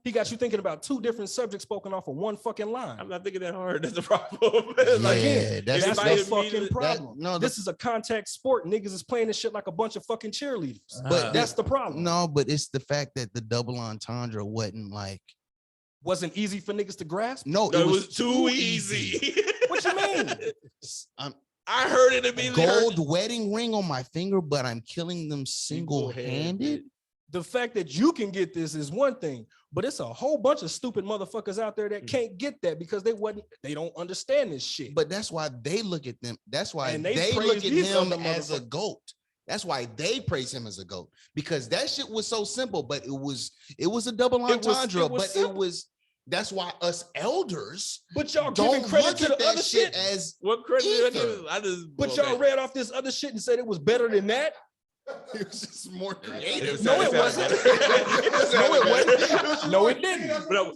He got you thinking about two different subjects spoken off of one fucking line. I'm not thinking that hard. That's the problem. Yeah, that's That's everybody the fucking immediately- problem. This is a contact sport. Niggas is playing this shit like a bunch of fucking cheerleaders. But That's the problem. No, but it's the fact that the double entendre wasn't like. Wasn't easy for niggas to grasp. No, No, it was too easy. What you mean? I heard it immediately. Gold wedding ring on my finger, but I'm killing them single-handed. The fact that you can get this is one thing, but it's a whole bunch of stupid motherfuckers out there that can't get that because they don't understand this shit. But that's why they look at them. That's why And they they look at praise these him other as a motherfuckers. goat. That's why they praise him as a goat, because that shit was so simple, but it was a double It was- entendre. it was But simple. it was. That's why us elders But y'all giving don't credit look to at the that other shit shit. as. What credit did I Either. give? I just. But y'all read off this other shit and said it was better than that. It was just more creative. No, it wasn't. No, it wasn't. No, it didn't. No,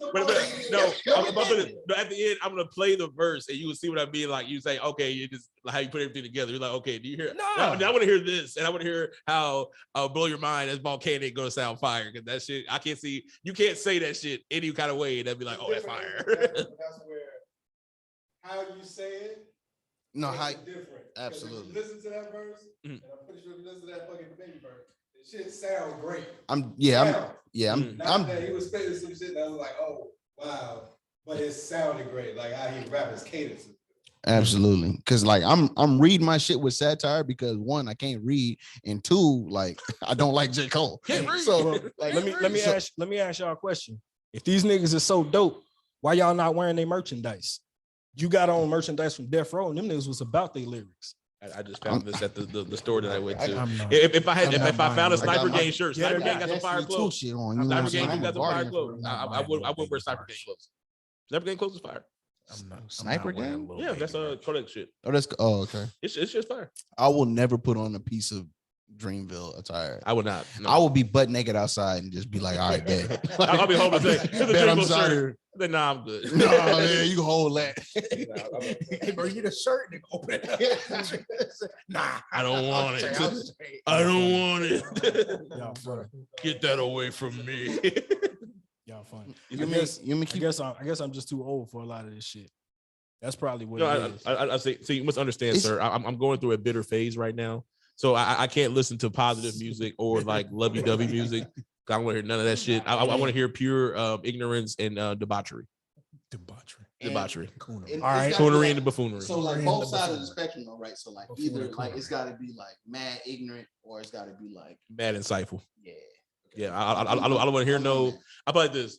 I'm about to, no, at the end, I'm gonna play the verse and you will see what I mean. Like you say, okay, you just how you put everything together. You're like, okay, do you hear? No. I want to hear this, and I want to hear how blow your mind as volcanic gonna sound fire. Because that shit, I can't see. You can't say that shit any kind of way. That'd be like, oh, that's fire. That's where how you say it No, It's how different. 'Cause absolutely. If you listen to that verse, Mhm. and I'm pretty sure if you listen to that fucking baby verse, the shit sound great. I'm Not that he was spitting some shit that was like, oh wow, but it sounded great, like how he rap his cadence. absolutely, because like I'm reading my shit with satire because one, I can't read, and two, like I don't like J. Cole. Can't read. So Well, like, let me ask y'all a question. If these niggas is so dope, why y'all not wearing their merchandise? You got on merchandise from Death Row, and them niggas was about their lyrics. I just found this at the store that I went to. I'm not- If I I'm not found a buying Sniper it. Gang shirt, Yeah, Sniper I Gang got some fire Destiny 2 clothes. shit on. You know what Sniper I'm Gang saying? I'm got a some fire guardian clothes. for I wouldn't wear Sniper Gang clothes. Sniper Gang clothes is fire. Sniper Gang? Yeah, that's Kodak shit. Okay. It's just fire. I will never put on a piece of Dreamville attire. I would not. No. I will be butt naked outside and just be like, all right, bet. I'll be holding the thing. Here's a Bet I'm Dreamville sorry. shirt. Then nah, I'm good. No, man, you can hold that. Hey, bro, you get a shirt and open it. Nah, I don't want it. I'll say. I don't want it. Y'all funny. Get that away from me. Y'all funny. You I guess I'm just too old for a lot of this shit. That's probably what No, it is. I say, so you must understand, sir. I'm going through a bitter phase right now, so I can't listen to positive music or like lovey-dovey music. I don't want to hear none of that shit. I want to hear pure ignorance and debauchery. Debauchery. All right. Coonery and buffoonery. So like both sides of the spectrum, though, right? So like either like it's got to be like mad ignorant or it's got to be like Bad insightful. yeah. Yeah, I don't want to hear no. I put like this.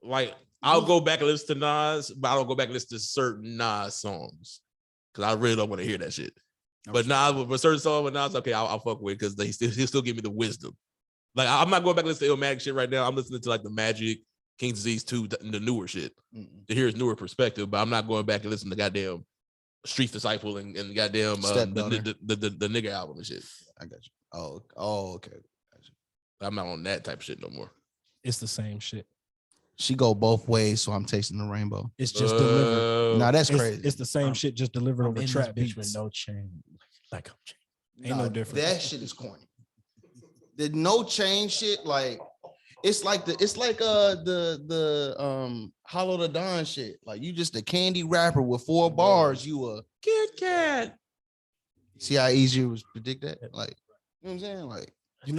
Like I'll go back and listen to Nas, but I don't go back and listen to certain Nas songs because I really don't want to hear that shit. But Nas, with certain songs with Nas, okay, I'll fuck with because he'll still give me the wisdom. Like I'm not going back and listen to Illmatic shit right now. I'm listening to like the Magic, King's Disease 2, the newer shit to hear his newer perspective. But I'm not going back and listen to goddamn Street Disciple and goddamn the nigga album and shit. I got you. Oh, okay. I'm not on that type of shit no more. It's the same shit. She go both ways, so I'm tasting the rainbow. It's just delivered. Nah, that's It's, crazy. it's the same shit, just delivered over trap beats. with no chain. Like Ain't no difference. That shit is corny. The no chain shit, like it's like the Hollow the Don shit. Like you just a candy rapper with 4 bars. You a Kit Kat. See how easy it was to predict that? Like, you know what I'm saying? Like, You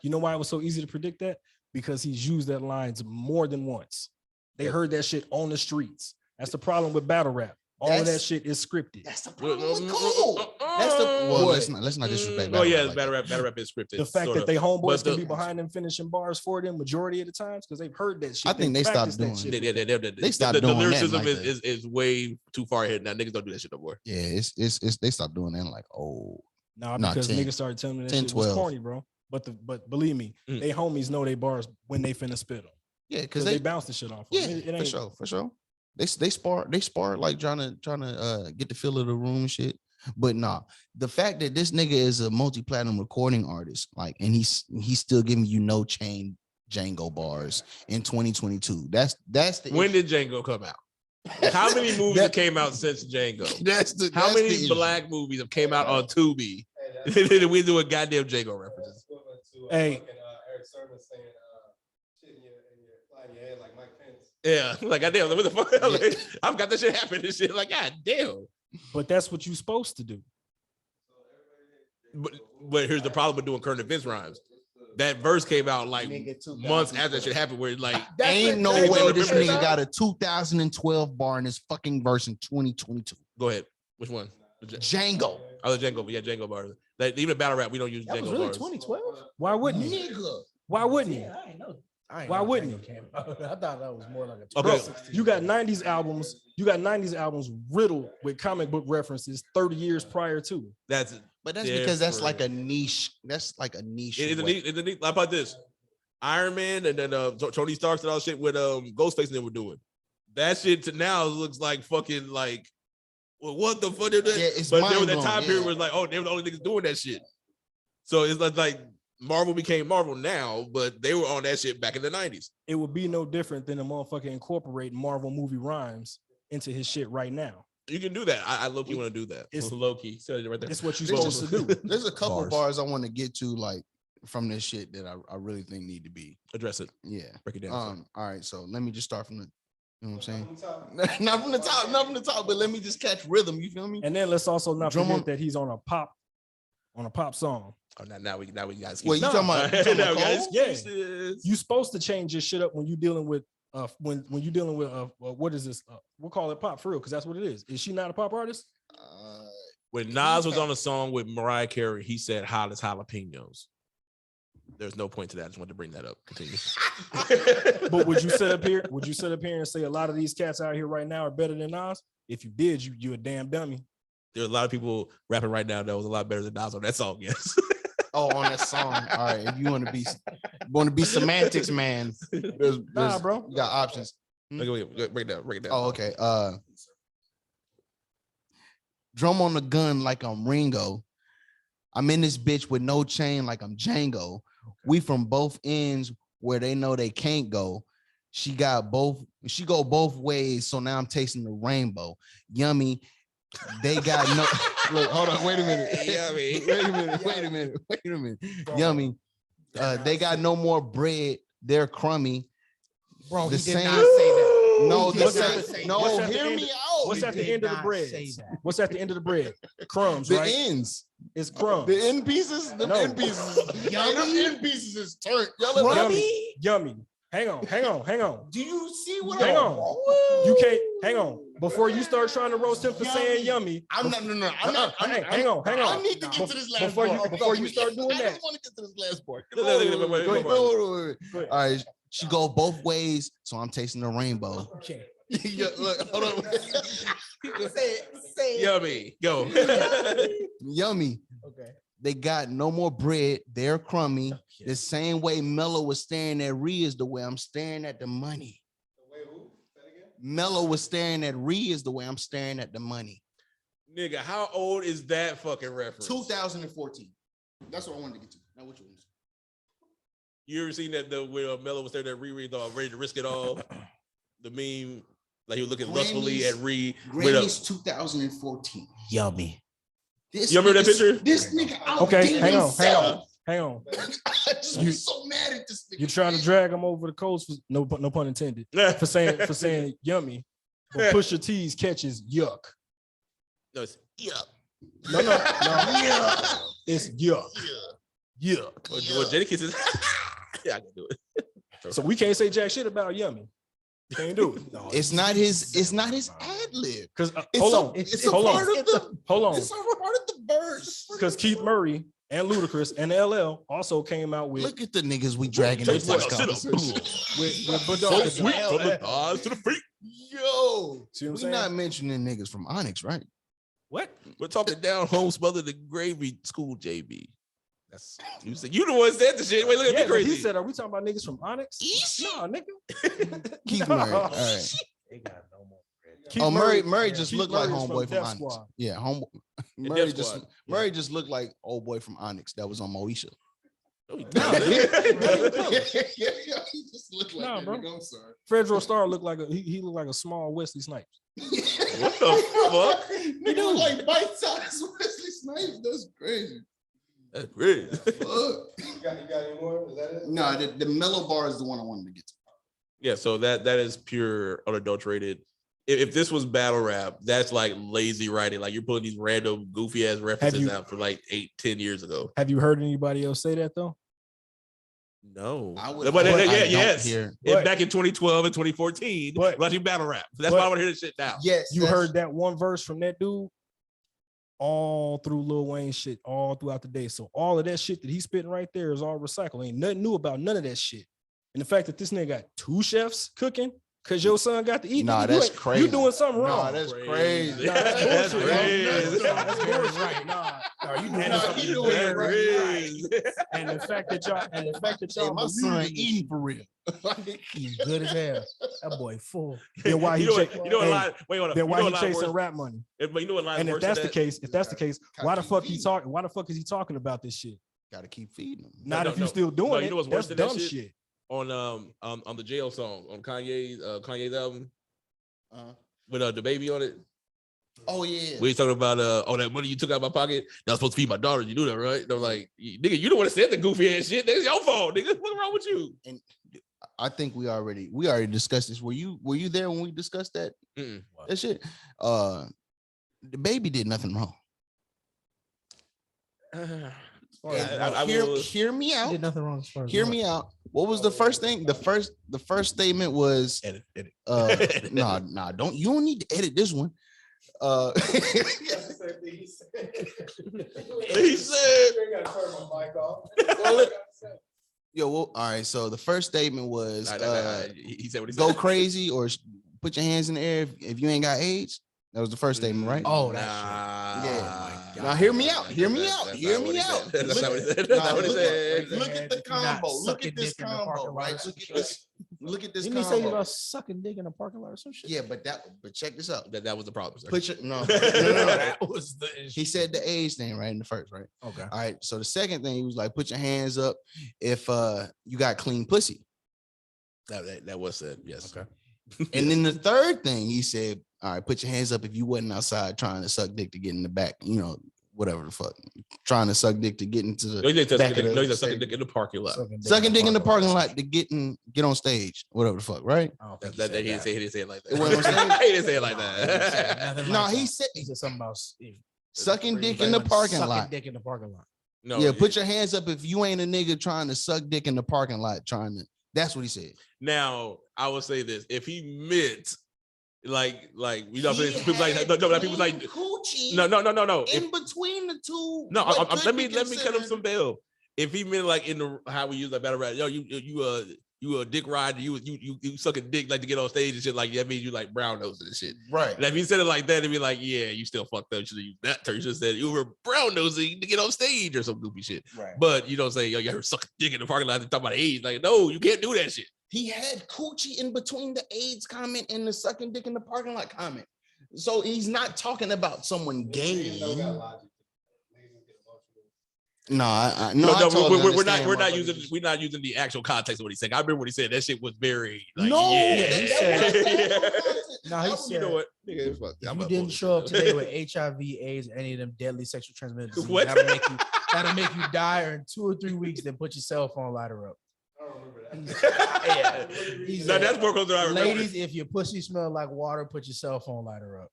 know why it was so easy to predict that? Because he's used that lines more than once. They heard that shit on the streets. That's the problem with battle rap. All of that shit is scripted. that's the problem with Cole. That's the well. Let's not disrespect. Oh yeah, like battle rap is scripted. The fact that sorta. they homeboys But can be behind them finishing bars for them majority of the times because they've heard that shit. I think they stopped doing it. They stopped doing the that lyricism like that. is way too far ahead now. Niggas don't do that shit no more. Yeah, it's they stopped doing that. Like, Nah, Nah, because 10. niggas started telling me that 10, shit was 12. corny, bro. But believe me, they homies know they bars when they finna spit them. yeah, because They bounce the shit off. yeah, It ain't, for sure. They spar like trying to get the feel of the room and shit. But nah, the fact that this nigga is a multi-platinum recording artist, like, and he's still giving you no chain Django bars in 2022. That's the When did Django come out? How many movies have came out since Django? How many black movies have came out on Tubi? We do a goddamn Django references. Hey. Eric Sermon saying shit in your head like Mike Pence. Yeah, like goddamn, what the fuck? Like, I've got that shit happen and shit. Like, god damn. but that's what you're supposed to do. But here's the problem with doing current events rhymes. That verse came out like months after that shit happened. Where like ain't no Niggas way don't this remember nigga that. got a 2012 bar in his fucking verse in 2022. go ahead. Which one? Django. Oh, the Django, yeah, Django bars. Like, even battle rap, we don't use Django bars. 2012. Why wouldn't he? Nigga. Why wouldn't he? I ain't know. Why wouldn't he? I thought that was more like a Okay. Bro, you got 90s albums. You got 90s albums riddled with comic book references 30 years prior to. That's But that's because that's different. like a niche. That's like a niche. It's a way. neat. It's a neat. How about this? Iron Man and then Tony Stark and all shit with Ghostface and they were doing. That shit to now looks like fucking like, well, what the fuck? Yeah, it's but there was that mind-blowing, time period yeah. where it's like, oh, they were the only niggas doing that shit. So it's like Marvel became Marvel now, but they were on that shit back in the 90s. It would be no different than a motherfucker incorporating Marvel movie rhymes into his shit right now. You can do that. I low-key want to do that. It's- low-key. So right there. It's what you're There's supposed to do. There's a couple Bars. bars I want to get to, like from this shit that I really think need to be. Address it. Yeah. Break it down. All right. So let me just start from You know what I'm saying? Not from the top, but let me just catch rhythm. You feel me? And then let's also not Drum forget on- that he's on a pop song. Oh, now we got excuses. Wait, you talking about Now we got Cole? excuses. You supposed to change this shit up when you dealing with when you dealing with what is this? We'll call it pop for real because that's what it is. Is she not a pop artist? When Nas was on a song with Mariah Carey, he said hot as jalapenos. There's no point to that. I just wanted to bring that up. Continue. But would you sit up here? Would you sit up here and say a lot of these cats out here right now are better than Nas? If you did, you a damn dummy. There's a lot of people rapping right now that was a lot better than Nas on that song. Yes. Oh, on that song. All right. If you want to be semantics, man. Nah, bro. You got options. Wait, break it down. Oh, okay. Drum on the gun like I'm Ringo. I'm in this bitch with no chain like I'm Django. We from both ends where they know they can't go. She go both ways, so now I'm tasting the rainbow. Yummy. They got no look, hold on, wait a minute. Yummy. Wait a minute. Yummy. They got no more bread, they're crummy. Bro, The he did same- not say that. No, He the did not same, say no, What's that. at the hear end me of- out. What's at the end of the not bread? say that. What's at the end of the bread? Crumbs, The right? ends. It's crumbs. The end pieces, the No. end pieces. Yummy? The end pieces is turned. Y'all ever- Crummy? Yummy. Hang on. Do you see what Hang I'm on. You can't hang on. Before you start trying to roast him for saying yummy. I'm not. Hang on. I need to get to this last part. Before you start doing I that. just want to get to this last part. Wait. Wait. Go ahead. All right, she go both ways, so I'm tasting the rainbow. Okay. Yeah, look, hold on. Say it. Yummy. Go. Yummy. Okay. They got no more bread. They're crummy. The same way Mello was staring at Ree is the way I'm staring at the money. Wait, who? Say it again. Mello was staring at Ree is the way I'm staring at the money. Nigga, how old is that fucking reference? 2014. That's what I wanted to get to. Now which ones? You ever seen that where Mello was there that Riri thought ready to risk it all? The meme, like he was looking lustfully at Ree. Grammys 2014. Yummy. This You remember that nigga- picture? This nigga out. Okay, hang on. I just was so mad at this nigga. You're trying to drag him over the coast for no pun intended. For saying yummy. But Pusha T's catches yuck. No, it's yuck. No. It's yuck. Yuck. Well, Jadakiss is. Yeah, I can do it. So we can't say jack shit about yummy. Can't do it. No, It's not his ad lib. because It's hold a part of the verse. Because Keith Murray and Ludacris and LL also came out with Look at the niggas we dragging Taste into like this a sit-up. conversation. with So Budok. sweet from the thighs to the feet. Yo, See what I'm we saying? not mentioning niggas from Onyx, right? What? We're talking down home, smothered the gravy school, JB. That's you said. You the one said the shit. Wait, look at Yeah, me but crazy. he said, "Are we talking about niggas from Onyx?" Easy. No, nigga. Keith No. Murray. All right. They got no more bread. Keith Oh, Murray just Keith looked like Murray's homeboy from Death Onyx. Squad. Yeah, Murray just looked like old boy from Onyx that was on Moesha. No, he Nah, didn't. yeah, he just looked like Nah, that. bro. Nigga, I'm sorry. Fredro Starr looked like he looked like a small Wesley Snipes. What the fuck? Nigga look like bite-sized Wesley Snipes. That's crazy. That's great. Fuck. You got any more? Is that it? No, the mellow bar is the one I wanted to get to. Yeah, so that is pure unadulterated. If this was battle rap, that's like lazy writing. Like you're putting these random goofy ass references out for like 8-10 years ago. Have you heard anybody else say that though? No, I would- but I don't yes. hear- And back in 2012 and 2014, But- watching battle rap. That's why I want to hear this shit now. Yes, You that's- heard that one verse from that dude all through Lil Wayne shit, all throughout the day. So all of that shit that he's spitting right there is all recycled. Ain't nothing new about none of that shit. And the fact that this nigga got 2 chefs cooking because your son got to eat. Nah, nigga, that's you crazy. You doing something wrong. Nah, that's crazy. Nah, that's That's bullshit, crazy. bro. That's bullshit. Right. Nah, you doing Nah, something he doing it That's right. And the fact that Hey, y'all my son believe in this eating for real. He's good as hell. That boy full. Then why he you know what? cha- You know what hey, line? Wait, hold on. then You why know he what line chasing worse- rap money? But you know what line And if worse that's than the that? case, why the fuck why the fuck is he talking about this shit? Gotta keep feeding him. Not no, if you no. still doing No, it. you know what's worse That's than that dumb shit? shit. On the jail song on Kanye's album Uh-huh. with the baby on it. Oh yeah. We talking about that money you took out of my pocket. That was supposed to feed my daughter. You knew that, right? They're like, nigga, you don't want to say the goofy ass shit. That's your fault, nigga. What's wrong with you? And I think we already discussed this. Were you there when we discussed that? That shit? The baby did nothing wrong. Hear me out. Did nothing wrong as far as Hear what? me out. What was the first thing? The first statement was Edit. nah, don't need to edit this one. He said, Yo, well, all right. So the first statement was he said what he said. go crazy or put your hands in the air if you ain't got AIDS. That was the first statement, right? Oh, nah. Yeah. Now hear me out. Hear me out. Hear me out. That's not what he said. Nah, That's not what he said. Look at the combo. Look at this combo, right? Look at this Didn't he say combo. about sucking dick in a parking lot or some shit? Yeah, but check this out. That was the problem, sir. Put your no. That was the issue. He said the AIDS thing right in the first, right? Okay. All right. So the second thing, he was like, put your hands up if you got clean pussy. That was said, yes. Okay. And then the third thing he said, all right, put your hands up if you wasn't outside trying to suck dick to get in the back, whatever the fuck, trying to suck dick to get into the back of the sucking dick in the parking lot. Sucking dick in the parking lot to get on stage, whatever the fuck, right? He didn't say it like that. It wasn't on stage? He didn't say it like that. No, he said something about sucking dick in the parking lot. Dick in the parking lot. No, Yeah, put your hands up if you ain't a nigga trying to suck dick in the parking lot, that's what he said. Now, I will say this: if he meant like people like people like coochie no. In between the two. No, let me cut him some bail. If he meant like in the how we use that battle rap, yo, you a dick rider, you suck a dick like to get on stage and shit like that means you like brown noses and shit. Right. And if he said it like that, it'd be like, yeah, you still fucked up. You should have used that term. You should have said you were brown nosy to get on stage or some goofy shit. Right. But you don't say, yo, you heard suck a dick in the parking lot and talk about AIDS. Like, no, you can't do that shit. He had coochie in between the AIDS comment and the sucking dick in the parking lot comment. So he's not talking about someone gay. No, we're not using the actual context of what he's saying. I remember when he said that shit was very like, he said, you know what? If you didn't show up today with HIV, AIDS, or any of them deadly sexual transmitted diseases, What? that'll make you die, or in 2 or 3 weeks, then put your cell phone lighter up. I don't remember that. He No, said, that's more close to I remember. ladies, if your pussy smell like water, put your cell phone lighter up.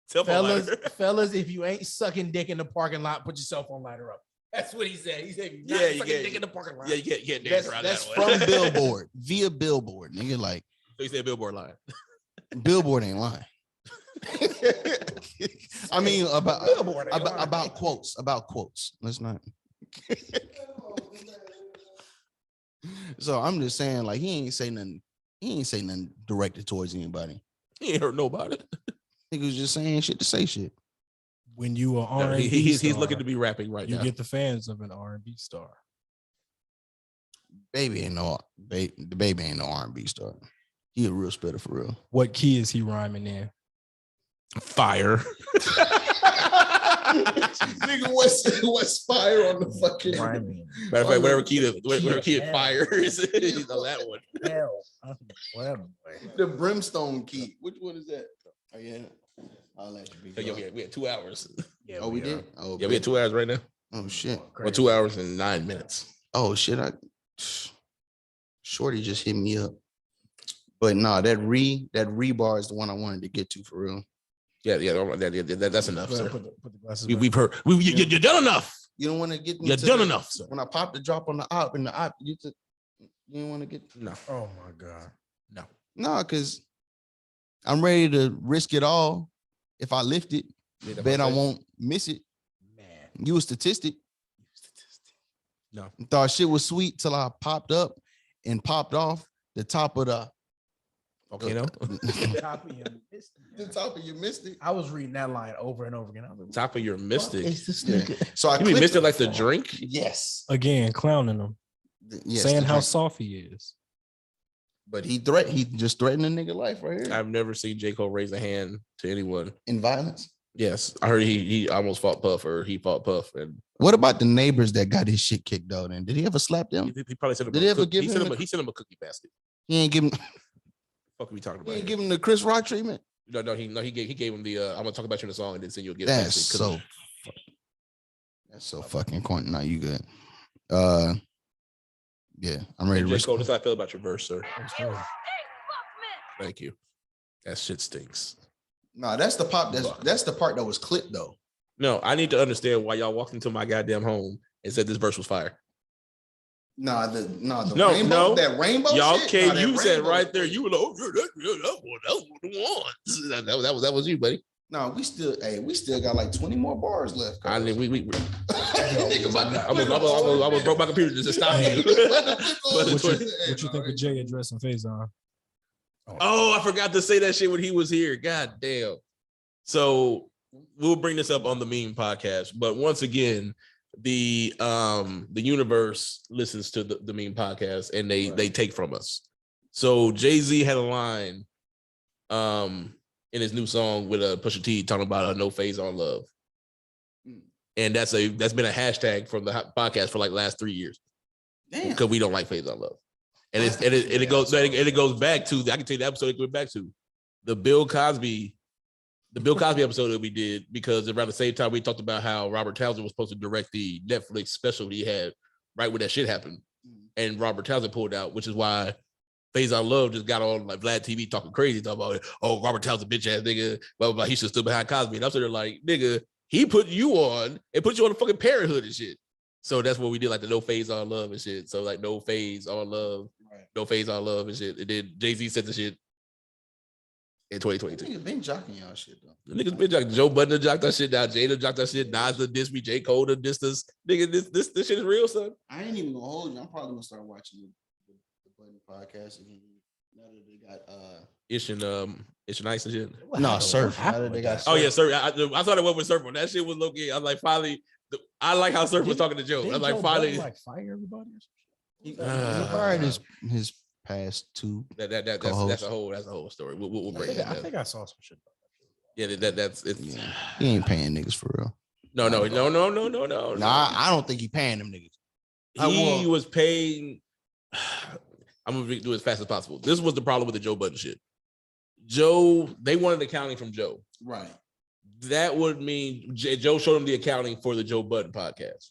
Cell phone lighter. Fellas, if you ain't sucking dick in the parking lot, put your cell phone lighter up. That's what he said. He said, you sucking dick in the parking lot. Yeah, you can't dance around that's that one. from Billboard, via Billboard. Nigga, like So you said Billboard line. Billboard ain't lying. I mean, about quotes. Let's not. So I'm just saying, like, he ain't say nothing directed towards anybody. He ain't hurt nobody. He was just saying shit to say shit. When you are No, R&B he's star, looking to be rapping right you now. get the fans of an R&B star. Baby ain't no R&B star. He a real spitter for real. What key is he rhyming in? Fire. Nigga, what's fire on the fucking Matter of fact, whatever key of fire is, he's on that one. Hell, whatever. the brimstone key. Which one is that? Oh yeah, I'll let you be. Yeah, we had 2 hours. Yeah, Oh, we did. Oh Yeah, we had 2 hours right now. Oh shit. Well, 2 hours and 9 minutes. Oh shit. Shorty just hit me up. But no, that rebar is the one I wanted to get to for real. Yeah, that's enough, sir. Put the glasses We've heard. You're done enough. You don't want to get. You're done enough, sir. When I pop the drop on the op and the op, you don't want to get. No, Oh my God. No, because I'm ready to risk it all. If I lift it, bet I won't miss it. Man. You a statistic. No. Thought shit was sweet till I popped up and popped off the top of the. Okay, no. The top of your mystic. I was reading that line over and over again. I was like, Top of your mystic. It's this Yeah. nigga. So I You mean clicked mystic it. like the drink? Yes. Again, clowning him, Yes, saying the how drink. soft he is. But he just threatened a nigga life right here. I've never seen J. Cole raise a hand to anyone. In violence. Yes, I heard he almost fought Puff, or he fought Puff, and What about the neighbors that got his shit kicked out? And did he ever slap them? he probably sent him. Did he ever give him the- He sent him a cookie basket. He ain't give him. Fuck, are we talking He about? ain't here? give him the Chris Rock treatment. No. He gave him the. I'm gonna talk about you in the song, and then send you a gift. That's basket. so. That's so fucking corny. No, you good. Yeah, I'm ready to J. risk. Cole, this is how I feel about your verse, sir. good. Thank you. That shit stinks. No, that's the pop. That's the part that was clipped though. No, I need to understand why y'all walked into my goddamn home and said this verse was fire. The No, rainbow, no. that rainbow Y'all shit. came, Nah, that you said rainbow right was there, crazy. you were like, oh, that was the one. That was you, buddy. No, we still got like 20 more bars left. I mean, we Think about that. I was broke my computer just to stop you. What you think of Jay addressing Faison? Oh, I forgot to say that shit when he was here. God damn. So we'll bring this up on the meme podcast. But once again, the universe listens to the meme podcast and they take from us. So Jay-Z had a line in his new song with Pusha T talking about no phase on love. And that's been a hashtag from the podcast for like last 3 years. Damn. Because we don't like phase on love. And it goes back to, I can tell you the episode it goes back to the Bill Cosby episode that we did, because around the same time we talked about how Robert Townsend was supposed to direct the Netflix special he had right when that shit happened. And Robert Townsend pulled out, which is why Phase on Love just got on like Vlad TV talking crazy, talking about, oh, Robert Townsend bitch ass nigga, blah, blah, blah. He should still behind Cosby. And I'm sitting there like, nigga, he put you on and put you on the fucking Parenthood and shit. So that's what we did, like the no phase on love and shit. So like no phase on love, no phase on love and shit. And then Jay-Z said the shit in 2022. Niggas been jocking y'all shit though. The niggas been jocking. Joe Budden jocked that shit down. Jada jocked that shit. Nas the diss me. J. Cole the distance. Nigga, this shit is real, son. I ain't even gonna hold you. I'm probably gonna start watching the Buddy podcast again. Now that they got Ish and Ice and shit. no surf. Now that they got Oh yeah, Surf. I thought it went with Surf on that shit was low key. I was like, finally, I like how Surf was talking to Joe. I was like, finally, like fire everybody. he fired his past two. That's a whole story. We'll bring that. I think I saw some shit. Yeah, that's it. Yeah. He ain't paying niggas for real. No. Nah, I don't think he paying them niggas. He was paying. I'm gonna do it as fast as possible. This was the problem with the Joe Budden shit. Joe, they wanted accounting from Joe. Right. That would mean Joe showed them the accounting for the Joe Budden podcast.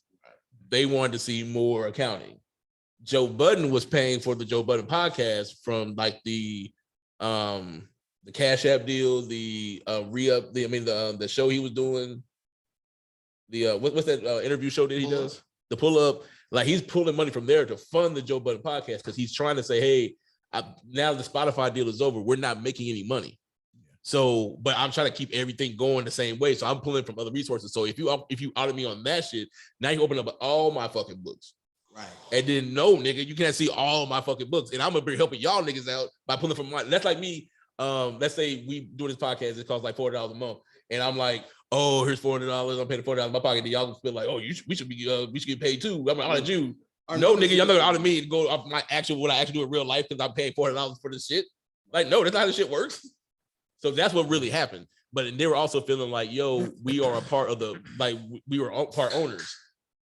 They wanted to see more accounting. Joe Budden was paying for the Joe Budden podcast from like the Cash App deal, the re-up, the show he was doing, the what's that interview show that he does? The pull up. Like he's pulling money from there to fund the Joe Budden podcast because he's trying to say, hey, now the Spotify deal is over, we're not making any money. So, but I'm trying to keep everything going the same way. So I'm pulling from other resources. So if you outed me on that shit, now you open up all my fucking books. Right. And then no, nigga, you can't see all my fucking books. And I'm gonna be helping y'all niggas out by pulling from my. That's like me. Let's say we do this podcast, it costs like $40 a month. And I'm like, oh, here's $400. I'm paying $40 in my pocket. And y'all can feel like, oh, we should get paid too. I'm gonna audit you. No, nigga, y'all not gonna audit me and go off what I actually do in real life because I'm paying $400 for this shit. Like, no, that's not how this shit works. So that's what really happened. But they were also feeling like, yo, we are a part of we were part owners.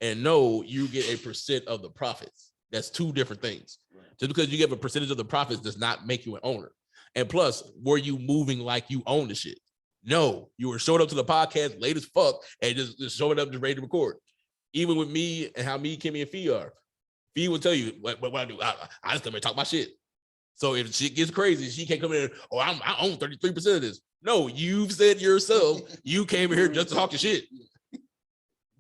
And no, you get a percent of the profits. That's two different things. Just because you get a percentage of the profits does not make you an owner. And plus, were you moving like you own the shit? No, you were showing up to the podcast late as fuck and just showing up just ready to record. Even with me and how me, Kimmy, and Fee are. Fee will tell you what I do. I just come here and talk my shit. So if shit gets crazy, she can't come in. Oh, I own 33% of this. No, you've said yourself you came here just to talk your shit.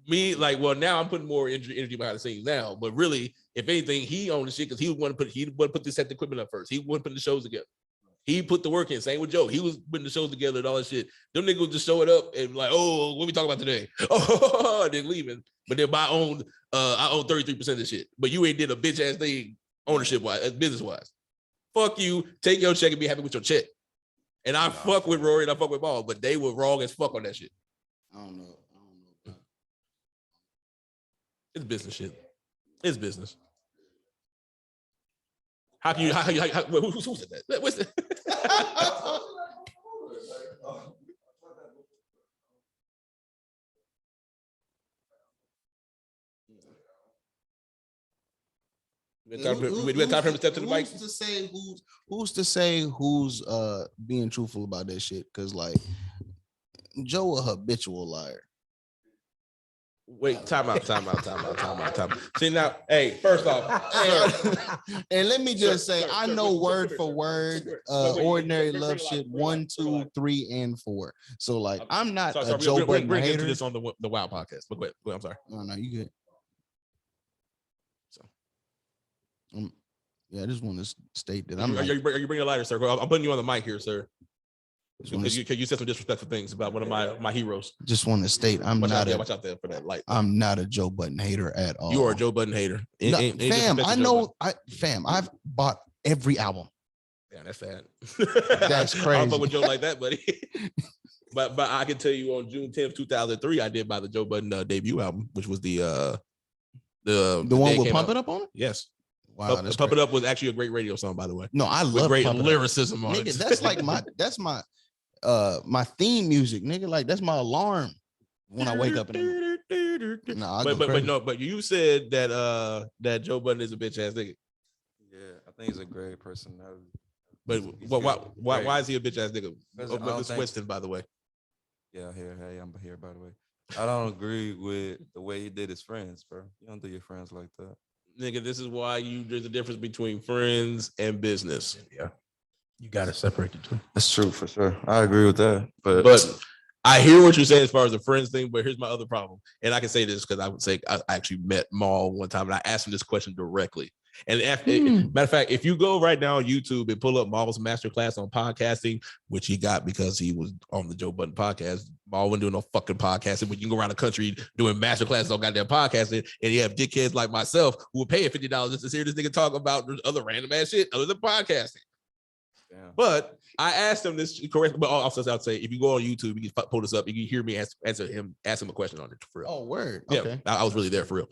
Me, like, well, now I'm putting more energy behind the scenes now. But really, if anything, he owned the shit because he would want to put this set the equipment up first. He wouldn't put the shows together. He put the work in. Same with Joe. He was putting the shows together and all that shit. Them niggas would just show it up and like, oh, what we talking about today? Oh, and then leaving. But then I own 33% of the shit. But you ain't did a bitch ass thing ownership wise, business wise. Fuck you. Take your check and be happy with your check. And I fuck with Rory and I fuck with Ball, but they were wrong as fuck on that shit. I don't know. It's business shit. It's business. How can you? Who said that? What's that? We got time for him to step to the mic. Who's to say who's being truthful about that shit? Because like Joe a habitual liar. Wait, time out. See now, hey, first off, And let me just say, sir, I sir, know listen, word sir, for sir, word, sir, sir. Wait, ordinary bring love it shit live, 1, bring it 2, live. 3, and 4. So like, I'm not Sorry, a Joe Budden bring hater. into this on the WOW podcast. But go ahead, I'm sorry. No, you good. So, yeah, I just want to state that are I'm you bringing a lighter, sir? I'm putting you on the mic here, sir. just Because you said some disrespectful things about one of my heroes. want to state Watch out there for that light. I'm not a Joe Budden hater at all. You are a Joe Budden hater. No, fam, I know. I've bought every album. Yeah, that's sad. That's I don't crazy. fuck with Joe like that, buddy. but I can tell you on June 10th, 2003, I did buy the Joe Budden debut album, which was the one with Pump It Up on it. Yes. Wow, Pump It Up was actually a great radio song, by the way. No, I With love great Pump It Up. lyricism on Nigga, it. that's like my theme music, nigga. Like that's my alarm when I wake up in the morning. But you said that Joe Budden is a bitch ass nigga. Yeah, I think he's a great personality. But why is he a bitch ass nigga? This Winston, by the way. Yeah, I'm here, by the way. I don't agree with the way he did his friends, bro. You don't do your friends like that. Nigga, this is why there's a difference between friends and business. Yeah. You gotta separate the two. That's true for sure. I agree with that. But I hear what you're saying as far as the friends thing, but here's my other problem. And I can say this because I would say I actually met Maul one time and I asked him this question directly. And matter of fact, if you go right now on YouTube and pull up Maul's masterclass on podcasting, which he got because he was on the Joe Budden podcast, Maul wasn't doing no fucking podcasting, but you can go around the country doing masterclasses on goddamn podcasting, and you have dickheads like myself who would pay $50 just to hear this nigga talk about other random ass shit other than podcasting. Yeah. But I asked him this correct, but also I'd say if you go on YouTube, you can pull this up, you can hear me ask him a question on it for real. Oh, word. Yeah, okay. I was really there for real.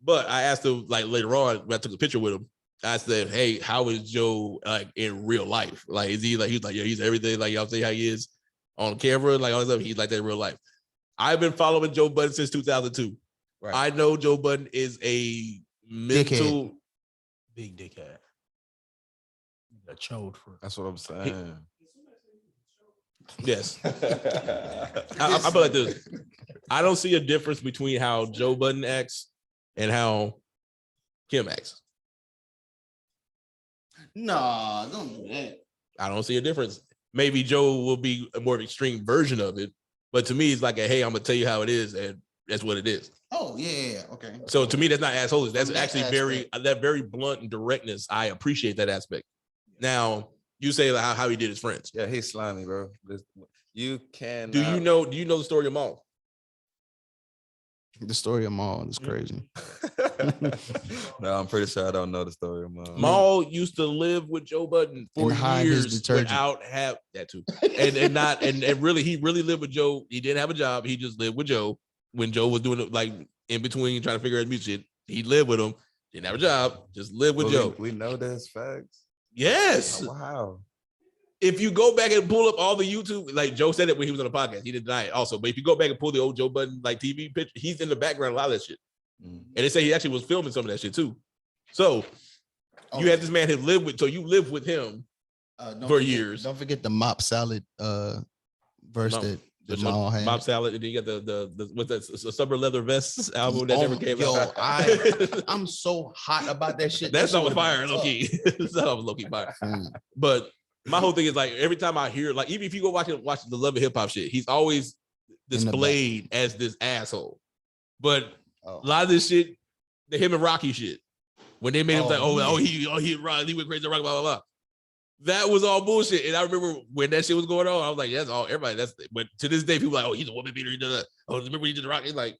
But I asked him like later on when I took a picture with him. I said, "Hey, how is Joe like in real life? Like, is he like he's like yeah, he's everything like y'all say how he is on camera, like all this stuff. He's like that in real life." I've been following Joe Budden since 2002. Right. I know Joe Budden is a mental big dickhead. A chode for that's what I'm saying. Yes. I feel like this. I don't see a difference between how Joe Budden acts and how Kim acts. Nah, don't do that. I don't see a difference. Maybe Joe will be a more extreme version of it, but to me, it's like hey, I'm gonna tell you how it is, and that's what it is. Oh yeah, okay. So to me, that's not assholes. That's actually very blunt and directness. I appreciate that aspect. Now you say like how he did his friends. Yeah, he's slimy, bro. You can. Do you know the story of Maul? The story of Maul is crazy. No, I'm pretty sure I don't know the story of Maul. Maul used to live with Joe Budden for years without have that too, and really he really lived with Joe. He didn't have a job. He just lived with Joe when Joe was doing it like in between trying to figure out music. He lived with him. Didn't have a job. Just lived with Joe. We know that's facts. Yes. Oh, wow. If you go back and pull up all the YouTube, like Joe said it when he was on the podcast, he didn't deny it also. But if you go back and pull the old Joe Budden like TV picture, he's in the background a lot of that shit. And they say he actually was filming some of that shit too. So you had this man who lived with, so you lived with him for years. Don't forget the Mop Salad verse that Maul had. Mop Salad, and then you got the Summer Leather Vests album that never came out. I'm so hot about that shit. That's not fire, low key. That's not low key fire. But my whole thing is like every time I hear, like even if you go watch the Love and Hip Hop shit, he's always displayed as this asshole. But a lot of this shit, him and Rocky shit, when they made him like, he went crazy, Rocky, blah blah blah. That was all bullshit. And I remember when that shit was going on, I was like, that's all everybody. But to this day, people are like, oh, he's a woman beater. He did that. Oh, remember when he did the Rocky? Like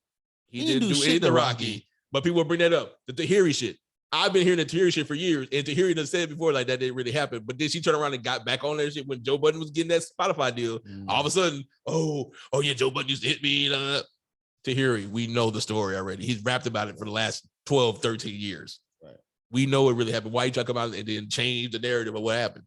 he didn't do anything to Rocky. But people will bring that up. The Tahiri shit. I've been hearing the Tahiri shit for years, and Tahiri done said before like that didn't really happen. But then she turned around and got back on that shit when Joe Budden was getting that Spotify deal. All of a sudden, oh yeah, Joe Budden used to hit me. Tahiri, we know the story already. He's rapped about it for the last 12, 13 years. Right. We know it really happened. Why you try to come out and then change the narrative of what happened?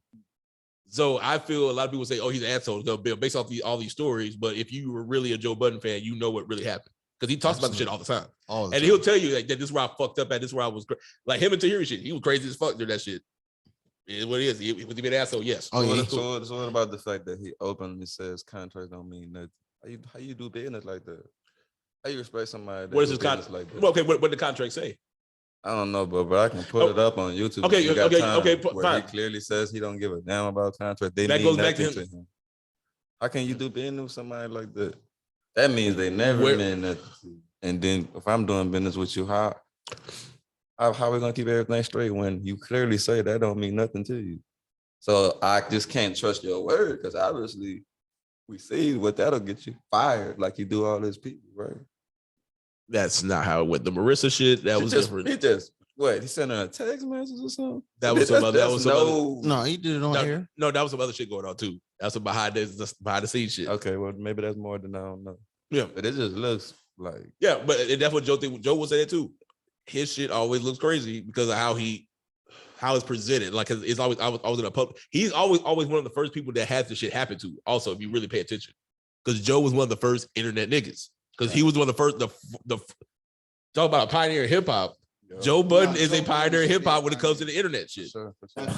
So I feel a lot of people say, oh, he's an asshole based off all these stories. But if you were really a Joe Budden fan, you know what really happened. Because he talks about the shit all the time. And he'll tell you like, that this is where I fucked up at, this is where I was like him and Tahiri shit. He was crazy as fuck during that shit. It is what it is. He was an asshole, yes. So what about the fact that he openly says contracts don't mean nothing? How you do business like that? How you respect somebody? What is his contract contract? like that? Well, okay, what the contract say? I don't know, but I can put it up on YouTube. Okay, You got time okay, where fine. he clearly says he don't give a damn about contract. They That mean goes back nothing to to him. How can you do business with somebody like that? That means they never meant nothing to you. And then if I'm doing business with you, how we gonna keep everything straight when you clearly say that don't mean nothing to you? So I just can't trust your word because obviously we see what that'll get you fired, like you do all these people, right? That's not how it went. The Marissa shit, that was different. He sent her a text message or something? That was some other. No, he did it on air. No, that was some other shit going on too. That's some behind the scenes shit. Okay, well maybe that's more than I don't know. Yeah, but it just looks like but that's what Joe think. Joe would say that too. His shit always looks crazy because of how it's presented. Like it's always I was in a public. He's always one of the first people that has the shit happen to. Also, if you really pay attention, because Joe was one of the first internet niggas. Because he was one of the first. The talk about a pioneer in hip hop. Joe Budden is a pioneer in hip hop when it comes to the internet shit. Sure.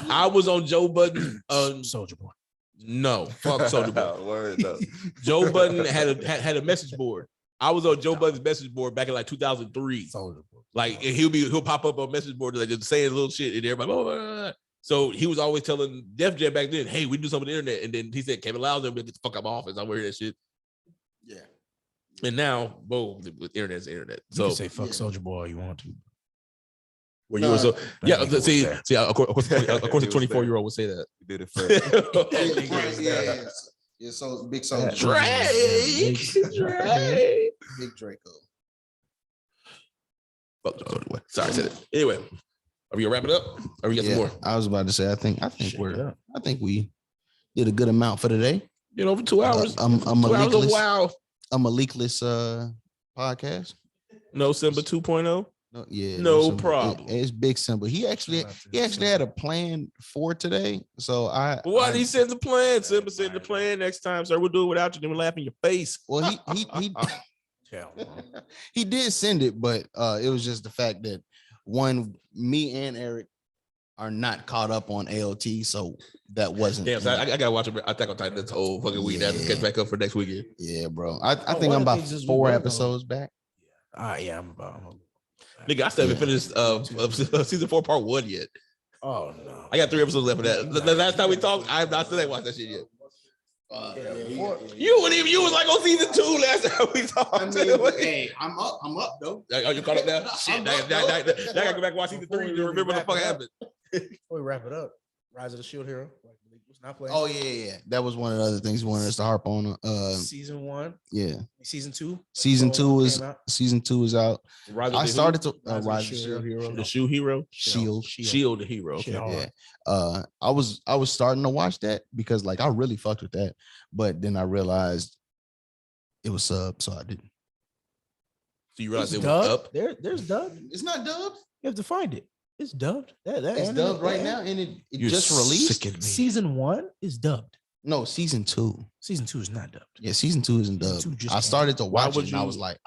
I was on Joe Budden. Soldier Boy. No, fuck Soldier Boy. Word up. Joe Budden had a message board. I was on Joe Budden's message board back in like 2003. Like and he'll pop up on message board like just saying little shit and everybody. Blah, blah, blah. So he was always telling Def Jam back then, "Hey, we do something on the internet." And then he said, "Kevin Loudon, get the fuck out of my office. I'm wearing that shit." Yeah. And now, boom, with internet's the internet. So you can say fuck Soldier Boy all you want to. Where you were so see, of course, a 24-year-old would say that. You did it first. Yeah, so big Soldier. Drake. Big Draco. Fuck Soldier Boy. Sorry, I said it. Anyway, are we gonna wrap it up? Or we got some more? I was about to say, I think we did a good amount for today. Over 2 hours. I'm 2 hours of wow. A Malikless podcast. No Simba 2.0. No problem. It's Big Simba. He actually had a plan for today. So he sends a plan. Simba said the plan next time, sir. We'll do it without you. Then we'll laugh in your face. Well, he did send it, but it was just the fact that me and Eric are not caught up on AOT, so that wasn't. Yeah, so I gotta watch Attack on Titan this whole fucking week. I have to catch back up for next weekend. Yeah, bro. I think I'm about 4 episodes back. Yeah, I'm about. Nigga, I still haven't finished season 4 part 1 yet. Oh no, I got 3 episodes left of that. The last time we talked, I still ain't watched that shit yet. You was like on season 2 last time we talked. Hey, I'm up though. Oh, you caught up now? Shit, now I gotta go back and watch season 3 to remember what the fuck happened. Before we wrap it up, Rise of the Shield Hero. Not playing. Oh yeah. That was one of the other things he wanted us to harp on. Season 1. Yeah. Season 2. Season 2 is out. I started to Rise of the Shield Hero. The Shoe Hero. Shield the Hero. Okay. Yeah. I was starting to watch that because like I really fucked with that, but then I realized it was sub, so I didn't. So you realize it was dubbed? up? There's dubbed. It's not dubbed. You have to find it. It's dubbed. It's dubbed right now, and it just released. Season 1 is dubbed. No, season 2. Season 2 is not dubbed. Yeah, season 2 isn't dubbed. I started to watch it, and I was like,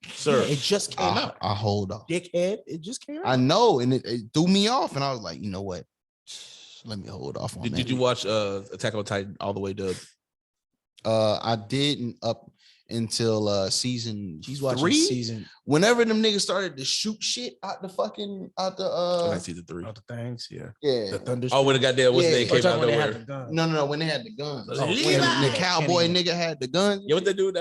sir, it just came out. I hold off. Dickhead, it just came out. I know, and it threw me off, and I was like, you know what? Let me hold off on that. Did you watch Attack on Titan all the way dubbed? I didn't up until season 3. Season. Whenever them niggas started to shoot shit out the Season 3. Out the things, yeah. The thunder. Oh, when the goddamn what's name came out nowhere. No, when they had the guns. Oh, when the cowboy nigga had the guns. Yeah, what they do?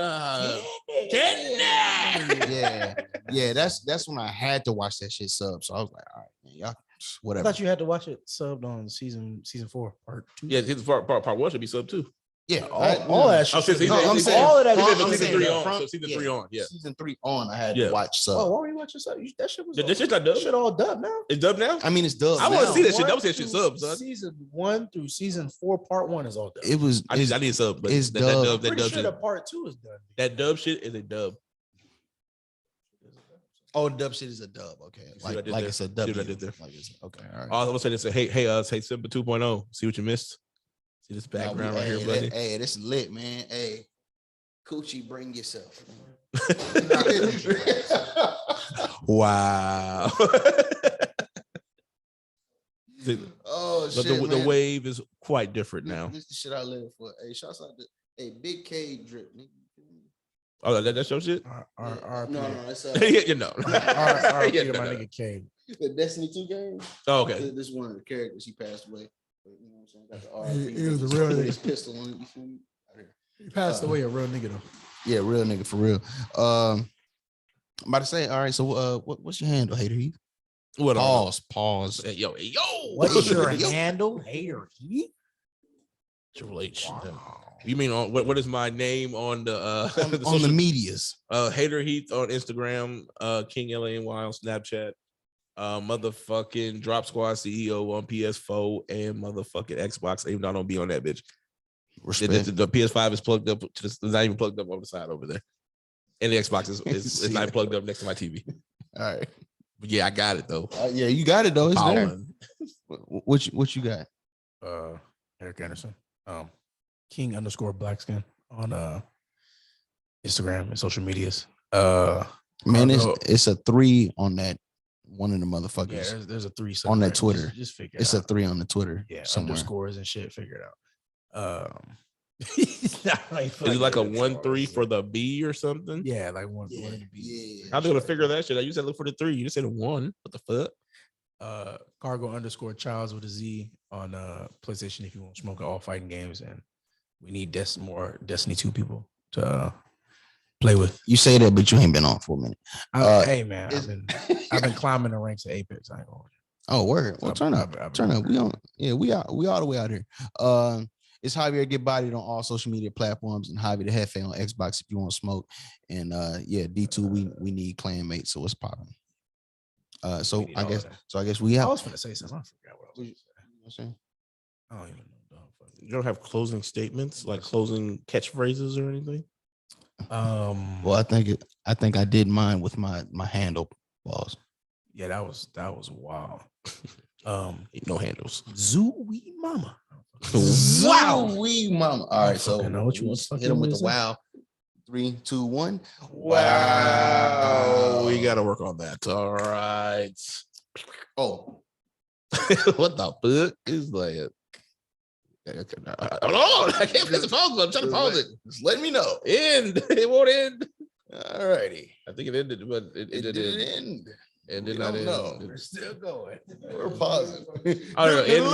Yeah. That's when I had to watch that shit sub. So I was like, all right, man, y'all, whatever. I thought you had to watch it subbed on season 4 part 2. Yeah, season part 1 should be sub too. Yeah, all that shit. I'm saying all of that. Season 3 on. So season 3 on. Yeah. Season 3 on. I had to watch sub. Oh, why were you watching sub? That shit was. That shit's not dubbed. Shit all dubbed now. It's dubbed now. I mean, it's dubbed. I want to see that shit. One That was that shit sub, son. Season 1 through season 4 part 1 is all dubbed. It was. I need sub, but it's that dubbed. dub Pretty sure shit. the part 2 is done. That dub shit is a dub. Oh, dub shit is a dub. Okay, like it's a dub. See what I did there. Like it's okay. All right. I was gonna say this. Hey, Simba 2.0. See what you missed. See this background right here, buddy. Hey, this is lit, man. Hey, Coochie, bring yourself. Wow. Oh shit, the wave is quite different now. This is the shit I live for. Hey, shouts out to Big K drip. Nigga. Oh, that's your shit? No, it's You know. R.I.P. Yeah, to my no. nigga K. the Destiny 2 game. Oh, okay. This is one of the characters. He passed away. But, you know what I'm saying? Got the RIP He was a with real his nigga. pistol on it. You feel me? He passed away a real nigga though. Yeah, real nigga for real. I'm about to say, all right. So, what's your handle, Hater Heath? What? Pause. Hey, yo. What's your Yo. handle? Hater Heath? Triple H. You mean on what is my name on the On the medias? Hater Heath on Instagram, King LANY on Snapchat, motherfucking Drop Squad CEO on PS4 and motherfucking Xbox, even though I don't be on that bitch. The PS5 is plugged up to it's not even plugged up on the side over there. And the Xbox is not plugged up next to my TV. All right. But yeah, I got it though. Yeah, you got it though. It's there. Pollen. What you got? Eric Anderson. King_Blackskin on Instagram and social medias. Man, it's a 3 on that one of the motherfuckers. Yeah, there's a 3 on that Twitter. Just figure It's it a out. 3 on the Twitter. Yeah, somewhere. underscores and shit. Figure it out. Is it like a 1-3 for the B or something? Yeah, like one. Yeah. How they gonna figure that shit? You said look for the 3. You just said a 1. What the fuck? Cargo_Charles with a Z on PlayStation if you want to smoke all fighting games, and we need more Destiny 2 people to play with. You say that, but you ain't been on for a minute. Hey man, I've been climbing the ranks of Apex. I ain't going. Oh, word. Well, turn up. Turn up. We on. Yeah, we all the way out here. It's Javier Get Bodied on all social media platforms and Javier the Hefe on Xbox if you want to smoke. And yeah, D2 we need clan mates, so it's popping. So I guess we out. I was gonna say something. I forgot what I was gonna say. I don't even know. You don't have closing statements, like closing catchphrases or anything? Well, I think I did mine with my handle balls. Yeah, that was wild. No handles. Zooey mama. Wow, we mama. All right, so know what you want. hit them with the wow. 3, 2, 1. Wow. We got to work on that. All right. Oh, what the fuck is that? Hold on. I can't press the pause button. I'm trying to pause it. Just let me know. End. It won't end. All righty. I think it ended, but it didn't end. It did We not don't end. know. We're still going. We're pausing. I don't know.